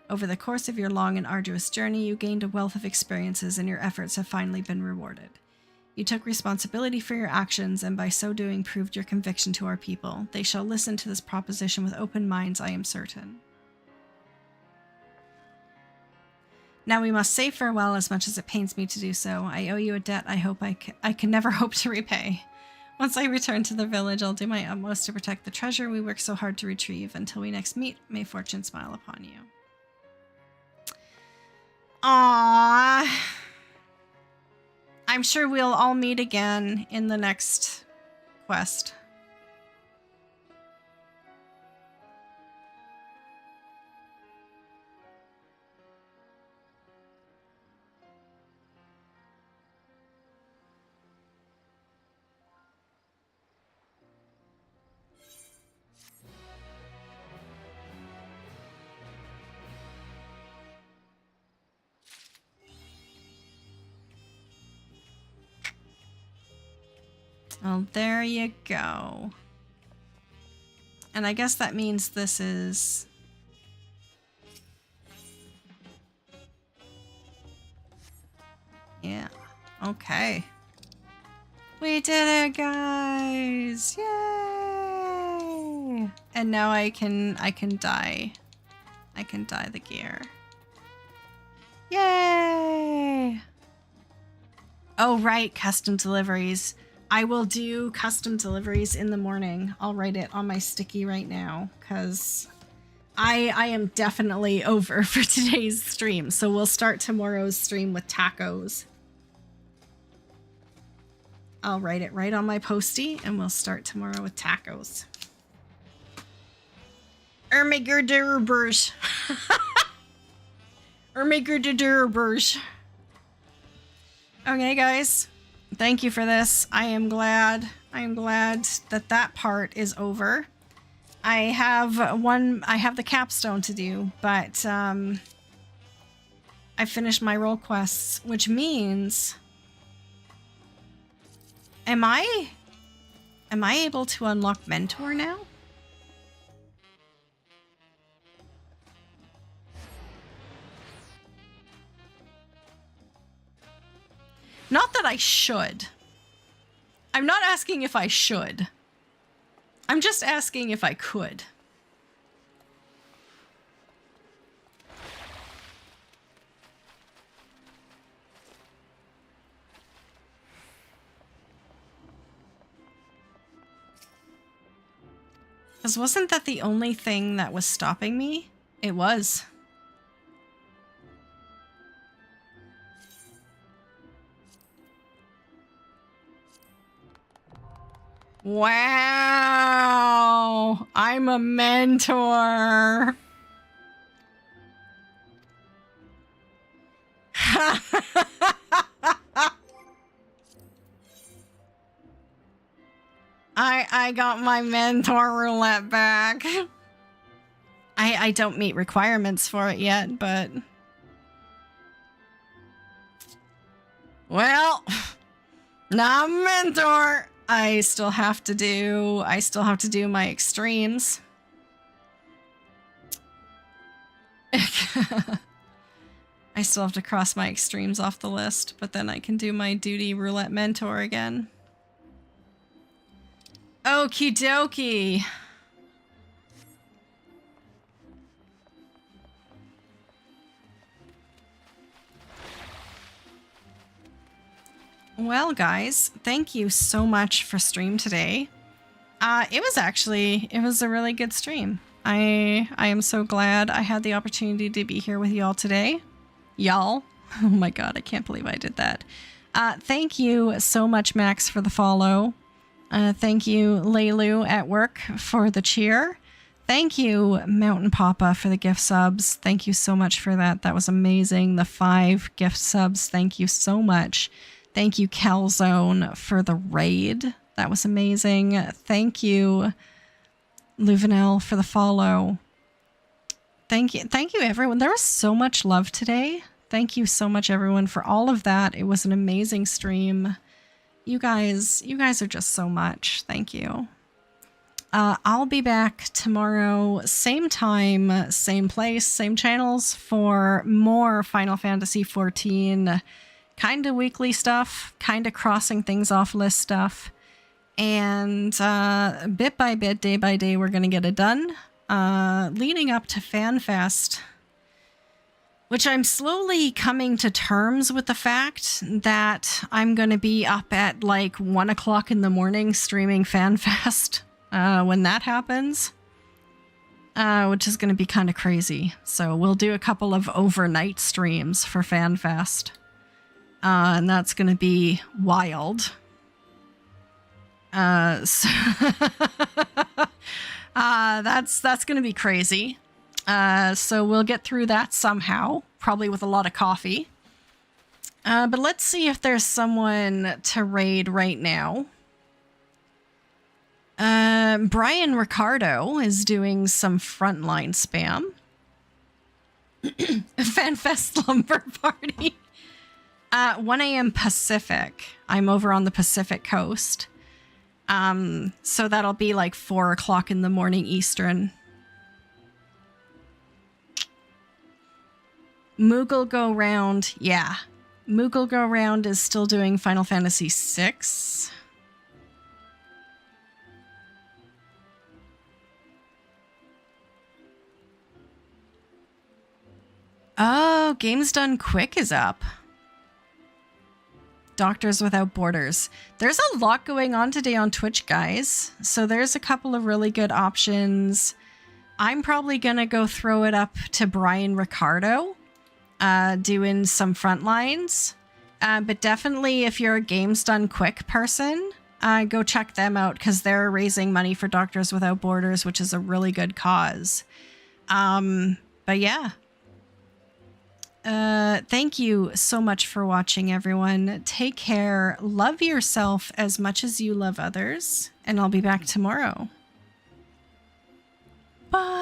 Over the course of your long and arduous journey, you gained a wealth of experiences and your efforts have finally been rewarded. You took responsibility for your actions and by so doing proved your conviction to our people. They shall listen to this proposition with open minds, I am certain. Now we must say farewell as much as it pains me to do so. I owe you a debt I hope I can never hope to repay. Once I return to the village, I'll do my utmost to protect the treasure we work so hard to retrieve. Until we next meet, may fortune smile upon you. Aww. I'm sure we'll all meet again in the next quest. Well, there you go. And I guess that means this is... Yeah. Okay. We did it, guys! Yay! And now I can dye. I can dye the gear. Yay! Oh, right, custom deliveries. I will do custom deliveries in the morning. I'll write it on my sticky right now because I am definitely over for today's stream. So we'll start tomorrow's stream with tacos. I'll write it right on my postie and we'll start tomorrow with tacos. Ermigerderbers. Ermigerderbers. Okay, guys. Thank you for this. I am glad that that part is over. I have the capstone to do, but I finished my role quests, which means am I able to unlock Mentor now? Not that I should. I'm not asking if I should. I'm just asking if I could. Because wasn't that the only thing that was stopping me? It was. Wow! I'm a mentor! I got my mentor roulette back. I don't meet requirements for it yet, but... Well, now I'm a mentor. I still have to do my extremes. I still have to cross my extremes off the list, but then I can do my duty roulette mentor again. Okie dokie. Well, guys, thank you so much for stream today. It was a really good stream. I am so glad I had the opportunity to be here with y'all today. Y'all. Oh my god, I can't believe I did that. Thank you so much, Max, for the follow. Thank you, Leilu at work, for the cheer. Thank you, Mountain Papa, for the gift subs. Thank you so much for that. That was amazing. The 5 gift subs. Thank you so much. Thank you, Calzone, for the raid. That was amazing. Thank you, Luvinel, for the follow. Thank you, everyone. There was so much love today. Thank you so much, everyone, for all of that. It was an amazing stream. You guys are just so much. Thank you. I'll be back tomorrow, same time, same place, same channels, for more Final Fantasy XIV kind of weekly stuff, kind of crossing things off list stuff. And bit by bit, day by day, we're going to get it done. Leading up to FanFest, which I'm slowly coming to terms with the fact that I'm going to be up at like 1 o'clock in the morning streaming FanFest when that happens, which is going to be kind of crazy. So we'll do a couple of overnight streams for FanFest. And that's going to be wild. So that's going to be crazy. So we'll get through that somehow, probably with a lot of coffee. But let's see if there's someone to raid right now. Brian Ricardo is doing some frontline spam. FanFest Slumber Party. 1 a.m. Pacific. I'm over on the Pacific coast. So that'll be like 4 o'clock in the morning Eastern. Moogle Go Round. Yeah. Moogle Go Round is still doing Final Fantasy VI. Oh, Games Done Quick is up. Doctors Without Borders. There's a lot going on today on Twitch, guys. So there's a couple of really good options. I'm probably going to go throw it up to Brian Ricardo, doing some front lines. But definitely if you're a Games Done Quick person, go check them out because they're raising money for Doctors Without Borders, which is a really good cause. But yeah. Thank you so much for watching, everyone. Take care. Love yourself as much as you love others. And I'll be back tomorrow. Bye.